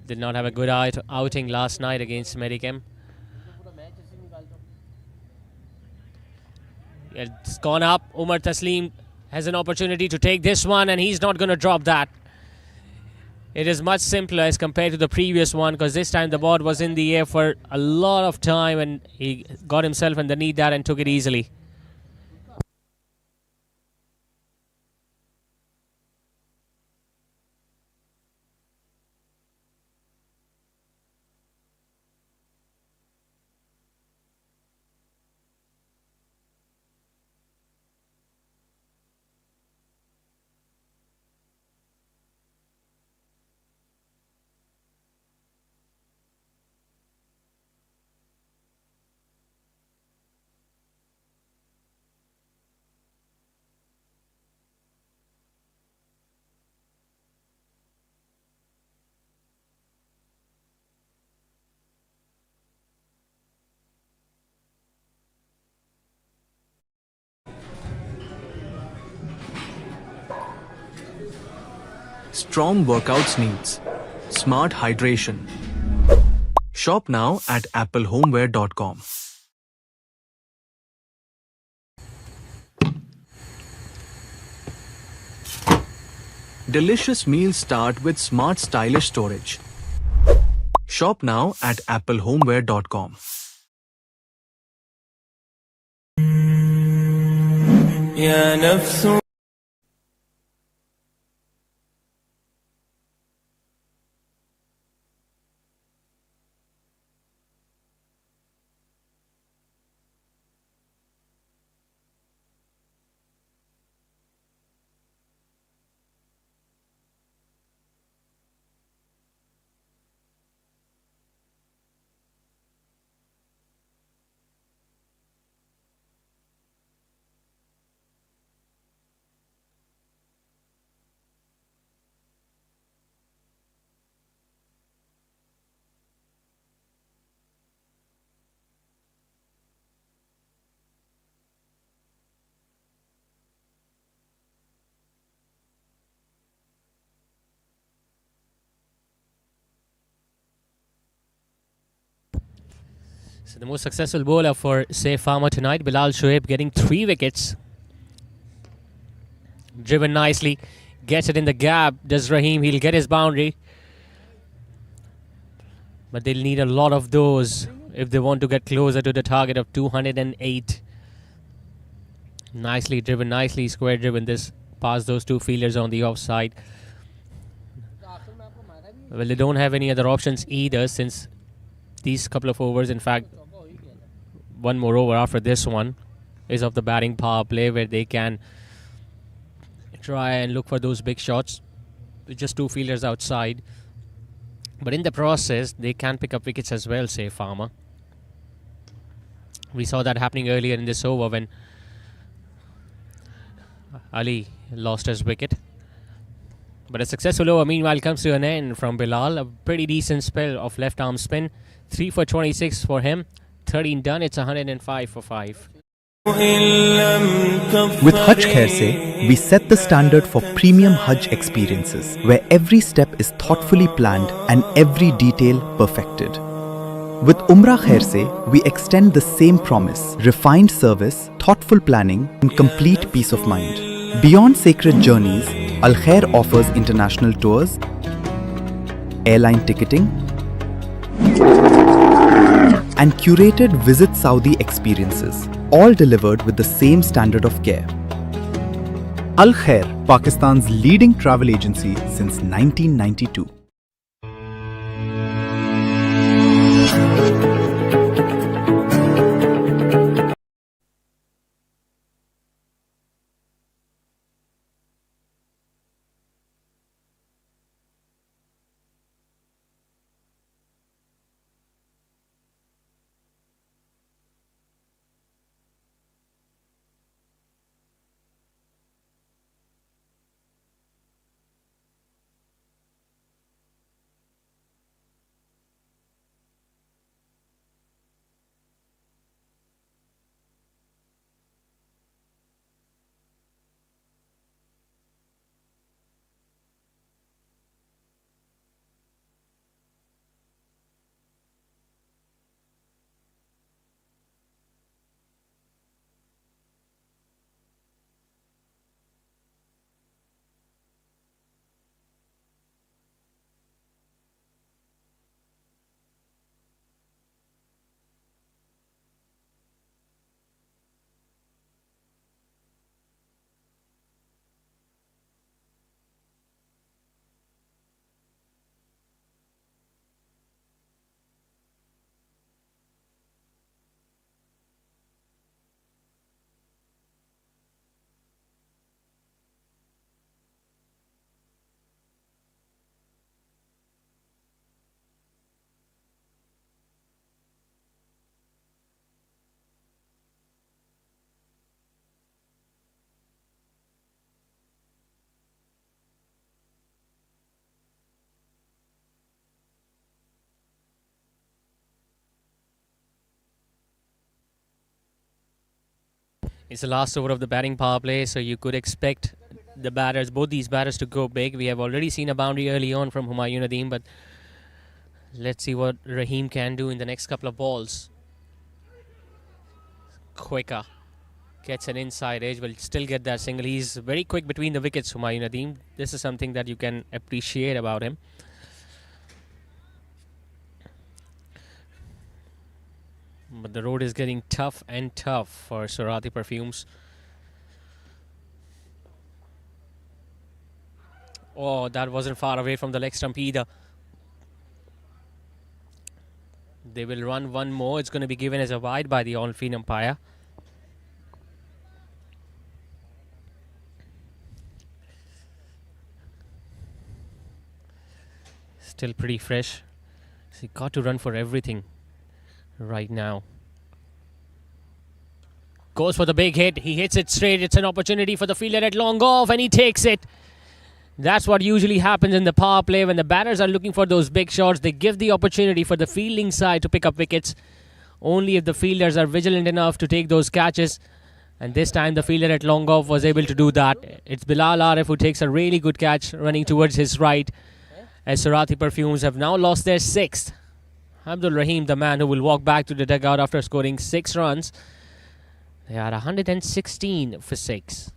Did not have a good outing last night against Medicam. It's gone up. Umar Taslim has an opportunity to take this one, and he's not going to drop that. It is much simpler as compared to the previous one, because this time the ball was in the air for a lot of time and he got himself underneath that and took it easily. Strong workouts needs smart hydration. Shop now at applehomeware.com. Delicious meals start with smart stylish storage. Shop now at applehomeware.com. يا نفس So the most successful bowler for Pharma tonight, Bilal Shoaib, getting 3 wickets. Driven nicely, gets it in the gap. Does Rahim, he'll get his boundary. But they'll need a lot of those if they want to get closer to the target of 208. Nicely driven, nicely square driven this past those 2 fielders on the offside. Well, they don't have any other options either, since these couple of overs, in fact, one more over after this one, is of the batting power play, where they can try and look for those big shots with just 2 fielders outside. But in the process, they can pick up wickets as well, say Pharma. We saw that happening earlier in this over when Ali lost his wicket. But a successful over meanwhile comes to an end from Bilal. A pretty decent spell of left arm spin. 3 for 26 for him. 13 done. It's 105 for 5. With Hajj Khair Se, we set the standard for premium Hajj experiences, where every step is thoughtfully planned and every detail perfected. With Umrah Khair Se, we extend the same promise: refined service, thoughtful planning, and complete peace of mind. Beyond sacred journeys, Al Khair offers international tours, airline ticketing, and curated Visit Saudi experiences, all delivered with the same standard of care. Al Khair, Pakistan's leading travel agency since 1992. It's the last over of the batting power play, so you could expect the batters, both these batters, to go big. We have already seen a boundary early on from Humayun Nadeem, but let's see what Rahim can do in the next couple of balls. Quicker. Gets an inside edge, will still get that single. He's very quick between the wickets, Humayun Nadeem. This is something that you can appreciate about him. But the road is getting tough and tough for Surati Perfumes. Oh, that wasn't far away from the leg stump either. They will run one more. It's going to be given as a wide by the on-field umpire. Still pretty fresh. So he got to run for everything right now. Goes for the big hit. He hits it straight. It's an opportunity for the fielder at long off, and he takes it. That's what usually happens in the power play. When the batters are looking for those big shots, they give the opportunity for the fielding side to pick up wickets. Only if the fielders are vigilant enough to take those catches. And this time the fielder at long off was able to do that. It's Bilal Arif who takes a really good catch running towards his right. As Surati Perfumes have now lost their sixth. Abdul Rahim, the man who will walk back to the dugout after scoring 6 runs. They are 116 for 6.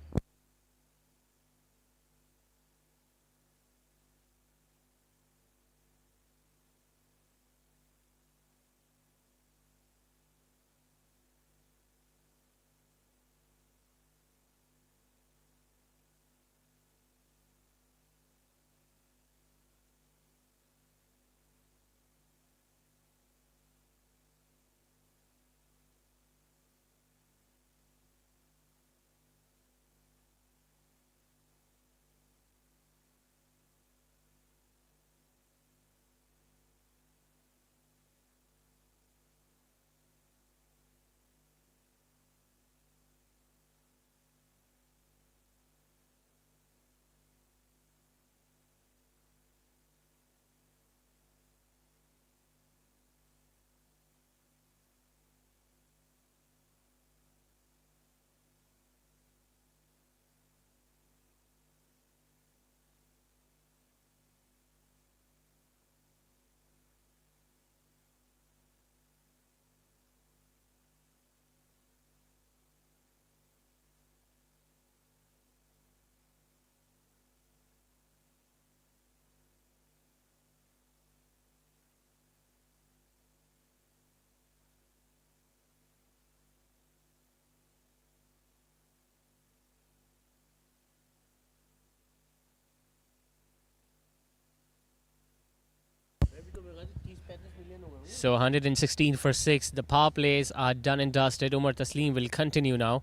So 116 for 6. The power plays are done and dusted. Umar Taslim will continue now.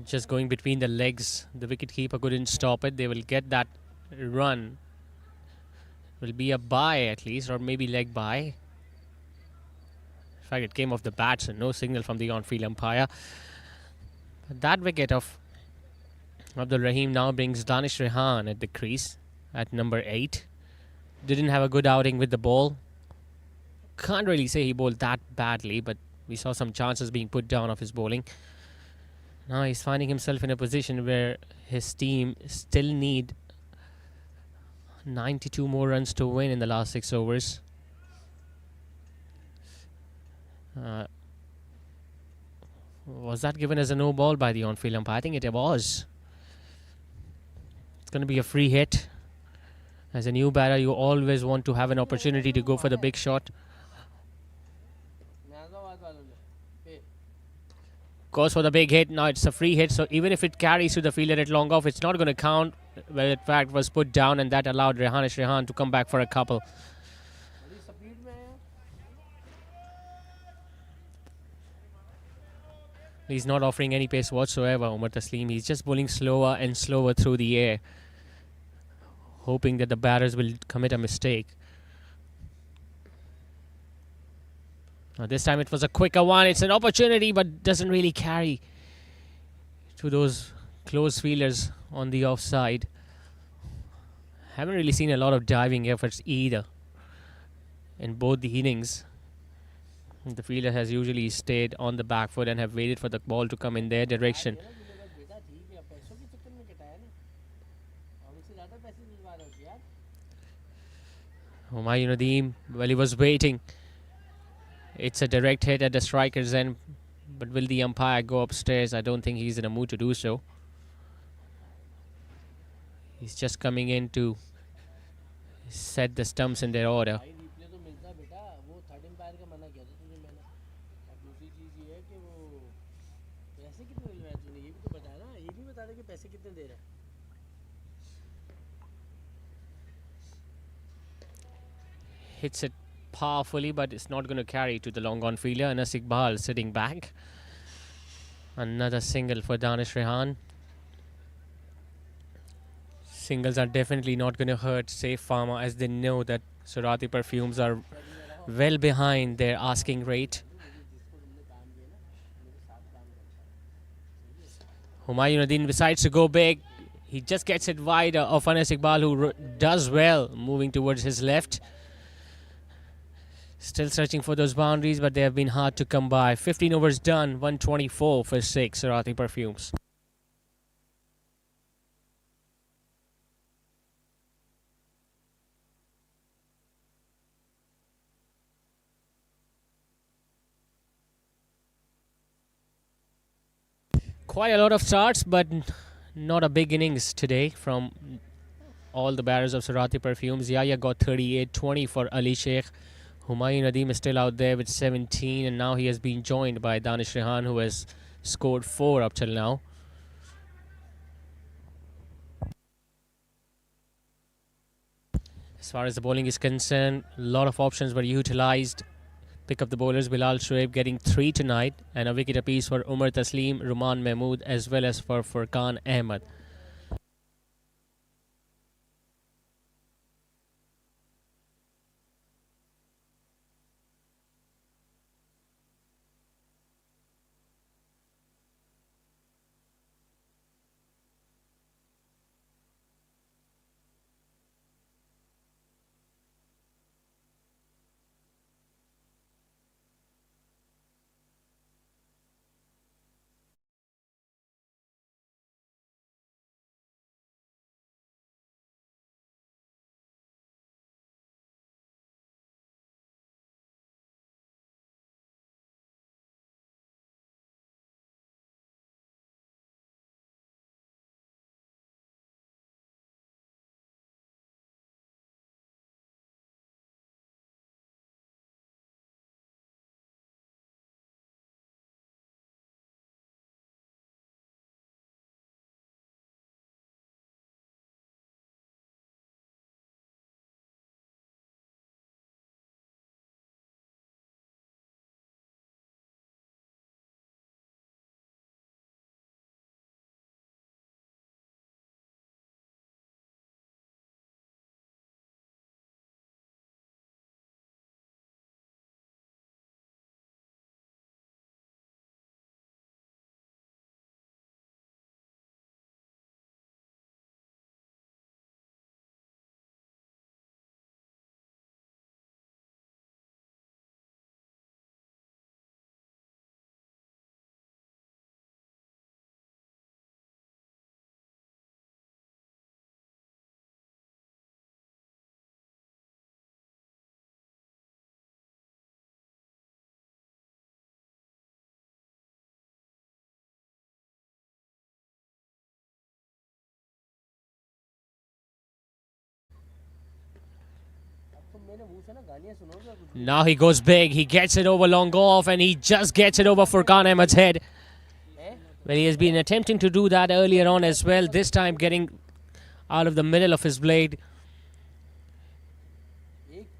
Just going between the legs. The wicketkeeper couldn't stop it. They will get that run. Will be a bye at least, or maybe leg bye. In fact, it came off the bat, so no signal from the on-field umpire. But that wicket of Abdul Rahim now brings Danish Rehan at the crease at number 8. Didn't have a good outing with the ball. Can't really say he bowled that badly, but we saw some chances being put down of his bowling. Now he's finding himself in a position where his team still need 92 more runs to win in the last 6 overs. Was that given as a no ball by the on-field umpire? I think it was. It's going to be a free hit. As a new batter, you always want to have an opportunity to go for the big shot. Goes for the big hit. Now it's a free hit, so even if it carries to the fielder at long off, it's not going to count. Well, in fact, was put down, and that allowed Rehan to come back for a couple. He's not offering any pace whatsoever, Umar Taslim. He's just bowling slower and slower through the air, hoping that the batters will commit a mistake. Now this time it was a quicker one. It's an opportunity, but doesn't really carry to those close fielders on the offside. Haven't really seen a lot of diving efforts either in both the innings. The fielder has usually stayed on the back foot and have waited for the ball to come in their direction. Humayun Nadeem, well, he was waiting. It's a direct hit at the striker's end, but will the umpire go upstairs? I don't think he's in a mood to do so. He's just coming in to set the stumps in their order. Hits it powerfully, but it's not going to carry to the long on fielder. Anas Iqbal sitting back. Another single for Danish Rehan. Singles are definitely not going to hurt Safe Pharma, as they know that Surati Perfumes are well behind their asking rate. Humayun Nadeem decides to go big. He just gets it wide of Anas Iqbal, who does well moving towards his left. Still searching for those boundaries, but they have been hard to come by. 15 overs done, 124 for 6, Surati Perfumes. Quite a lot of starts, but not a big innings today from all the batters of Surati Perfumes. Yahya got 38, 20 for Ali Sheikh. Humayun Nadeem is still out there with 17, and now he has been joined by Danish Rehan, who has scored 4 up till now. As far as the bowling is concerned, a lot of options were utilised. Pick up the bowlers, Bilal Shoaib getting 3 tonight, and a wicket apiece for Umar Taslim, Ruman Mahmood, as well as for Furqan Ahmed. Now he goes big. He gets it over long off and he just gets it over Furkan Ahmed's head. Well, he has been attempting to do that earlier on as well. This time getting out of the middle of his blade.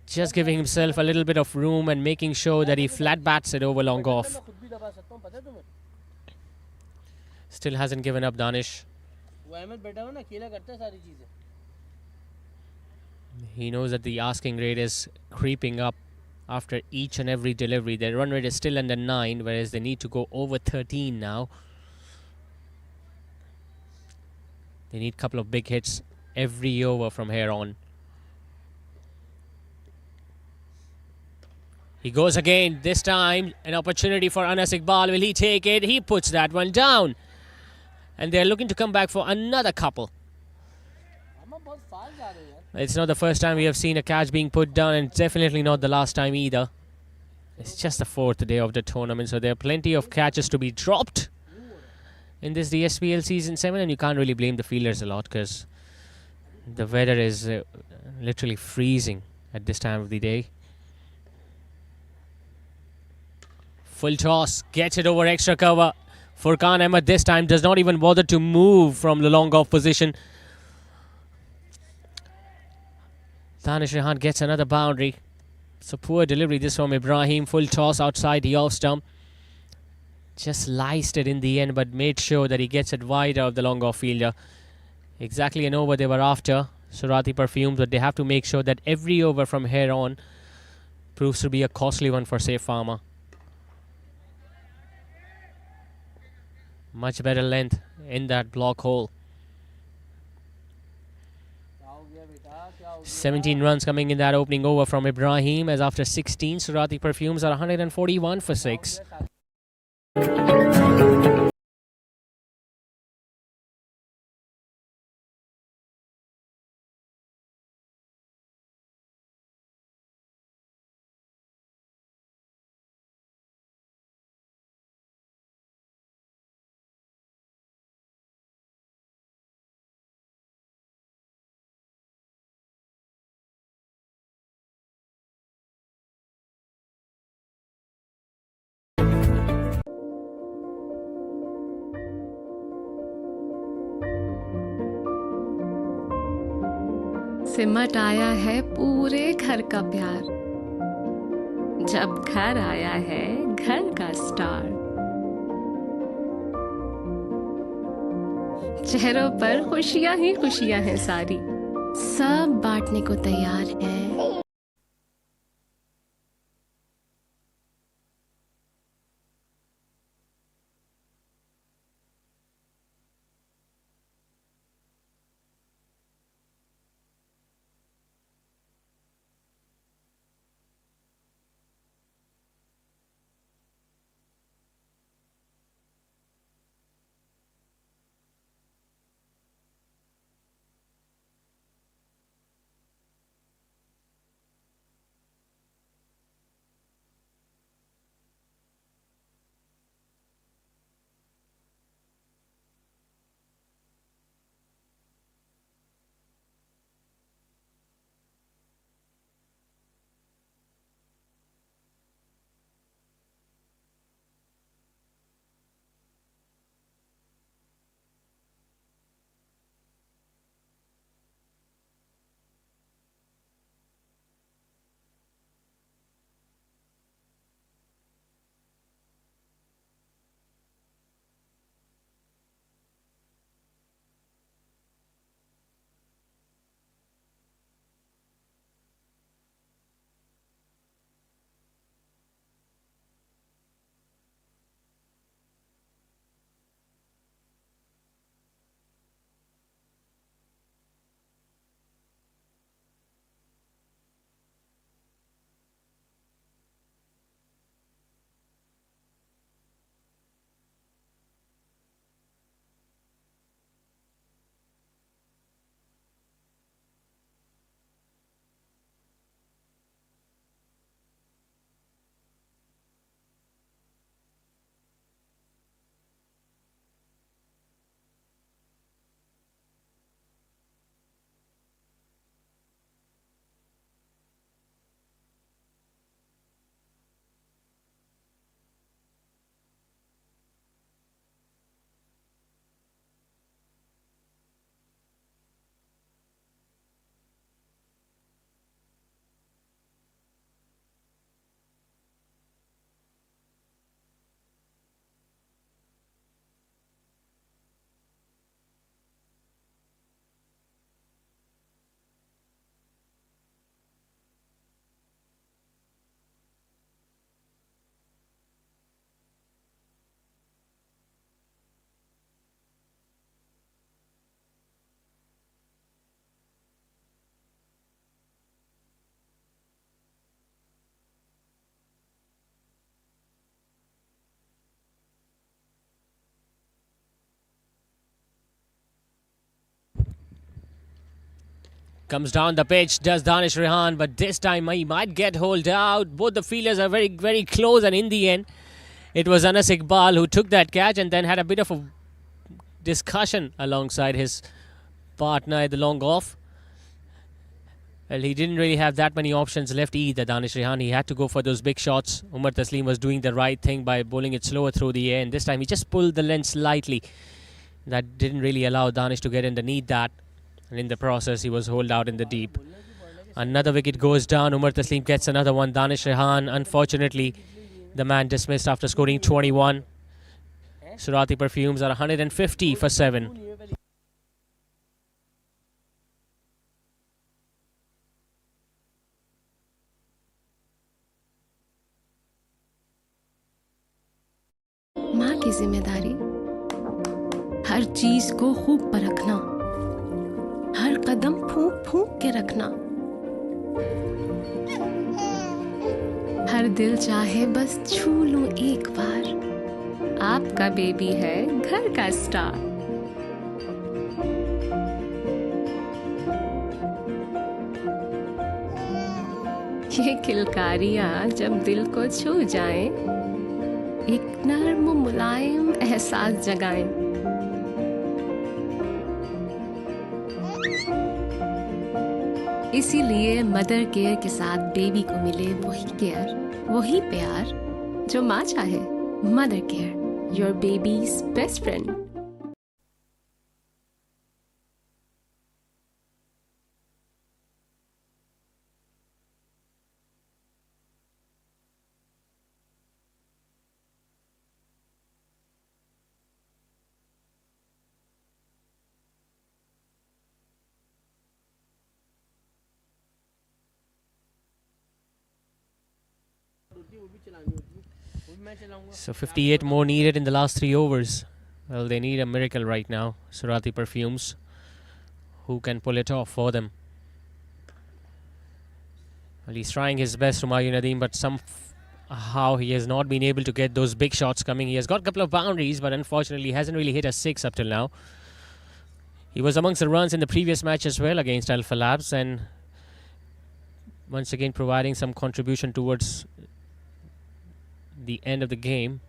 Just giving himself a little bit of room and making sure that he flat bats it over long off. Still hasn't given up, Danish. He knows that the asking rate is creeping up after each and every delivery. Their run rate is still under 9, whereas they need to go over 13 now. They need a couple of big hits every over from here on. He goes again. This time, an opportunity for Anas Iqbal. Will he take it? He puts that one down. And they're looking to come back for another couple. It's not the first time we have seen a catch being put down, and definitely not the last time either. It's just the 4th day of the tournament, so there are plenty of catches to be dropped in this DSPL Season 7, and you can't really blame the fielders a lot because the weather is literally freezing at this time of the day. Full toss, gets it over extra cover. Furkan Ahmed this time does not even bother to move from the long off position. Danish Rehan gets another boundary. It's a poor delivery this from Ibrahim. Full toss outside the off stump. Just sliced it in the end, but made sure that he gets it wider of the long off fielder. Exactly an over they were after, Surati Perfumes, but they have to make sure that every over from here on proves to be a costly one for, say, Pharma. Much better length in that block hole. 17 runs coming in that opening over from Ibrahim, as after 16, Surati Perfumes are 141 for 6. सिमट आया है पूरे घर का प्यार, जब घर आया है घर का स्टार। चेहरों पर खुशियां ही खुशियां हैं सारी, सब बांटने को तैयार है। Comes down the pitch, does Danish Rehan, but this time he might get holed out. Both the fielders are very, very close, and in the end, it was Anas Iqbal who took that catch and then had a bit of a discussion alongside his partner at the long off. Well, he didn't really have that many options left either, Danish Rehan. He had to go for those big shots. Umar Taslim was doing the right thing by bowling it slower through the air, and this time he just pulled the length slightly. That didn't really allow Danish to get underneath that, and in the process he was holed out in the deep. Another wicket goes down. Umar Taslim gets another one. Danish Rehan, unfortunately, the man dismissed after scoring 21. Surati Perfumes are 150 for 7. माँ की जिम्मेदारी हर चीज को खूब परखना, हर कदम फूंक फूंक के रखना, हर दिल चाहे बस छू लूं एक बार, आपका बेबी है घर का स्टार। ये किलकारियां जब दिल को छू जाएं, एक नर्म मुलायम एहसास जगाएं। इसीलिए मदर केयर के साथ बेबी को मिले वही केयर, वही प्यार जो माँ चाहे। Mother care, your babies best friend. So 58 more needed in the last 3 overs. Well, they need a miracle right now. Surati Perfumes, who can pull it off for them. Well, he's trying his best, Humayun Nadeem, but somehow he has not been able to get those big shots coming. He has got a couple of boundaries, but unfortunately hasn't really hit a 6 up till now. He was amongst the runs in the previous match as well against Alpha Labs, and once again providing some contribution towards the end of the game.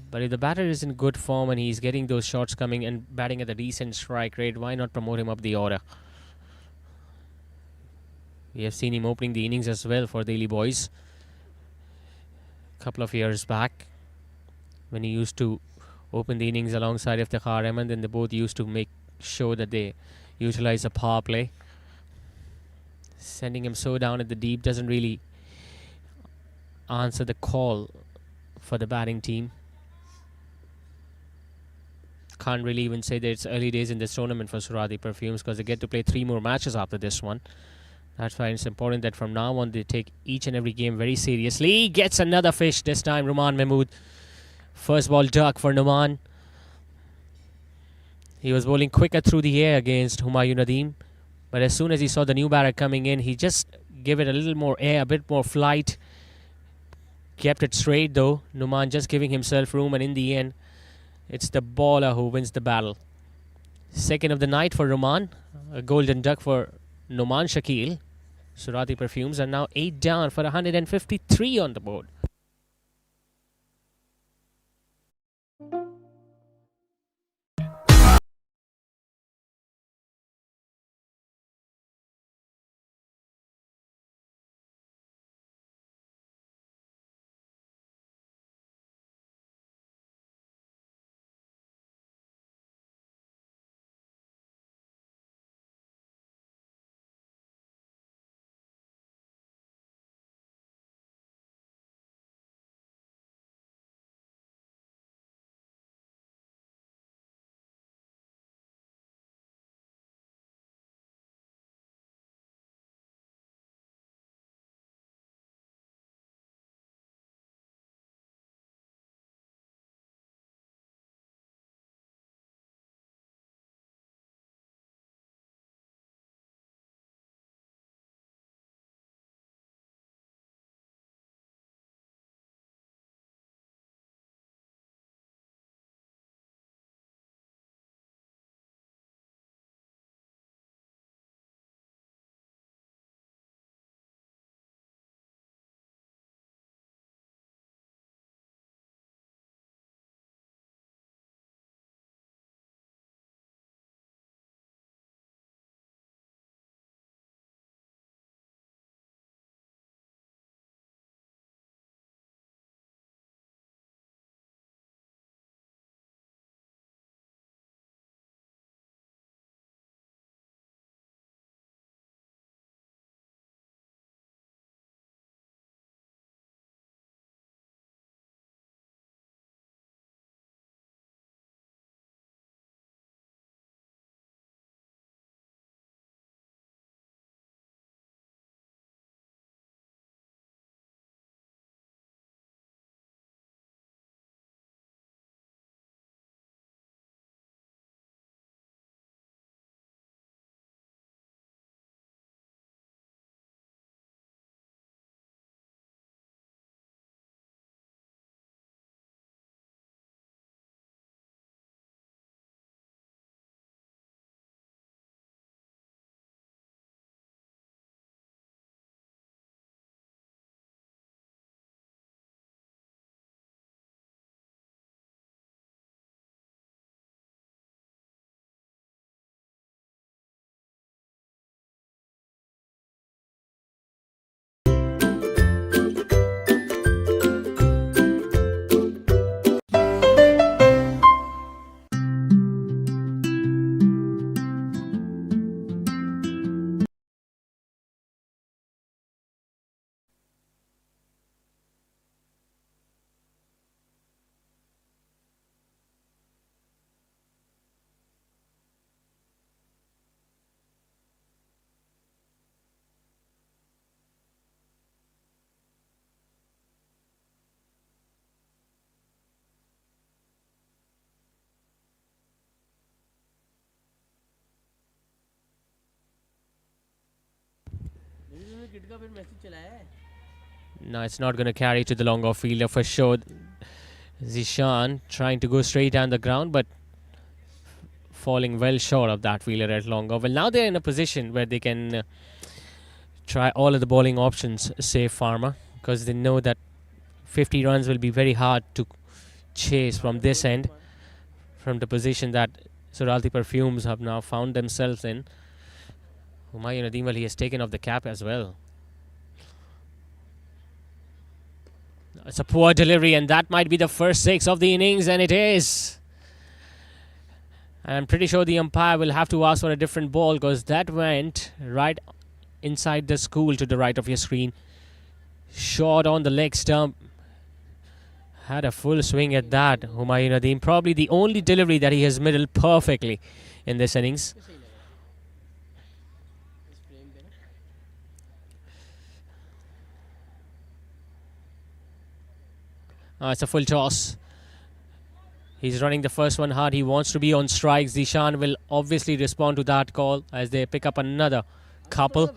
But if the batter is in good form and he's getting those shots coming and batting at a decent strike rate, why not promote him up the order? We have seen him opening the innings as well for Delhi Boys a couple of years back, when he used to open the innings alongside Iftikhar Ahmed, and they both used to make sure that they utilize a power play. Sending him so down at the deep doesn't really answer the call for the batting team. Can't really even say that it's early days in this tournament for Surati Perfumes, because they get to play 3 more matches after this one. That's why it's important that from now on they take each and every game very seriously. Gets another fish, this time Ruman Mahmood. First ball duck for Numan. He was bowling quicker through the air against Humayun Nadeem, but as soon as he saw the new batter coming in, he just gave it a little more air, a bit more flight. Kept it straight though. Numan just giving himself room, and in the end, it's the bowler who wins the battle. Second of the night for Ruman. A golden duck for Numan Shakil. Surati Perfumes are now 8 down for 153 on the board. No, it's not going to carry to the long off fielder for sure. Zishan trying to go straight down the ground, but falling well short of that fielder at long off. Well, now they're in a position where they can try all of the bowling options, save Pharma, because they know that 50 runs will be very hard to chase from this end, from the position that Surati Perfumes have now found themselves in. Humayun Nadeem, well, he has taken off the cap as well. It's a poor delivery, and that might be the first 6 of the innings, and it is. And I'm pretty sure the umpire will have to ask for a different ball, because that went right inside the school to the right of your screen. Short on the leg stump. Had a full swing at that, Humayun Nadeem. Probably the only delivery that he has middled perfectly in this innings. It's a full toss. He's running the first one hard. He wants to be on strike. Zishan will obviously respond to that call as they pick up another couple.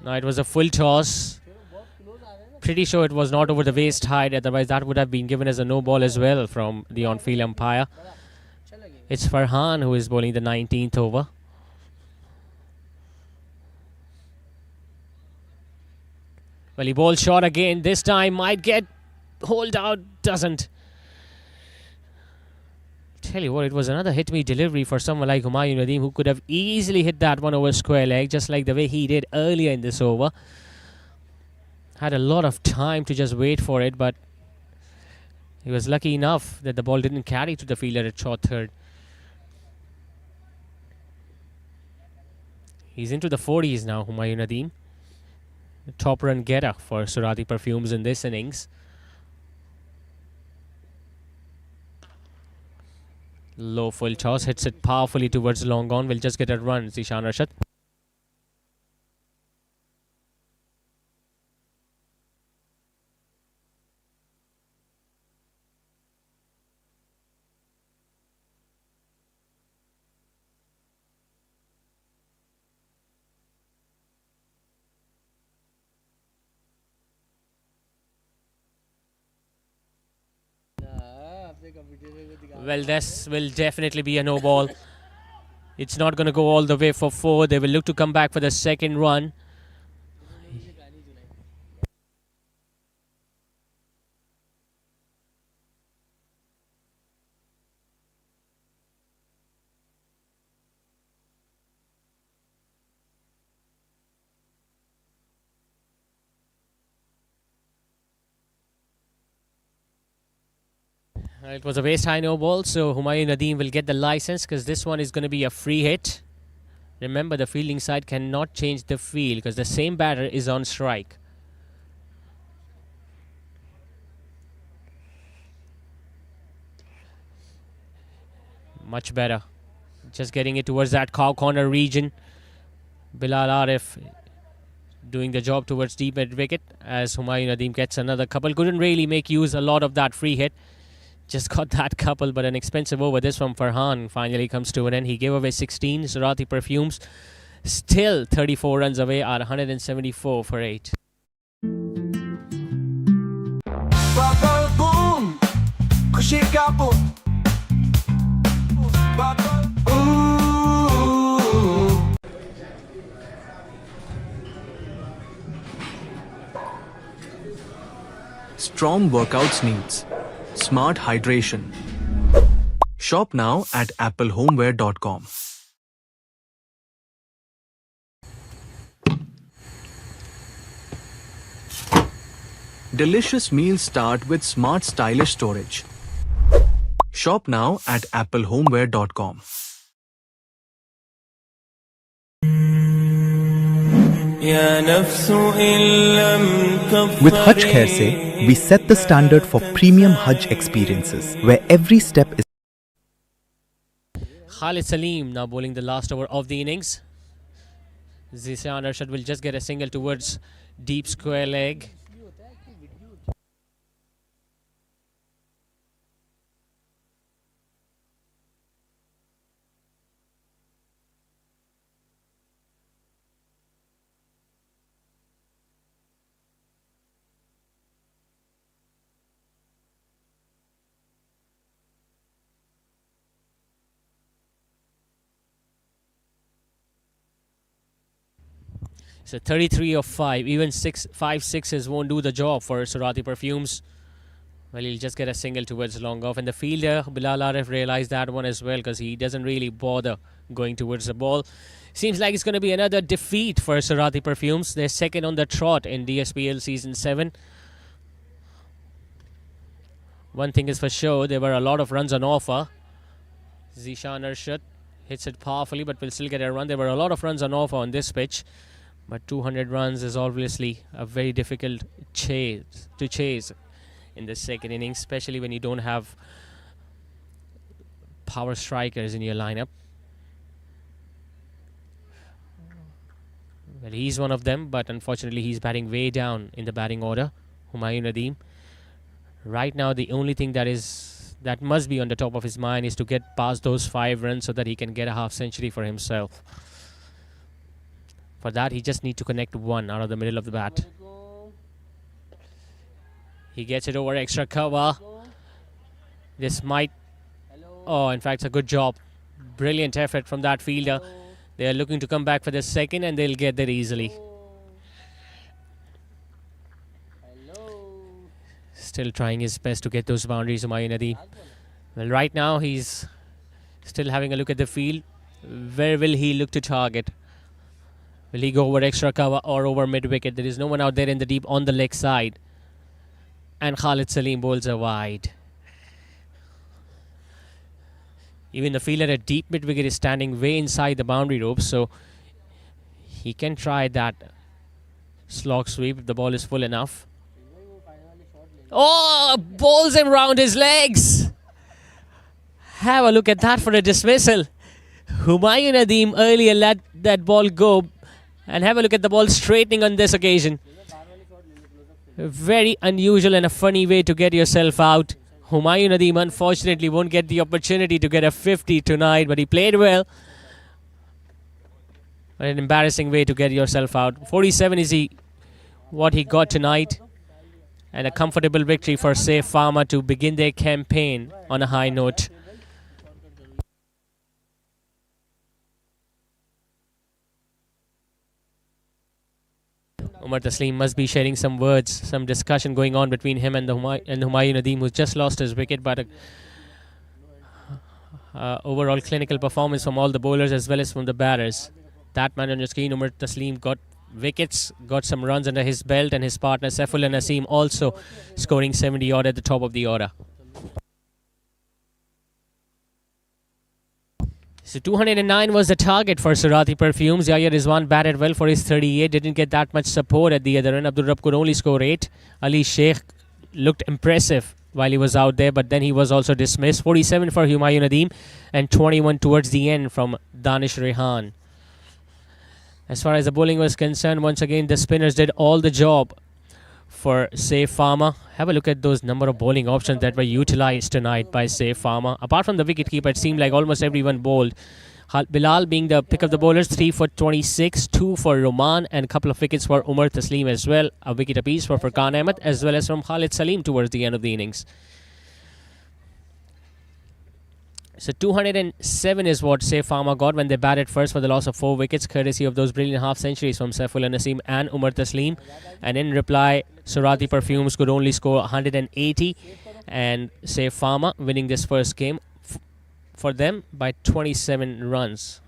Now it was a full toss. Pretty sure it was not over the waist height. Otherwise that would have been given as a no ball as well from the on-field umpire. It's Farhan who is bowling the 19th over. Well, he bowls short again. This time might get hold out. Doesn't. Tell you what, it was another hit-me delivery for someone like Humayun Nadeem, who could have easily hit that one over square leg, just like the way he did earlier in this over. Had a lot of time to just wait for it, but he was lucky enough that the ball didn't carry to the fielder at short third. He's into the 40s now, Humayun Nadeem. The top run getter for Surati Perfumes in this innings. Low full toss, hits it powerfully towards long on. Will just get a run, Zishan Rashad. Well, this will definitely be a no ball. It's not going to go all the way for 4. They will look to come back for the second run. It was a waist high no ball, so Humayun Nadeem will get the license because this one is going to be a free hit. Remember, the fielding side cannot change the field because the same batter is on strike. Much better. Just getting it towards that cow corner region. Bilal Arif doing the job towards deep mid wicket as Humayun Nadeem gets another couple. Couldn't really make use a lot of that free hit. Just got that couple, but an expensive over. This from Farhan finally comes to an end. He gave away 16. Surati Perfumes still 34 runs away at 174 for 8. Strong workouts needs smart hydration. Shop now at applehomeware.com. Delicious meals start with smart stylish storage. Shop now at applehomeware.com. With Hajj Khair Se, we set the standard for premium Hajj experiences, where every step is Khalid Salim now bowling the last over of the innings. Zishan Arshad will just get a single towards deep square leg. So 33 of 5. Even 5 sixes won't do the job for Surati Perfumes. Well, he'll just get a single towards long off. And the fielder, Bilal Arif, realized that one as well because he doesn't really bother going towards the ball. Seems like it's going to be another defeat for Surati Perfumes. They're second on the trot in DSPL Season 7. One thing is for sure, there were a lot of runs on offer. Zishan Arshad hits it powerfully but will still get a run. There were a lot of runs on offer on this pitch. But 200 runs is obviously a very difficult to chase in the second innings, especially when you don't have power strikers in your lineup. Well, he's one of them, but unfortunately he's batting way down in the batting order, Humayun Nadeem. Right now, the only thing that must be on the top of his mind is to get past those 5 runs so that he can get a half century for himself. For that, he just needs to connect one out of the middle of the bat. He gets it over extra cover. This might... Oh, in fact, it's a good job. Brilliant effort from that fielder. They are looking to come back for the second and they'll get there easily. Still trying his best to get those boundaries, Humayun Nadeem. Well, right now he's still having a look at the field. Where will he look to target? Will he go over extra cover or over mid-wicket? There is no one out there in the deep on the leg side. And Khalid Salim bowls a wide. Even the fielder at deep mid-wicket is standing way inside the boundary rope, so he can try that slog sweep if the ball is full enough. Oh, bowls him round his legs. Have a look at that for a dismissal. Humayun Nadeem earlier let that ball go, and have a look at the ball straightening on this occasion. A very unusual and a funny way to get yourself out. Humayun Nadeem unfortunately won't get the opportunity to get a 50 tonight, but he played well. An embarrassing way to get yourself out. 47 is what he got tonight. And a comfortable victory for Safe Pharma to begin their campaign on a high note. Umar Taslim must be sharing some words, some discussion going on between him and Humayun Nadeem, who's just lost his wicket, but overall clinical performance from all the bowlers as well as from the batters. That man on your screen, Umar Taslim, got wickets, got some runs under his belt, and his partner Saifullah Naseem also scoring 70 odd at the top of the order. So 209 was the target for Surati Perfumes. Yahya Rizwan batted well for his 38. Didn't get that much support at the other end. Abdul Rabb could only score 8. Ali Sheikh looked impressive while he was out there, but then he was also dismissed. 47 for Humayun Nadeem and 21 towards the end from Danish Rehan. As far as the bowling was concerned, once again, the spinners did all the job for Safe Pharma. Have a look at those number of bowling options that were utilized tonight by Safe Pharma. Apart from the wicketkeeper, it seemed like almost everyone bowled. Bilal being the pick of the bowlers, 3 for 26, 2 for Roman, and a couple of wickets for Umar Taslim as well. A wicket apiece for Furqan Ahmed as well as from Khalid Salim towards the end of the innings. So 207 is what Saif Pharma got when they batted first for the loss of 4 wickets, courtesy of those brilliant half centuries from Saifullah Naseem and Umar Taslim. And in reply, Surati Perfumes could only score 180, and Saif Pharma winning this first game for them by 27 runs.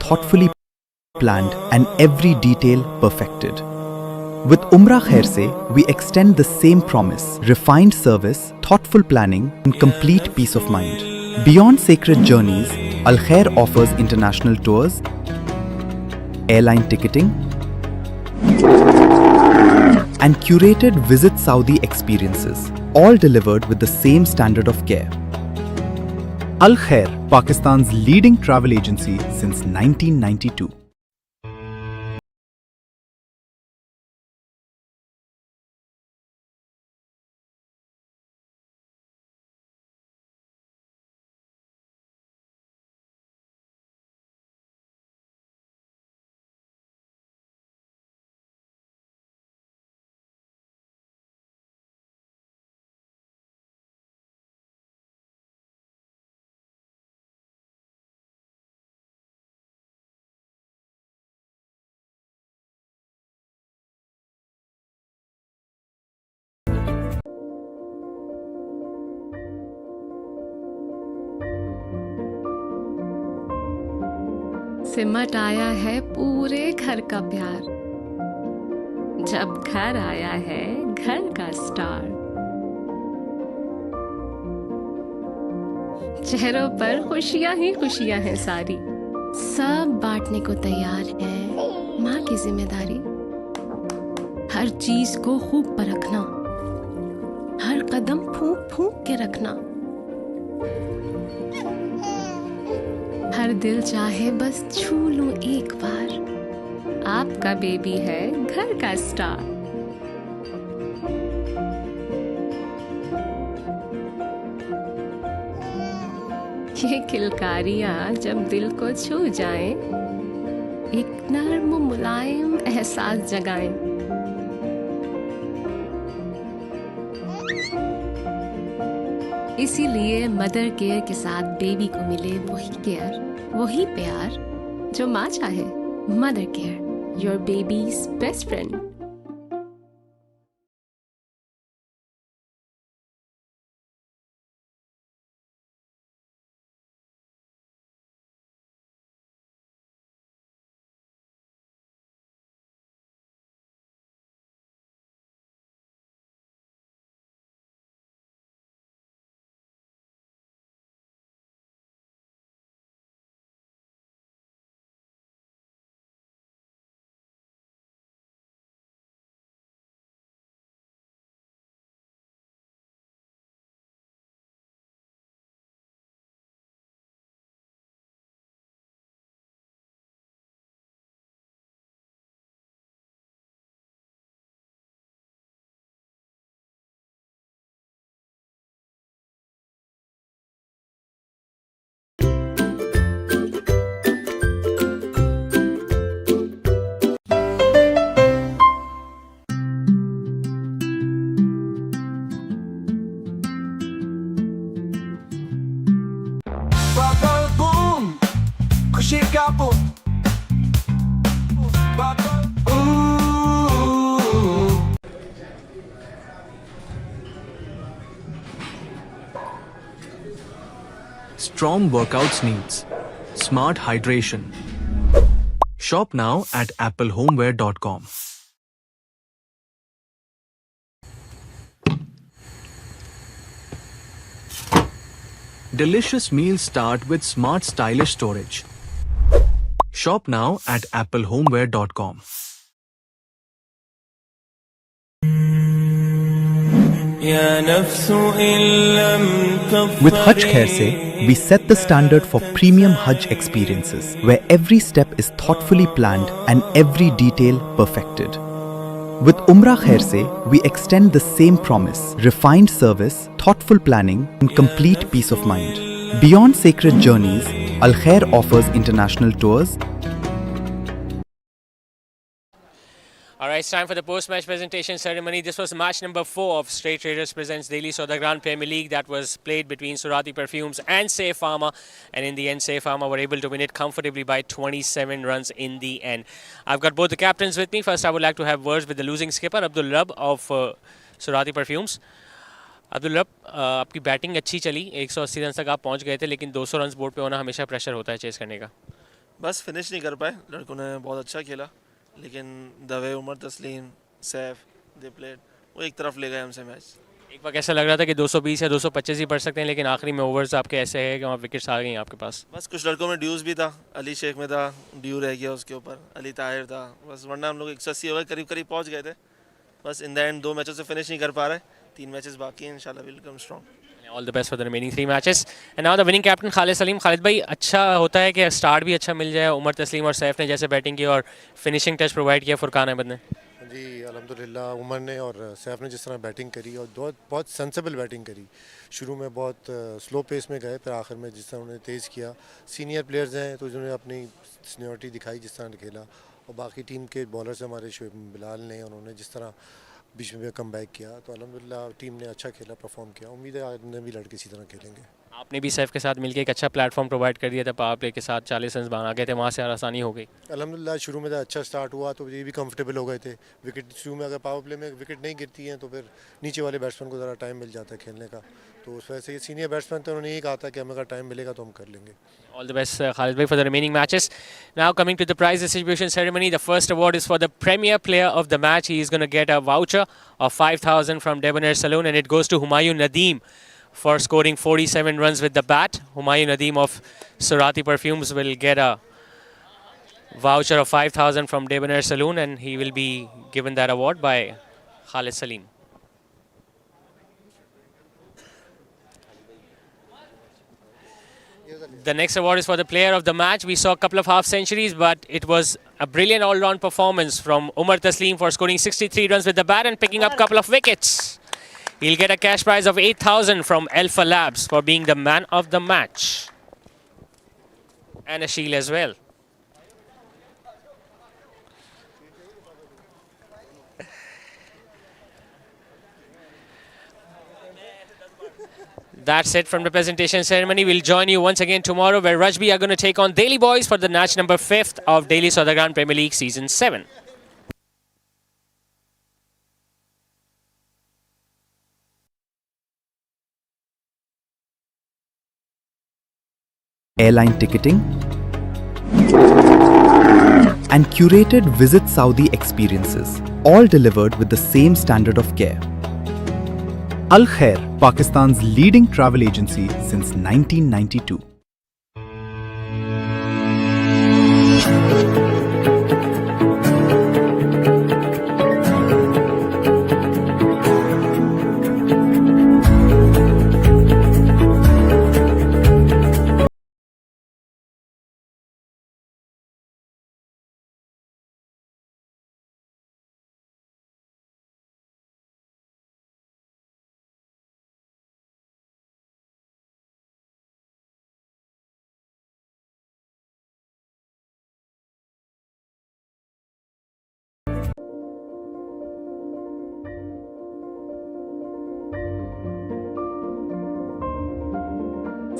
thoughtfully planned and every detail perfected. With Umrah Khair Se, we extend the same promise: refined service, thoughtful planning, and complete peace of mind. Beyond sacred journeys, Al Khair offers international tours, airline ticketing, and curated Visit Saudi experiences, all delivered with the same standard of care. Al Khair, Pakistan's leading travel agency since 1992. सिमट आया है पूरे घर का प्यार, जब घर आया है घर का स्टार। चेहरों पर खुशियां ही खुशियां हैं सारी, सब बांटने को तैयार है माँ की जिम्मेदारी। हर चीज को खूब परखना, हर कदम फूंक फूंक के रखना। हर दिल चाहे बस छू लूं एक बार, आपका बेबी है घर का स्टार। ये किलकारियां जब दिल को छू जाएं, एक नर्म मुलायम एहसास जगाएं। इसीलिए मदर केयर के साथ बेबी को मिले वही केयर, वही प्यार जो माँ चाहे। Mother care, your babies best friend. Strong workouts needs smart hydration. Shop now at applehomeware.com. Delicious meals start with smart stylish storage. Shop now at applehomeware.com. With Hajj Khair Se, we set the standard for premium Hajj experiences, where every step is thoughtfully planned and every detail perfected. With Umrah Khair Se, we extend the same promise: refined service, thoughtful planning, and complete peace of mind. Beyond sacred journeys, Al Khair offers international tours. All right, it's time for the post-match presentation ceremony. This was match number 4 of Straight Traders presents Daily Saudagran Premier League that was played between Surati Perfumes and Pharma. And in the end, Pharma were able to win it comfortably by 27 runs in the end. I've got both the captains with me. First, I would like to have words with the losing skipper, Abdul Rab of Surati Perfumes. Abdul Rab, आपकी batting अच्छी चली, 180 run तक आप पहुंच गए थे, लेकिन 200 run board पे होना हमेशा प्रेशर होता है चेस करने का। बस फिनिश नहीं कर पाए, लड़कों ने बहुत अच्छा खेला, लेकिन दवे उमर तस्लीम सैफ दे प्लेड वो एक तरफ ले गए हमसे मैच। एक वक्त ऐसा लग रहा था कि 220 या 225 ही पढ़ सकते हैं, लेकिन आखिरी में ओवर्स आपके ऐसे है कि वहाँ विकेट्स आ गई आपके पास। बस कुछ लड़कों में ड्यूज भी था, अली शेख में था, ड्यू रह गया उसके ऊपर, अली ताहिर था, बस वरना हम लोग 180 ओवर करीब करीब पहुँच गए थे। बस इन द एंड 2 मैचों से फिनिश नहीं कर पा रहे, 3 मैचेस बाकी हैं, इंशाल्लाह will come strong. All the best for the remaining 3 matches. And now the winning captain Khalid Salim. Khalid भाई, अच्छा होता है कि स्टार्ट भी अच्छा मिल जाए। उमर तस्लीम और सैफ ने जैसे बैटिंग की और फिनिशिंग टच प्रोवाइड किया फुरकान अहमद ने। जी अल्हम्दुलिल्लाह, उमर ने और सैफ ने जिस तरह बैटिंग करी और बहुत सेंसिबल बैटिंग करी। शुरू में बहुत स्लो पेस में गए, फिर आखिर में जिस तरह उन्होंने तेज़ किया। सीनियर प्लेयर्स हैं तो उन्होंने अपनी सीनियरिटी दिखाई जिस तरह खेला, और बाकी टीम के बॉलर्स हमारे शुएब बिलाल ने, उन्होंने जिस तरह बीच में कम बैक किया, तो अल्हम्दुलिल्लाह टीम ने अच्छा खेला, परफॉर्म किया। उम्मीद है आगे भी लड़के इसी तरह खेलेंगे। आपने भी सैफ के साथ मिलकर एक अच्छा प्लेटफॉर्म प्रोवाइड कर दिया था, पावर प्ले के साथ 40 रन बना गए थे, वहाँ से आसानी हो गई। अल्हम्दुलिल्लाह शुरू में तो अच्छा स्टार्ट हुआ तो ये भी कंफर्टेबल हो गए थे। विकेट शुरू में अगर पावर प्ले में विकेट नहीं गिरती हैं तो फिर नीचे वाले बैट्समैन को ज़रा टाइम मिल जाता है खेलने का, तो उस वजह से ये सीनियर बैट्समैन थे, उन्होंने यही कहा था कि हमें अगर टाइम मिलेगा तो हम कर लेंगे। All the best, Khalid bhai, for the remaining matches. Now coming to the prize distribution ceremony, the first award is for the premier player of the match. He is going to get a voucher of 5,000 from Debonair Saloon, and it goes to Humayun Nadeem for scoring 47 runs with the bat. Humayun Nadeem of Surati Perfumes will get a voucher of 5,000 from Debonair Saloon, and he will be given that award by Khalid Salim. The next award is for the player of the match. We saw a couple of half centuries, but it was a brilliant all-round performance from Umar Taslim for scoring 63 runs with the bat and picking up a couple of wickets. He'll get a cash prize of 8,000 from Alpha Labs for being the man of the match, and a shield as well. That's it from the presentation ceremony. We'll join you once again tomorrow, where Rajbi are going to take on Daily Boys for the match number 5th of Daily Saudagran Premier League Season 7. Airline ticketing and curated Visit Saudi experiences, all delivered with the same standard of care. Al Khair, Pakistan's leading travel agency since 1992.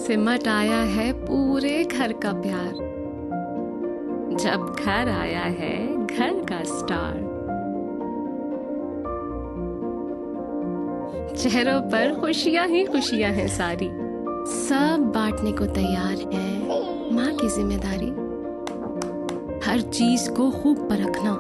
सिमट आया है पूरे घर का प्यार, जब घर आया है घर का स्टार। चेहरों पर खुशियां ही खुशियां हैं सारी, सब बांटने को तैयार है माँ की जिम्मेदारी। हर चीज को खूब परखना,